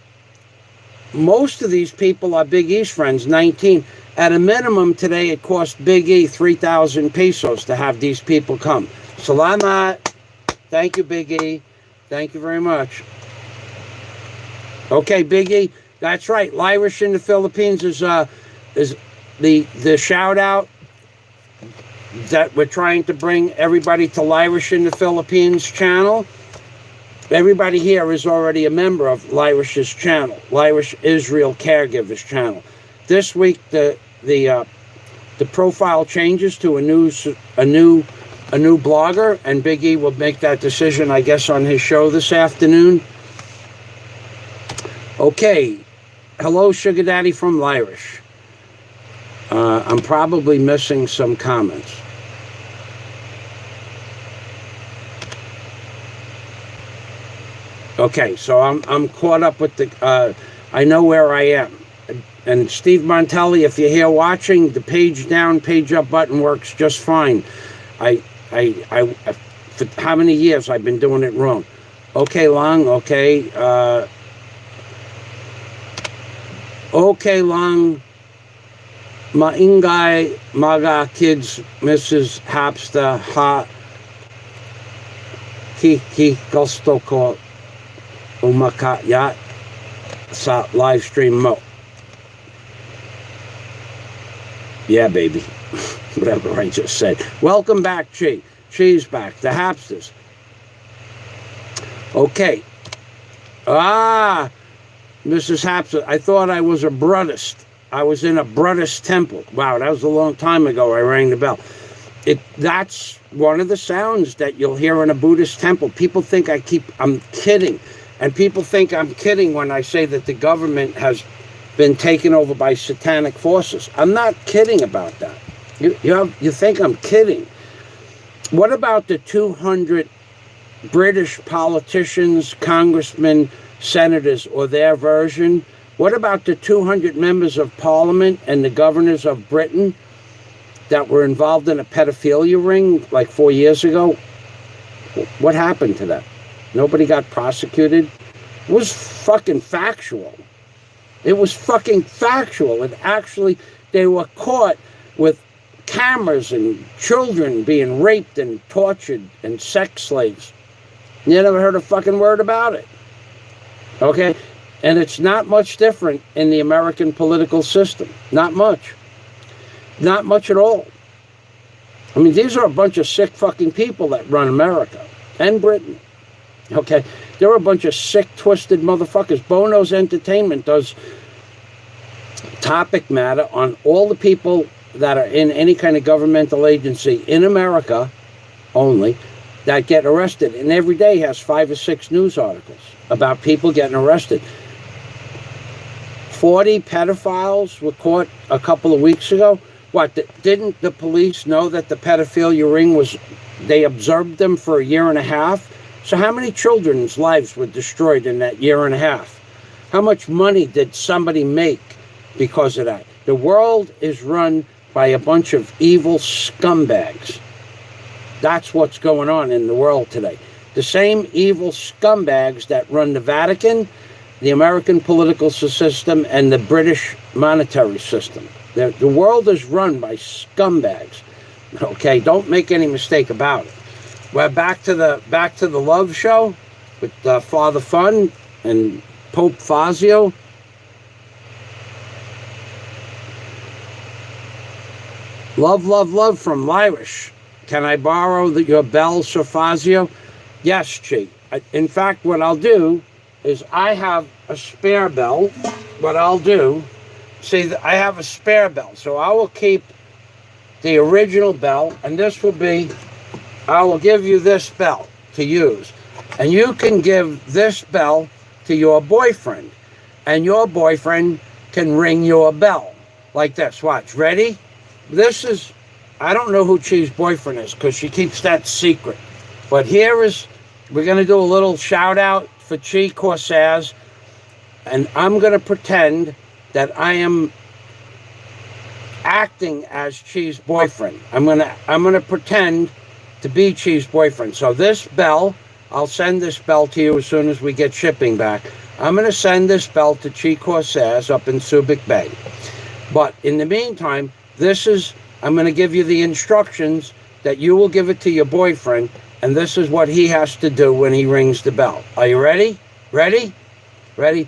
most of these people are Big E's friends, 19. At a minimum today, it cost Big E 3,000 pesos to have these people come. Salamat. Thank you, Big E. Thank you very much. Okay, Big E, that's right. Lyrish in the Philippines is the shout out that we're trying to bring everybody to Lyrish in the Philippines channel. Everybody here is already a member of Lyrish's channel, Lyrish Israel Caregivers channel. This week the profile changes to a new blogger, and Big E will make that decision, I guess, on his show this afternoon. Okay, hello, Sugar Daddy from Lyrish. I'm probably missing some comments. Okay, so I'm caught up with the. I know where I am. And Steve Montelli, if you're here watching, the page down, page up button works just fine. I for how many years I've been doing it wrong? Okay, Long. Okay. Okay, Long, maingay mga kids, Mrs. Hapster, ha, gusto ko umakaya sa live stream mo. Yeah, baby. Whatever I just said. Welcome back, Chic. She's back. The Hapsters. Okay. Mrs. Hapster, I thought I was a Buddhist. I was in a Buddhist temple. Wow, that was a long time ago. I rang the bell. That's one of the sounds that you'll hear in a Buddhist temple. People think I'm kidding. And people think I'm kidding when I say that the government has been taken over by satanic forces. I'm not kidding about that. You think I'm kidding. What about the 200 British politicians, congressmen, senators, or their version? What about the 200 members of parliament and the governors of Britain that were involved in a pedophilia ring like 4 years ago? What happened to them? Nobody got prosecuted? It was fucking factual. It was fucking factual. And actually, they were caught with cameras and children being raped and tortured and sex slaves. You never heard a fucking word about it. Okay? And it's not much different in the American political system. Not much. Not much at all. I mean, these are a bunch of sick fucking people that run America and Britain. Okay? They're a bunch of sick, twisted motherfuckers. Bono's Entertainment does topic matter on all the people that are in any kind of governmental agency in America only that get arrested. And every day has 5 or 6 news articles about people getting arrested. 40 pedophiles were caught a couple of weeks ago. What, didn't the police know that the pedophilia ring was, they observed them for a year and a half? So how many children's lives were destroyed in that year and a half? How much money did somebody make because of that? The world is run by a bunch of evil scumbags. That's what's going on in the world today. The same evil scumbags that run the Vatican, the American political system, and the British monetary system. The world is run by scumbags. Okay, don't make any mistake about it. We're back to the love show with Father Fun and Pope Fazio. Love, love, love from Lyrish. Can I borrow your bell, Sir Fazio? Yes, Chic. In fact, what I'll do is I have a spare bell. What I'll do, see, I have a spare bell, so I will keep the original bell, and this will be, I will give you this bell to use. And you can give this bell to your boyfriend, and your boyfriend can ring your bell like this. Watch, ready? This is, I don't know who Chi's boyfriend is because she keeps that secret. But here is, we're going to do a little shout out for Chi Corsairs, and I'm going to pretend that I am acting as Chi's boyfriend. I'm going to pretend to be Chi's boyfriend. So this bell, I'll send this bell to you as soon as we get shipping back. I'm going to send this bell to Chi Corsairs up in Subic Bay. But in the meantime, I'm going to give you the instructions that you will give it to your boyfriend, and this is what he has to do when he rings the bell. Are you ready? Ready? Ready?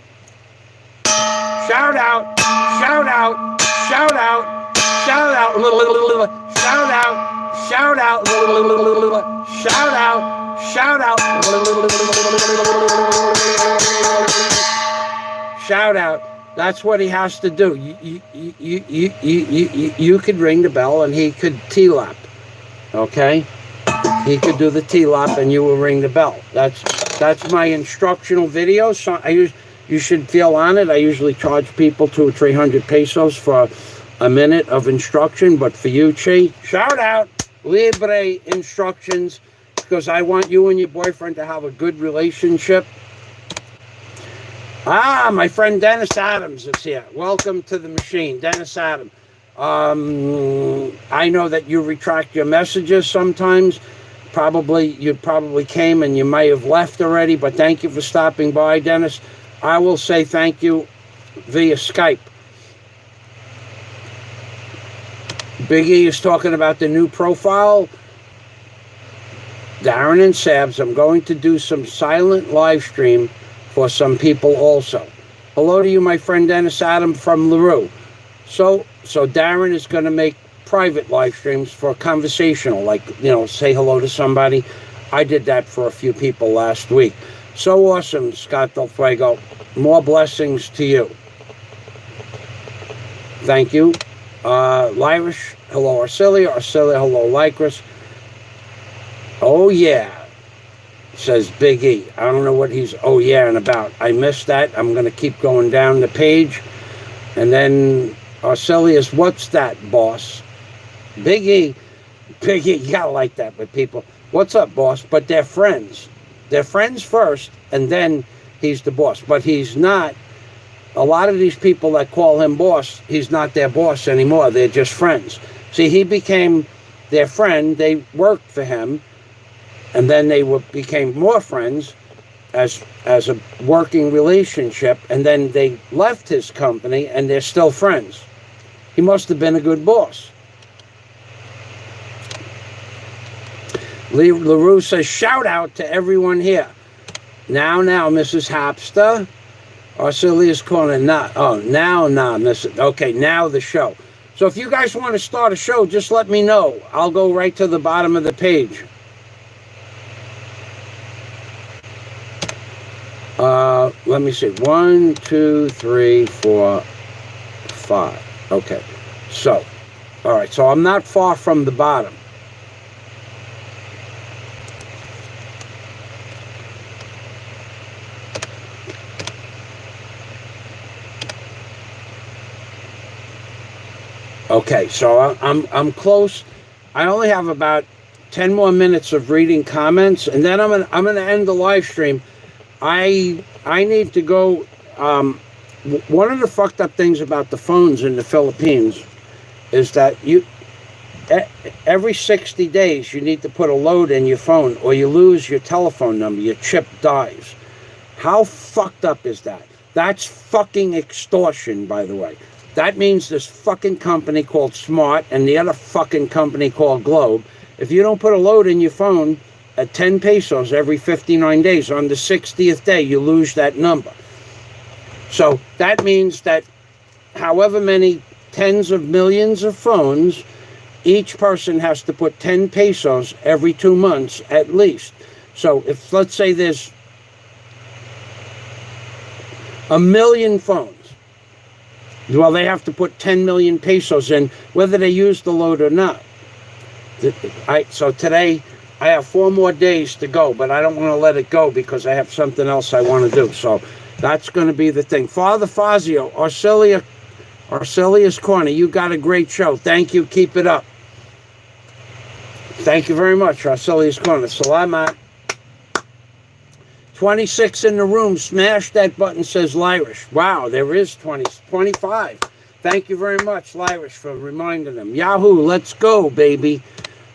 Shout out! Shout out! Shout out! Shout out! Shout out! Shout out! Shout out! Shout out! Shout out! That's what he has to do. You could ring the bell and he could T-lap. Okay? He could do the T-lap and you will ring the bell. That's my instructional video. So you should feel honored. I usually charge people 200 or 300 pesos for a minute of instruction. But for you, Chi, shout out, libre instructions, because I want you and your boyfriend to have a good relationship. Ah, my friend Dennis Adams is here. Welcome to the machine, Dennis Adams. I know that you retract your messages sometimes. You probably came and you may have left already, but thank you for stopping by, Dennis. I will say thank you via Skype. Big E is talking about the new profile. Darren and Sabs, I'm going to do some silent live stream for some people also. Hello to you, my friend Dennis Adam from LaRue. So Darren is going to make private live streams for conversational, like, say hello to somebody. I did that for a few people last week. So awesome, Scott Del Fuego. More blessings to you. Thank you. Lyrish, hello Arcelia. Arcelia, hello Lycris. Oh yeah, says Big E. I don't know what he's oh yeah and about. I missed that. I'm going to keep going down the page. And then Arcelius, what's that, boss? Big E, you got to like that with people. What's up, boss? But they're friends. They're friends first, and then he's the boss. But he's not. A lot of these people that call him boss, he's not their boss anymore. They're just friends. See, he became their friend. They worked for him. And then they became more friends as a working relationship. And then they left his company and they're still friends. He must have been a good boss. Lee LaRue says, shout out to everyone here. Now, Mrs. Hapster. Arcelia's Corner, now, Mrs. Okay, now the show. So if you guys want to start a show, just let me know. I'll go right to the bottom of the page. Let me see. 1, 2, 3, 4, 5. Okay. So, all right. So I'm not far from the bottom. Okay, so I'm close. I only have about 10 more minutes of reading comments, and then I'm gonna end the live stream. I need to go. One of the fucked up things about the phones in the Philippines is that every 60 days you need to put a load in your phone, or you lose your telephone number. Your chip dies. How fucked up is that? That's fucking extortion, by the way. That means this fucking company called Smart and the other fucking company called Globe, if you don't put a load in your phone at 10 pesos every 59 days, on the 60th day, you lose that number. So that means that however many tens of millions of phones, each person has to put 10 pesos every 2 months at least. So if, let's say there's 1 million phones, well, they have to put 10 million pesos in, whether they use the load or not. So today, I have 4 more days to go, but I don't want to let it go because I have something else I want to do. So that's going to be the thing. Father Fazio, Arcelia's Corner, you got a great show. Thank you. Keep it up. Thank you very much, Arcelia's Corner. Salamat. 26 in the room. Smash that button, says Lyrish. Wow, there is 25. Thank you very much, Lyrish, for reminding them. Yahoo, let's go, baby.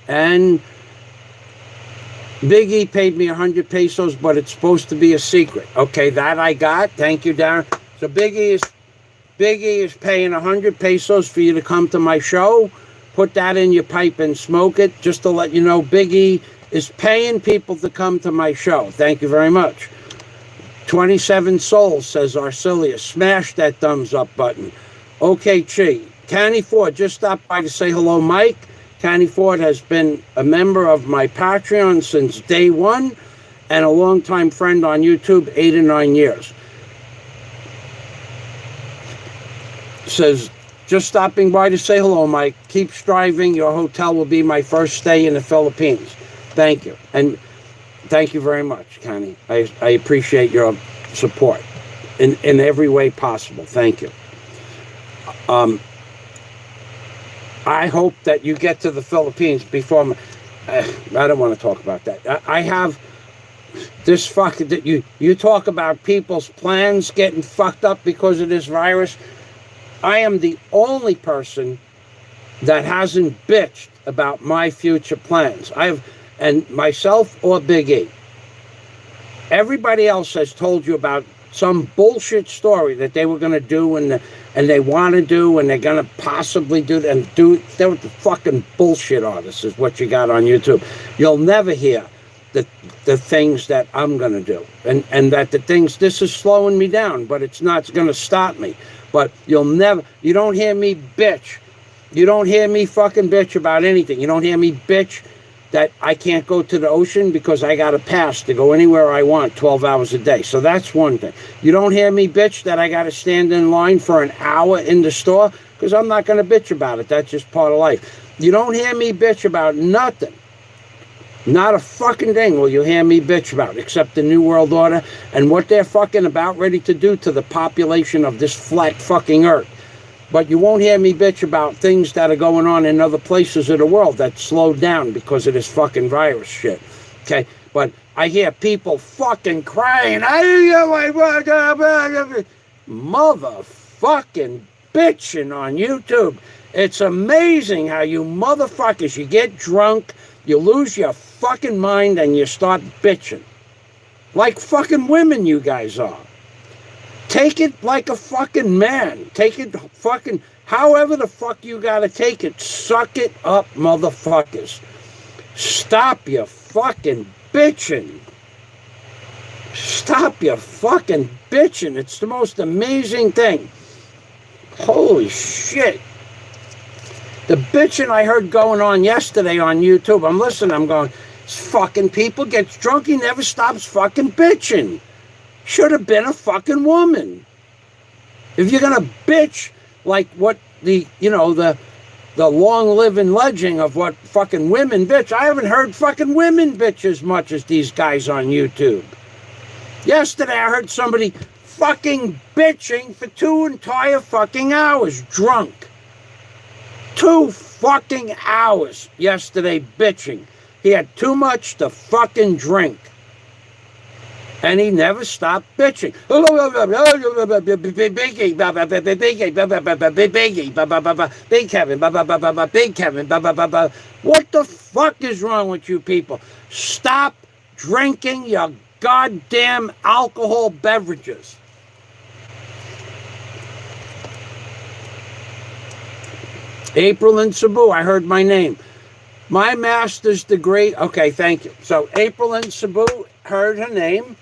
And Big E paid me 100 pesos, but it's supposed to be a secret. Okay, that I got. Thank you, Darren. So Big E is paying 100 pesos for you to come to my show. Put that in your pipe and smoke it. Just to let you know, Big E is paying people to come to my show. Thank you very much. 27 Souls, says Arcelia. Smash that thumbs up button. Okay, Chi. Canny Ford just stopped by to say hello, Mike. Canny Ford has been a member of my Patreon since day one and a longtime friend on YouTube, 8 or 9 years. Says, just stopping by to say hello, Mike. Keep striving. Your hotel will be my first stay in the Philippines. Thank you. And thank you very much, Connie. I appreciate your support in every way possible. Thank you. I hope that you get to the Philippines before... I don't want to talk about that. I have this fucking... You talk about people's plans getting fucked up because of this virus. I am the only person that hasn't bitched about my future plans. And myself or Big E. Everybody else has told you about some bullshit story that they were going to do and they want to do and they're going to possibly do and do. They're the fucking bullshit artists is what you got on YouTube. You'll never hear the things that I'm going to do. And that the things, this is slowing me down, but it's not going to stop me. But you don't hear me bitch. You don't hear me fucking bitch about anything. You don't hear me bitch that I can't go to the ocean because I got a pass to go anywhere I want 12 hours a day. So that's one thing. You don't hear me bitch that I got to stand in line for an hour in the store because I'm not going to bitch about it. That's just part of life. You don't hear me bitch about nothing. Not a fucking thing will you hear me bitch about except the New World Order and what they're fucking about ready to do to the population of this flat fucking earth. But you won't hear me bitch about things that are going on in other places of the world that slowed down because of this fucking virus shit. Okay? But I hear people fucking crying. Motherfucking bitching on YouTube. It's amazing how you motherfuckers, you get drunk, you lose your fucking mind, and you start bitching. Like fucking women you guys are. Take it like a fucking man. Take it fucking... However the fuck you gotta take it. Suck it up, motherfuckers. Stop your fucking bitching. Stop your fucking bitching. It's the most amazing thing. Holy shit. The bitching I heard going on yesterday on YouTube, I'm listening, I'm going, this fucking people gets drunk, he never stops fucking bitching. Should have been a fucking woman. If you're gonna bitch like what the long-living legend of what fucking women bitch, I haven't heard fucking women bitch as much as these guys on YouTube. Yesterday I heard somebody fucking bitching for 2 entire fucking hours, drunk. 2 fucking hours yesterday bitching. He had too much to fucking drink. And he never stopped bitching. Big Kevin, Big Kevin. What the fuck is wrong with you people? Stop drinking your goddamn alcohol beverages. April in Cebu, I heard my name. My master's degree, okay, thank you. So April in Cebu heard her name,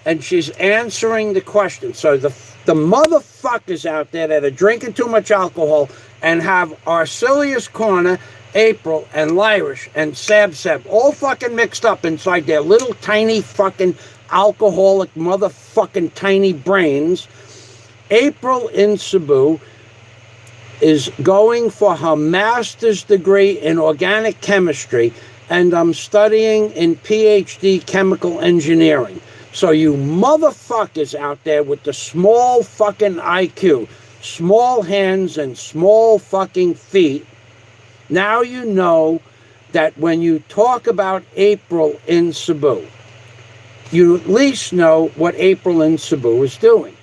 and she's answering the question. So the motherfuckers out there that are drinking too much alcohol and have Arcelius Corner, April, and Lyrish, and Seb, all fucking mixed up inside their little tiny fucking alcoholic motherfucking tiny brains. April in Cebu is going for her master's degree in organic chemistry, and I'm studying in PhD chemical engineering. So you motherfuckers out there with the small fucking IQ, small hands and small fucking feet, now you know that when you talk about April in Cebu, you at least know what April in Cebu is doing.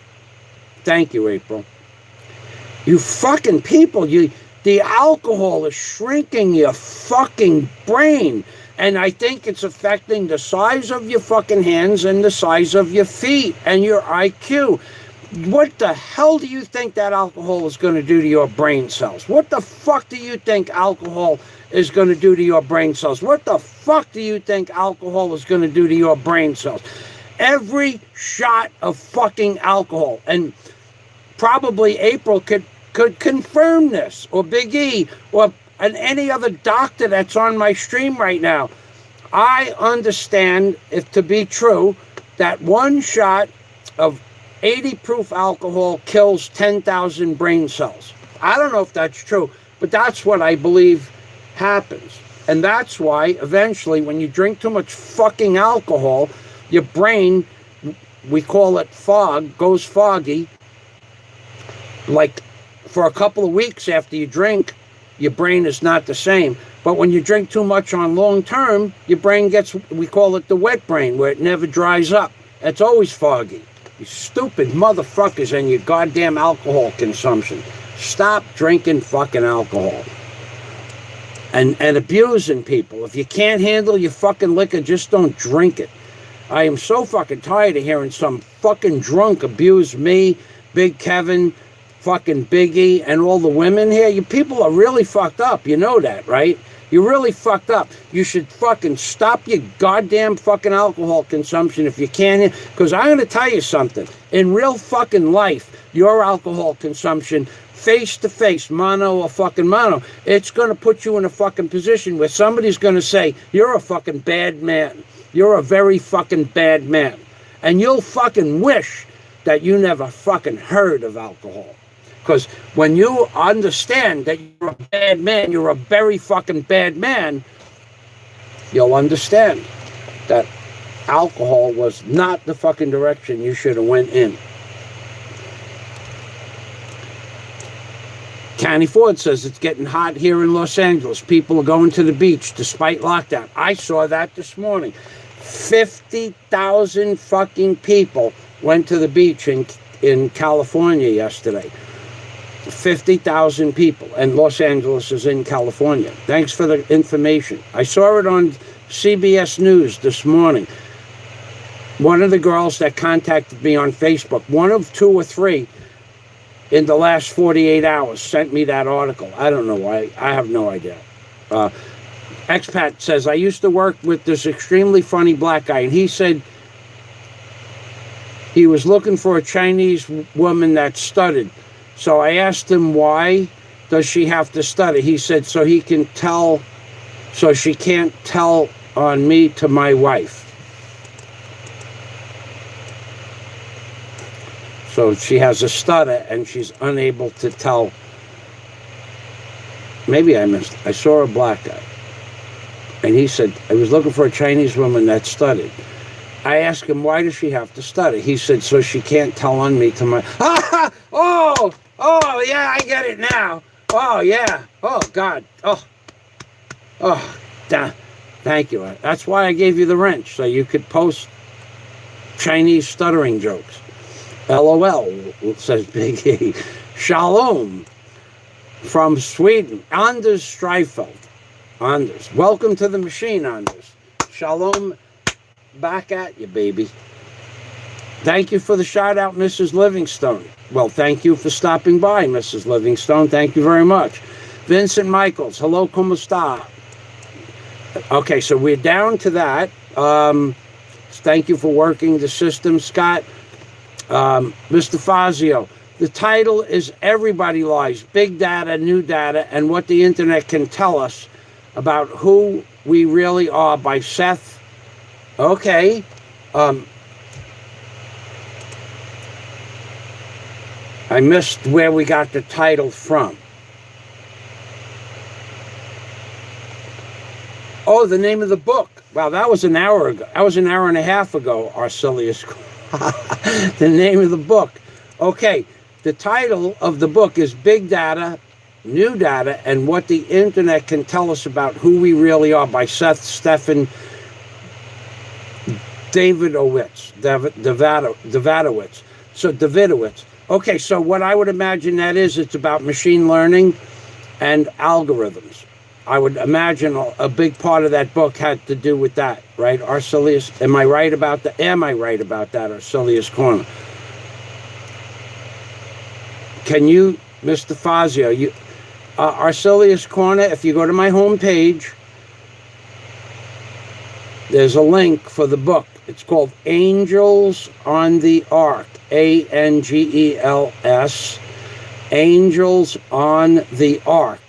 Thank you, April. You fucking people, the alcohol is shrinking your fucking brain. And I think it's affecting the size of your fucking hands and the size of your feet and your IQ. What the hell do you think that alcohol is going to do to your brain cells? What the fuck do you think alcohol is going to do to your brain cells? What the fuck do you think alcohol is going to do to your brain cells? Every shot of fucking alcohol, and probably April could confirm this, or Big E, or any other doctor that's on my stream right now. I understand it to be true that 1 shot of 80 proof alcohol kills 10,000 brain cells. I don't know if that's true, but that's what I believe happens. And that's why eventually when you drink too much fucking alcohol, your brain, we call it fog, goes foggy. Like for a couple of weeks after you drink, your brain is not the same. But when you drink too much on long term, your brain gets, we call it the wet brain, where it never dries up. It's always foggy. You stupid motherfuckers and your goddamn alcohol consumption. Stop drinking fucking alcohol. And abusing people. If you can't handle your fucking liquor, just don't drink it. I am so fucking tired of hearing some fucking drunk abuse me, Big Kevin, fucking Biggie, and all the women here. You people are really fucked up. You know that, right? You're really fucked up. You should fucking stop your goddamn fucking alcohol consumption if you can. Because I'm going to tell you something. In real fucking life, your alcohol consumption, face to face, mano or fucking mano, it's going to put you in a fucking position where somebody's going to say, you're a fucking bad man. You're a very fucking bad man. And you'll fucking wish that you never fucking heard of alcohol. Because when you understand that you're a bad man, you're a very fucking bad man, you'll understand that alcohol was not the fucking direction you should have went in. Connie Ford says it's getting hot here in Los Angeles. People are going to the beach despite lockdown. I saw that this morning. 50,000 fucking people went to the beach in California yesterday. 50,000 people, and Los Angeles is in California. Thanks for the information. I saw it on CBS News this morning. One of the girls that contacted me on Facebook, one of 2 or 3 in the last 48 hours, sent me that article. I don't know why. I have no idea. Expat says, I used to work with this extremely funny black guy, and he said he was looking for a Chinese woman that studied. So I asked him, why does she have to study? He said, so she can't tell on me to my wife. So she has a stutter and she's unable to tell. Maybe I saw a black guy. And he said, I was looking for a Chinese woman that studied. I asked him, why does she have to study? He said, so she can't tell on me to my... Oh, yeah, I get it now. Oh, yeah. Oh, God. Thank you. That's why I gave you the wrench, so you could post Chinese stuttering jokes. LOL, says Big E. Shalom from Sweden. Anders Streifeld. Anders. Welcome to the machine, Anders. Shalom back at you, baby. Thank you for the shout out, Mrs. Livingstone. Well, thank you for stopping by, Mrs. Livingstone. Thank you very much. Vincent Michaels. Hello, como esta? Okay, so we're down to that. Thank you for working the system, Scott. Mr. Fazio. The title is Everybody Lies, Big Data, New Data, and What the Internet Can Tell Us About Who We Really Are by Seth. Okay. I missed where we got the title from. Oh, the name of the book. Wow, that was an hour ago. That was an hour and a half ago, Arcelius. The name of the book. Okay, the title of the book is Big Data, New Data, and What the Internet Can Tell Us About Who We Really Are by Seth Stephan Davidowitz. So Davidowitz. Okay, so what I would imagine that is, it's about machine learning and algorithms. I would imagine a big part of that book had to do with that, right, Arcelius? Am I right about that? Arcelius Corner? Can you, Mr. Fazio, Arcelius Corner, if you go to my homepage, there's a link for the book. It's called Angels on the Ark, Angels, Angels on the Ark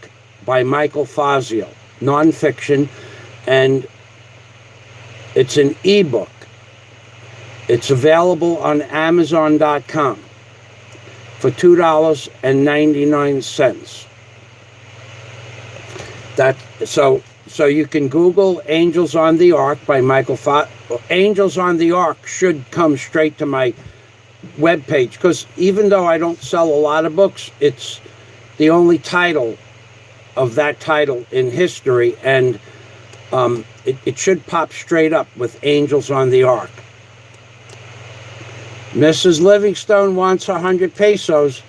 by Michael Fazio, nonfiction, and it's an ebook. It's available on Amazon.com for $2.99. So you can Google Angels on the Ark by Michael Fazio. Angels on the Ark should come straight to my webpage, because even though I don't sell a lot of books, it's the only title of that title in history, and it should pop straight up with Angels on the Ark. Mrs. Livingstone wants 100 pesos.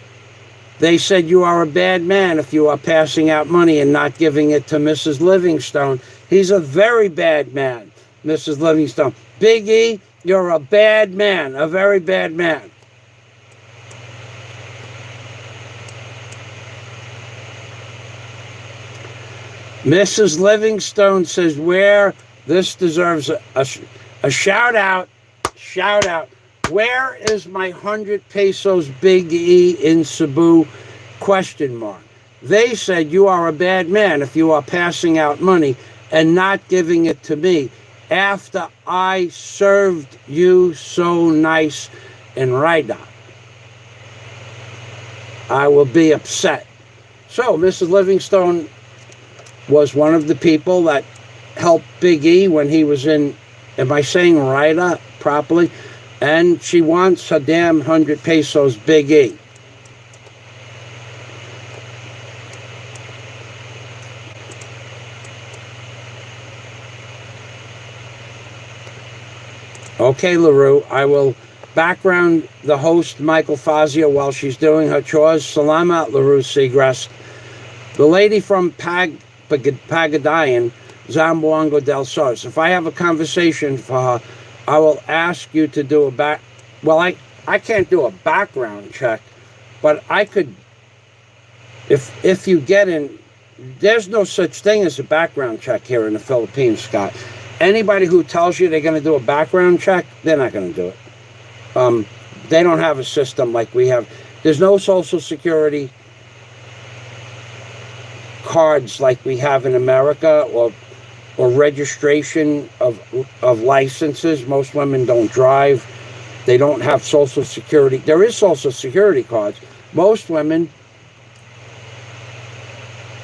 They said you are a bad man if you are passing out money and not giving it to Mrs. Livingstone. He's a very bad man, Mrs. Livingstone. Big E, you're a bad man, a very bad man. Mrs. Livingstone says, where this deserves a shout out. Shout out. Where is my 100 pesos Big E in Cebu? ? They said you are a bad man if you are passing out money and not giving it to me after I served you so nice in Raida. I will be upset. So Mrs. Livingstone was one of the people that helped Big E when he was in, am I saying Raida properly? And she wants her damn 100 pesos Big E. Okay, LaRue, I will background the host, Michael Fazio, while she's doing her chores. Salamat, LaRue Seagrass. The lady from Pagadian, Zamboanga del Sos. If I have a conversation for her, I will ask you to do I can't do a background check, but I could, if you get in there's no such thing as a background check here in the Philippines, Scott. Anybody who tells you they're going to do a background check, they're not going to do it. They don't have a system like we have. There's no Social Security cards like we have in America, or registration of licenses. Most women don't drive. They don't have Social Security. There is Social Security cards. Most women,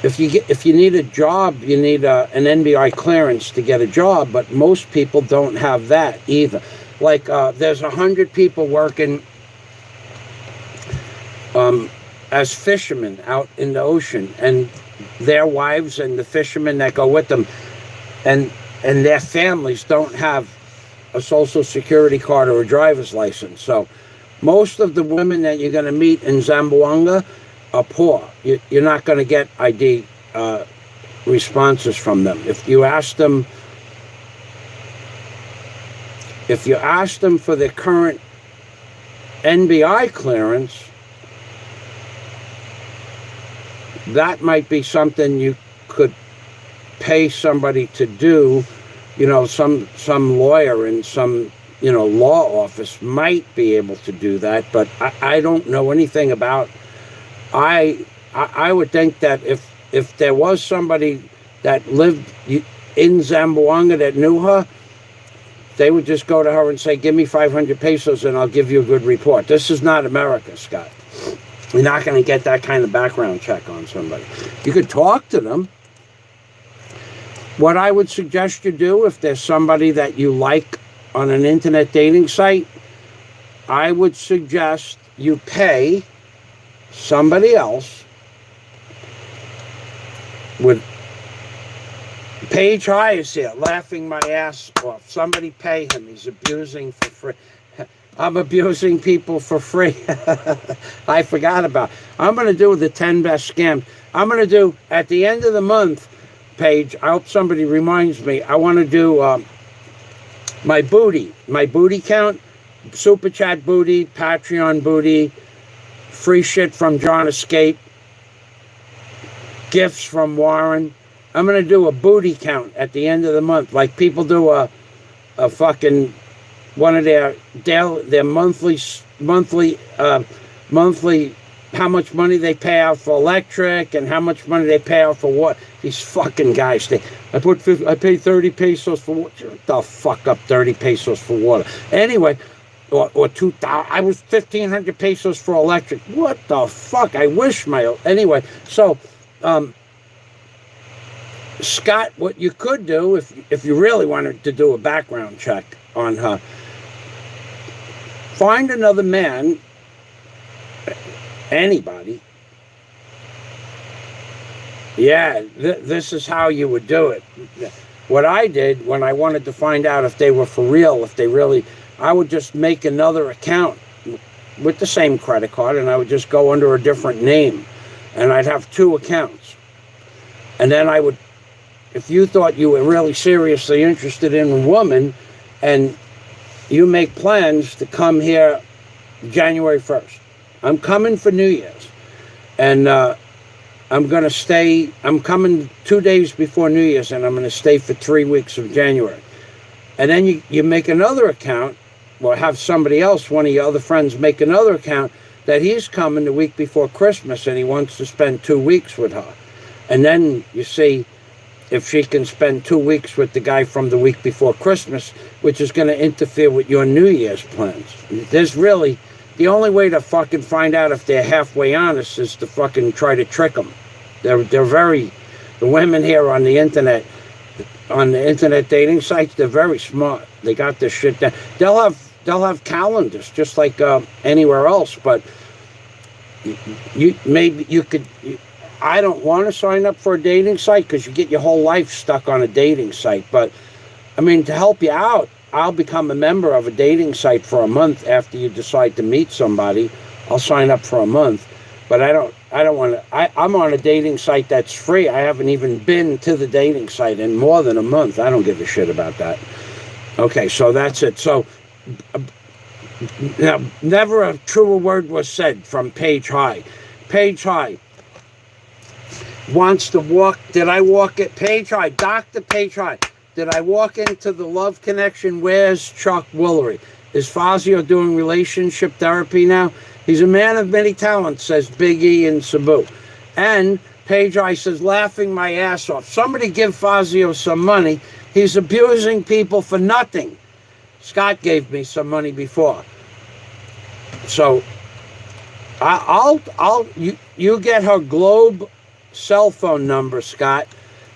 if you need a job, you need an NBI clearance to get a job, but most people don't have that either. Like there's 100 people working as fishermen out in the ocean, and their wives and the fishermen that go with them and their families don't have a Social Security card or a driver's license. So most of the women that you're going to meet in Zamboanga are poor. You're not going to get ID responses from them. If you ask them for their current NBI clearance, that might be something you could pay somebody to do. You know, some lawyer in some, you know, law office might be able to do that, but I don't know anything about. I would think that if there was somebody that lived in Zamboanga that knew her, they would just go to her and say, give me 500 pesos and I'll give you a good report. This is not America, Scott. You're not going to get that kind of background check on somebody. You could talk to them. What I would suggest you do, if there's somebody that you like on an internet dating site, I would suggest you pay somebody else with Page High is here laughing my ass off. Somebody pay him. He's abusing for free. I'm abusing people for free. I forgot about it. I'm going to do the 10 best scams. I'm going to do, at the end of the month, Paige, I hope somebody reminds me, I want to do my booty count, Super Chat booty, Patreon booty, free shit from John Escape, gifts from Warren. I'm going to do a booty count at the end of the month, like people do a fucking one of their monthly how much money they pay out for electric and how much money they pay out for what. These fucking guys, I paid 30 pesos for water. Shut the fuck up, 30 pesos for water. Anyway, or 2,000. I was 1,500 pesos for electric. What the fuck? I wish anyway. So, Scott, what you could do if you really wanted to do a background check on her, find another man, anybody. Yeah, this is how you would do it. What I did when I wanted to find out if they were for real, if they really, I would just make another account with the same credit card, and I would just go under a different name, and I'd have two accounts. And then I would, if you thought you were really seriously interested in a woman, and you make plans to come here January 1st. I'm coming for New Year's. And I'm going to stay, I'm coming 2 days before New Year's, and I'm going to stay for 3 weeks of January. And then you make another account, or have somebody else, one of your other friends, make another account that he's coming the week before Christmas, and he wants to spend 2 weeks with her. And then you see if she can spend 2 weeks with the guy from the week before Christmas, which is going to interfere with your New Year's plans. There's really, the only way to fucking find out if they're halfway honest is to fucking try to trick them. They're very, the women here on the internet dating sites, they're very smart. They got this shit down. They'll have calendars just like anywhere else, but you could. I don't want to sign up for a dating site because you get your whole life stuck on a dating site. But I mean, to help you out, I'll become a member of a dating site for a month after you decide to meet somebody. I'll sign up for a month, but I don't want to. I'm on a dating site that's free. I haven't even been to the dating site in more than a month. I don't give a shit about that. Okay, so that's it. So now, never a truer word was said from Page High. Page High. wants to walk. Did I walk it? Page High, Dr. Page High. Did I walk into the love connection? Where's Chuck Woolery? Is Fazio doing relationship therapy now? He's a man of many talents, says Big E in Cebu. And Page High says, laughing my ass off. Somebody give Fazio some money. He's abusing people for nothing. Scott gave me some money before. So you get her Globe cell phone number, Scott.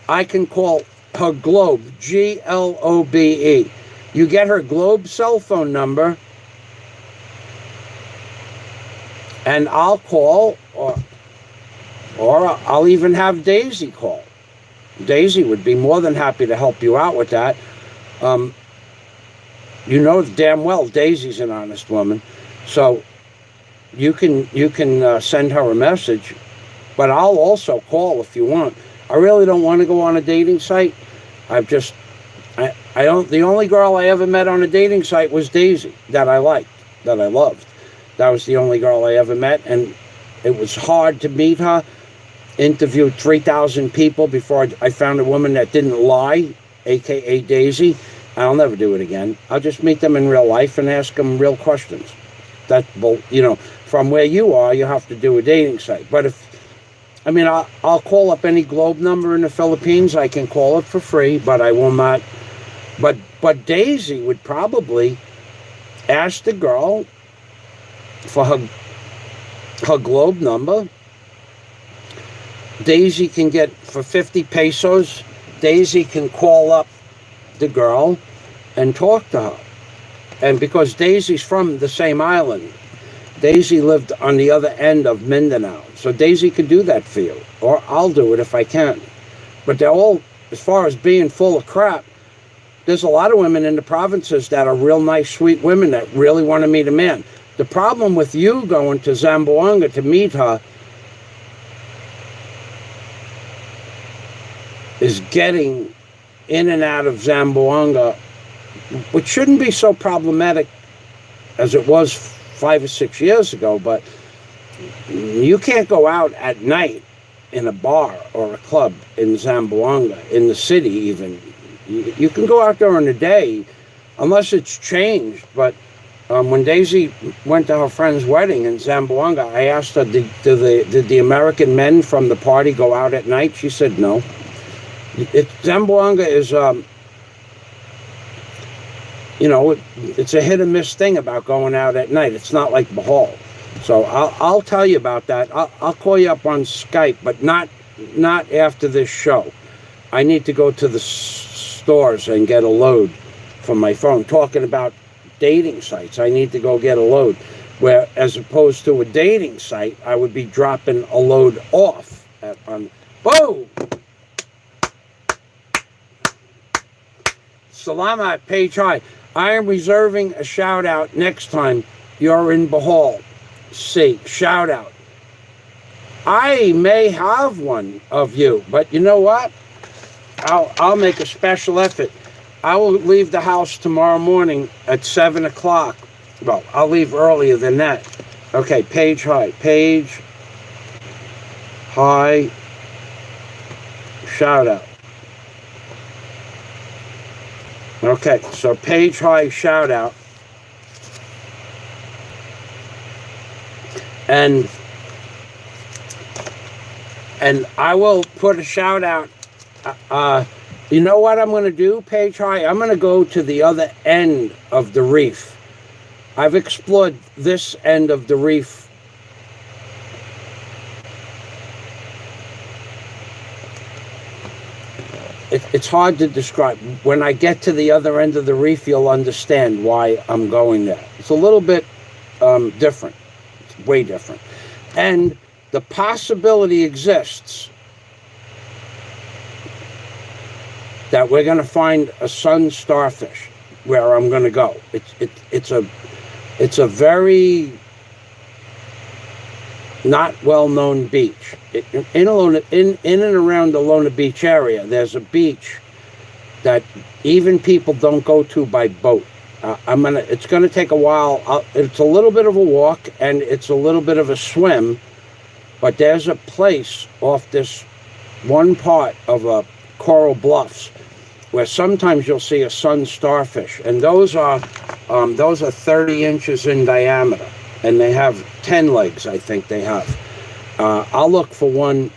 I can call her Globe, Globe. You get her Globe cell phone number, and I'll call, or I'll even have Daisy call. Daisy would be more than happy to help you out with that. You know damn well Daisy's an honest woman, so you can send her a message, but I'll also call if you want. I really don't want to go on a dating site. I don't. The only girl I ever met on a dating site was Daisy, that I liked, that I loved. That was the only girl I ever met, and it was hard to meet her. Interviewed 3,000 people before I found a woman that didn't lie, aka Daisy. I'll never do it again. I'll just meet them in real life and ask them real questions. From where you are, you have to do a dating site. But I'll call up any Globe number in the Philippines. I can call it for free, but I will not. But Daisy would probably ask the girl for her Globe number. Daisy can get, for 50 pesos, Daisy can call up the girl and talk to her. And because Daisy's from the same island, Daisy lived on the other end of Mindanao. So Daisy could do that for you. Or I'll do it if I can. But they're all, as far as being full of crap, there's a lot of women in the provinces that are real nice, sweet women that really want to meet a man. The problem with you going to Zamboanga to meet her is getting in and out of Zamboanga, which shouldn't be so problematic as it was 5 or 6 years ago, but you can't go out at night in a bar or a club in Zamboanga, in the city even. You can go out during the day, unless it's changed, but when Daisy went to her friend's wedding in Zamboanga, I asked her, did the American men from the party go out at night? She said no. Zamboanga is, it's a hit and miss thing about going out at night. It's not like Bohol. So I'll tell you about that. I'll call you up on Skype, but not after this show. I need to go to the stores and get a load from my phone. Talking about dating sites, I need to go get a load. Where, as opposed to a dating site, I would be dropping a load off on. Boom! Salamat, Page High. I am reserving a shout out next time you're in Bohol. See, shout out. I may have one of you, but you know what? I'll make a special effort. I will leave the house tomorrow morning at 7 o'clock. Well, I'll leave earlier than that. Okay, Page High. Page High. Shout out. Okay, so Page High shout out. And I will put a shout out. You know what I'm going to do, Page High? I'm going to go to the other end of the reef. I've explored this end of the reef. It's hard to describe. When I get to the other end of the reef, you'll understand why I'm going there. It's a little bit different. It's way different. And the possibility exists that we're going to find a sun starfish where I'm going to go. It's a very not well-known beach. In and around the Lona Beach area, there's a beach that even people don't go to by boat. It's gonna take a while. It's a little bit of a walk and it's a little bit of a swim, but there's a place off this one part of a coral bluffs where sometimes you'll see a sun starfish, and those are 30 inches in diameter, and they have 10 legs, I think they have. I'll look for one.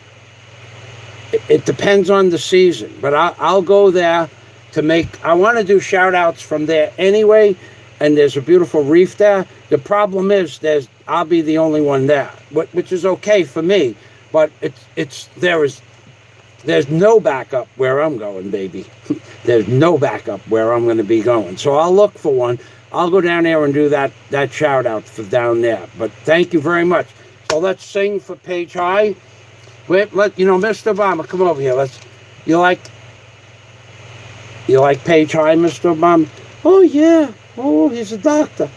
It depends on the season, but I'll go there to make. I want to do shout outs from there anyway, and there's a beautiful reef there. The problem is I'll be the only one there, which is okay for me, but there's no backup where I'm going, baby. There's no backup where I'm going to be going. So I'll look for one. I'll go down there and do that shout out for down there. But thank you very much. So let's sing for Page High. Wait, Mr. Obama, come over here. You like Page High, Mr. Obama? Oh yeah. Oh, he's a doctor.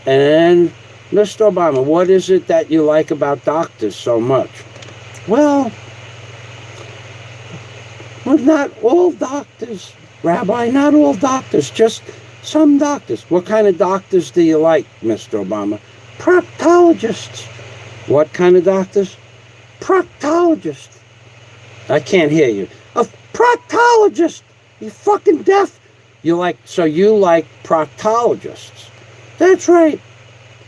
And Mr. Obama, what is it that you like about doctors so much? Well, not all doctors, Rabbi, not all doctors, just some doctors. What kind of doctors do you like, Mr. Obama? Proctologists. What kind of doctors? Proctologists. I can't hear you. A proctologist. You fucking deaf. You like proctologists. That's right.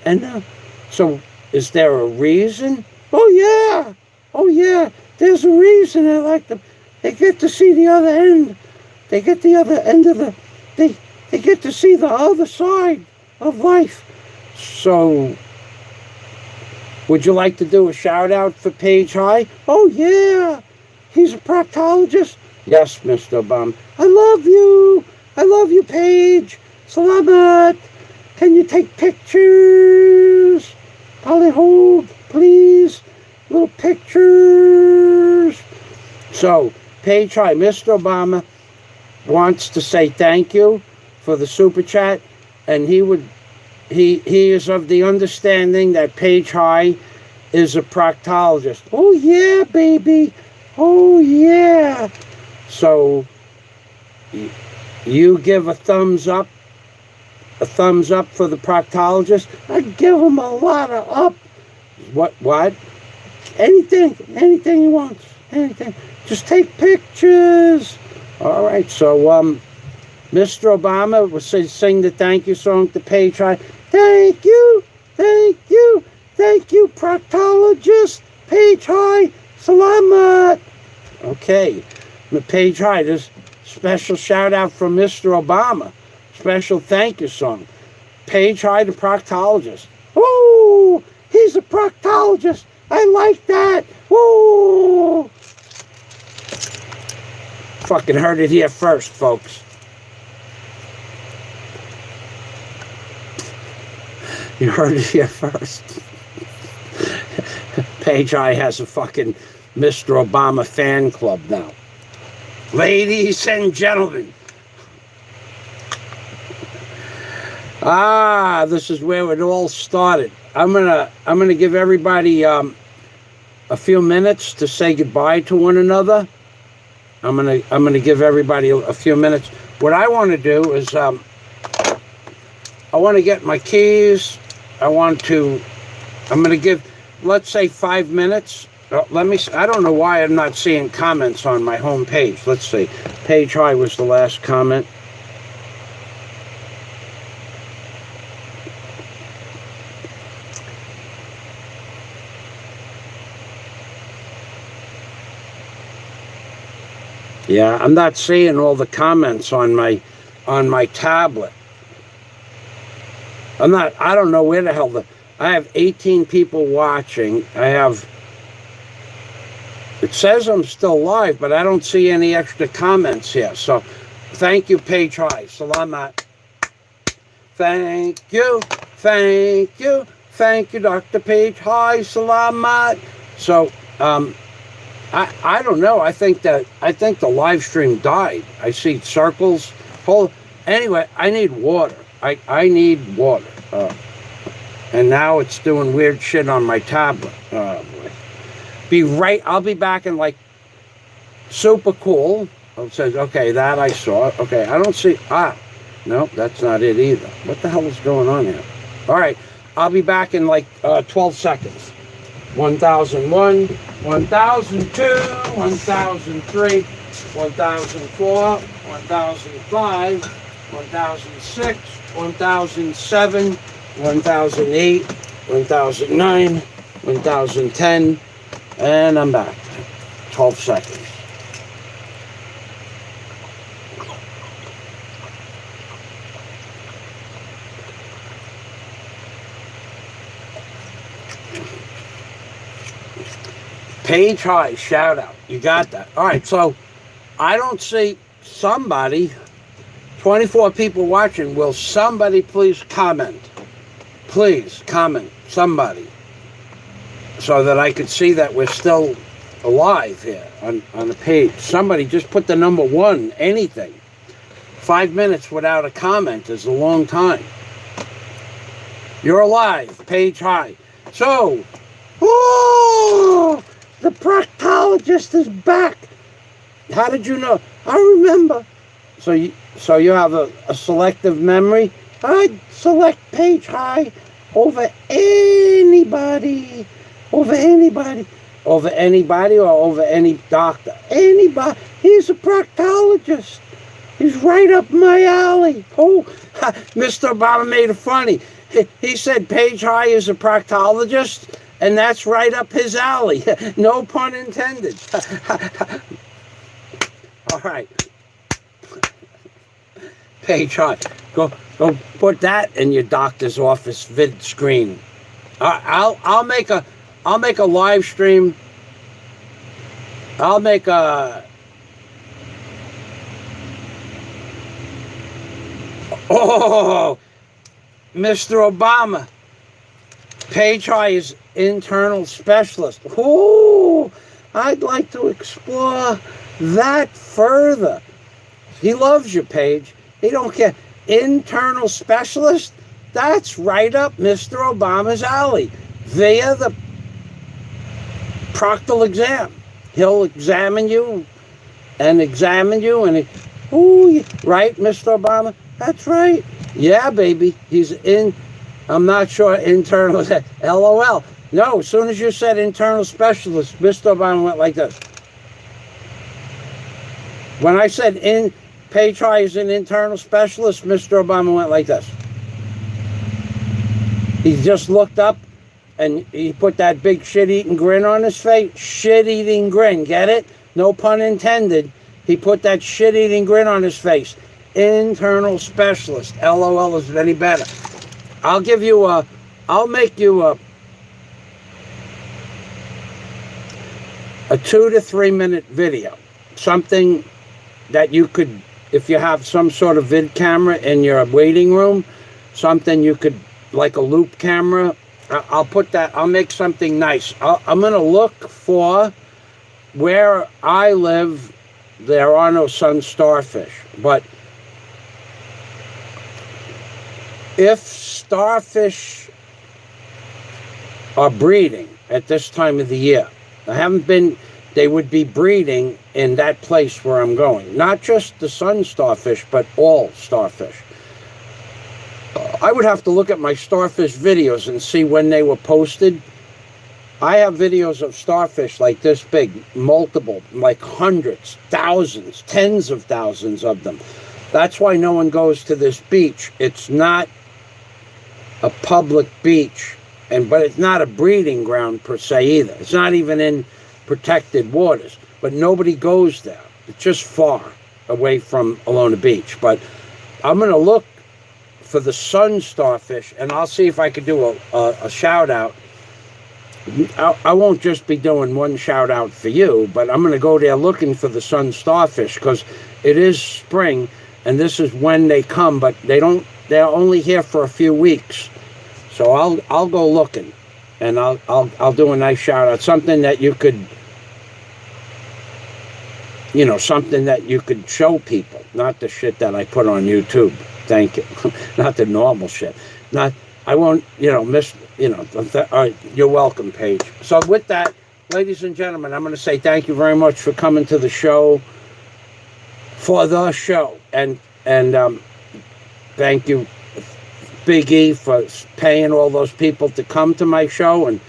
And so is there a reason? Oh yeah. There's a reason I like them. They get to see the other end. They get the other end of they get to see the other side of life. So, would you like to do a shout out for Page High? Oh yeah, he's a proctologist. Yes, Mr. Obama. I love you, Page. Salamat. Can you take pictures? Hold, please. Little pictures. So, Page High, Mr. Obama wants to say thank you for the super chat, and he is of the understanding that Page High is a proctologist. Oh yeah, baby. Oh yeah. So you give a thumbs up for the proctologist. I give him a lot of up. What? Anything he wants. Anything. Just take pictures. All right. So Mr. Obama will sing the thank you song to Page High. Thank you, proctologist Page High. Salamat. Okay, Page High, this special shout out from Mr. Obama. Special thank you song. Page High, the proctologist. Oh, he's a proctologist. I like that. Oh. Fucking heard it here first, folks. You heard it here first. Page High has a fucking Mr. Obama fan club now. Ladies and gentlemen. This is where it all started. I'm gonna give everybody a few minutes to say goodbye to one another. I'm gonna give everybody a few minutes. What I want to do is I want to get my keys. I'm gonna give, let's say, 5 minutes. I don't know why I'm not seeing comments on my home page. Let's see. Page High was the last comment. Yeah, I'm not seeing all the comments on my tablet. I don't know where the hell I have 18 people watching. It says I'm still live, but I don't see any extra comments here. So, thank you, Page High. Salamat. Thank you, Dr. Page High. Salamat. So, I don't know. I think the live stream died. I see circles. Anyway, I need water. I need water. And now it's doing weird shit on my tablet. Oh boy. I'll be back in like super cool. It says, okay, that I saw. Okay, I don't see. No, that's not it either. What the hell is going on here? All right, I'll be back in like 12 seconds. 1001, 1002, 1003, 1004, 1005, 1006, 1007, 1008, 1009, 1010, and I'm back. 12 seconds. Page high, shout out. You got that. All right, so I don't see somebody, 24 people watching. Will somebody please comment? Please comment, somebody, so that I could see that we're still alive here on the page. Somebody just put the number 1, anything. 5 minutes without a comment is a long time. You're alive, page high. So, oh, the proctologist is back. How did you know? I remember. So you have a selective memory. I'd select page high over anybody. Over anybody. Over anybody or over any doctor. Anybody. He's a proctologist. He's right up my alley. Oh, Mr. Obama made it funny. He said page high is a proctologist, and that's right up his alley. No pun intended. All right. Page high. Go put that in your doctor's office vid screen. I'll make a live stream. I'll make a Mr. Obama. Page high is internal specialist. Oh, I'd like to explore that further. He loves you, Paige. He don't care. Internal specialist? That's right up Mr. Obama's alley. Via the proctal exam. He'll examine you and right, Mr. Obama? That's right. Yeah, baby. He's in, I'm not sure, internal, LOL. No, as soon as you said internal specialist, Mr. Obama went like this. When I said page high is an internal specialist, Mr. Obama went like this. He just looked up and he put that big shit-eating grin on his face. Shit-eating grin, get it? No pun intended. He put that shit-eating grin on his face. Internal specialist. LOL is any better. I'll make you a 2 to 3 minute video. Something that you could, if you have some sort of vid camera in your waiting room, something you could, like a loop camera, I'll make something nice. I'm going to look for, where I live, there are no sun starfish. But if starfish are breeding at this time of the year, they would be breeding in that place where I'm going. Not just the sun starfish, but all starfish. I would have to look at my starfish videos and see when they were posted. I have videos of starfish like this big, multiple, like hundreds, thousands, tens of thousands of them. That's why no one goes to this beach. It's not a public beach, but it's not a breeding ground per se either. It's not even in protected waters, but nobody goes there. It's just far away from Alona Beach. But I'm going to look for the sun starfish, and I'll see if I could do a shout out. I won't just be doing one shout out for you, but I'm going to go there looking for the sun starfish, because it is spring and this is when they come, but they're only here for a few weeks. So I'll go looking, and I'll do a nice shout out, something that you could, something that you could show people, not the shit that I put on YouTube. Thank you. Not the normal shit. I won't, miss, all right, you're welcome, Paige. So with that, ladies and gentlemen, I'm going to say thank you very much for coming to the show, and thank you, Big E, for paying all those people to come to my show, and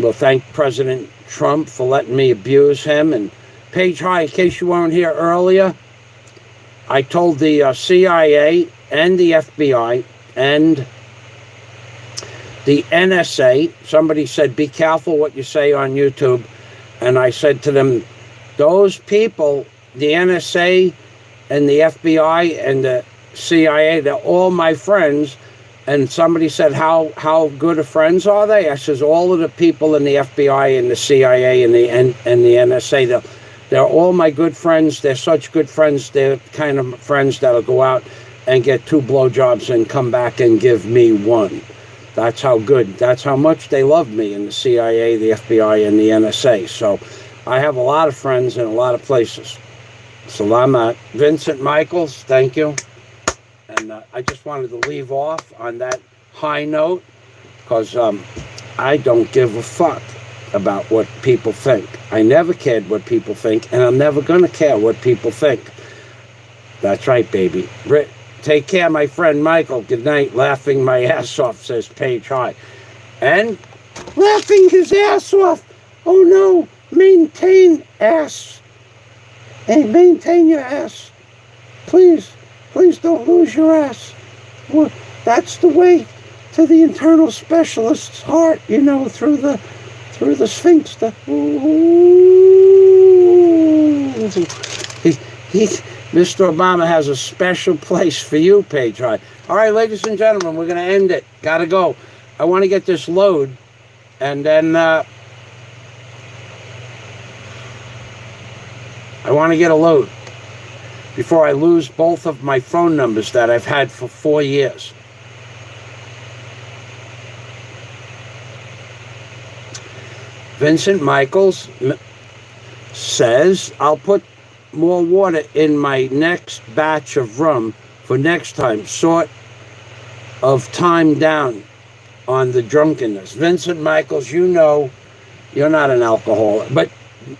will thank President Trump for letting me abuse him. And Page High, in case you weren't here earlier, I told the CIA and the FBI and the NSA, somebody said, be careful what you say on YouTube. And I said to them, those people, the NSA and the FBI and the CIA, they're all my friends. And somebody said, how good of friends are they? I says, all of the people in the FBI and the CIA and the NSA, they're all my good friends. They're such good friends. They're kind of friends that'll go out and get 2 blowjobs and come back and give me 1. That's how good, that's how much they love me in the CIA, the FBI, and the NSA. So I have a lot of friends in a lot of places. Salamat. Vincent Michaels, thank you. And I just wanted to leave off on that high note because I don't give a fuck about what people think. I never cared what people think, and I'm never going to care what people think. That's right, baby. Take care, my friend Michael. Good night. Laughing my ass off, says Page High. And laughing his ass off. Oh, no. Maintain ass. Hey, maintain your ass. Please. Please don't lose your ass. Well, that's the way to the internal specialist's heart, you know, through the sphinx. Mr. Obama has a special place for you, Page High. All right, ladies and gentlemen, we're going to end it. Got to go. I want to get this load, and then I want to get a load before I lose both of my phone numbers that I've had for 4 years. Vincent Michaels says, I'll put more water in my next batch of rum for next time, sort of time down on the drunkenness. Vincent Michaels, you know, you're not an alcoholic, but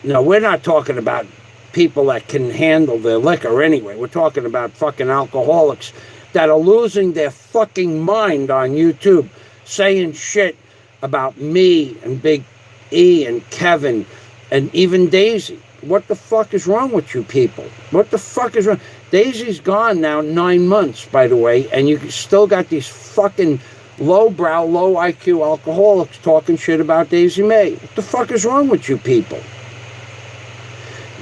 no, we're not talking about people that can handle their liquor anyway. We're talking about fucking alcoholics that are losing their fucking mind on YouTube, saying shit about me and Big E and Kevin and even Daisy. What the fuck is wrong with you people? What the fuck is wrong? Daisy's gone now 9 months, by the way, and you still got these fucking lowbrow, low IQ alcoholics talking shit about Daisy May. What the fuck is wrong with you people?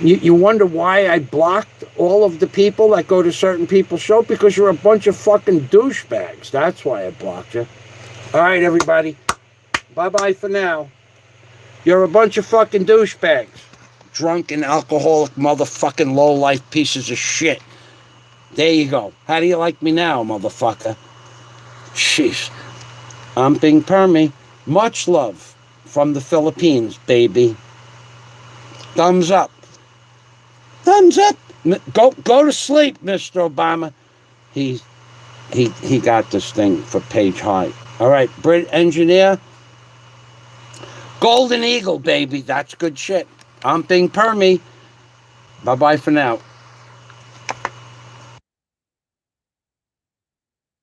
You wonder why I blocked all of the people that go to certain people's show? Because you're a bunch of fucking douchebags. That's why I blocked you. All right, everybody. Bye-bye for now. You're a bunch of fucking douchebags. Drunken, alcoholic, motherfucking low-life pieces of shit. There you go. How do you like me now, motherfucker? Jeez. I'm Bing Permy. Much love from the Philippines, baby. Thumbs up. Thumbs up. Go to sleep, Mr. Obama. He got this thing for Page High. All right, Brit Engineer. Golden Eagle, baby. That's good shit. I'm Bing Permy. Bye-bye for now.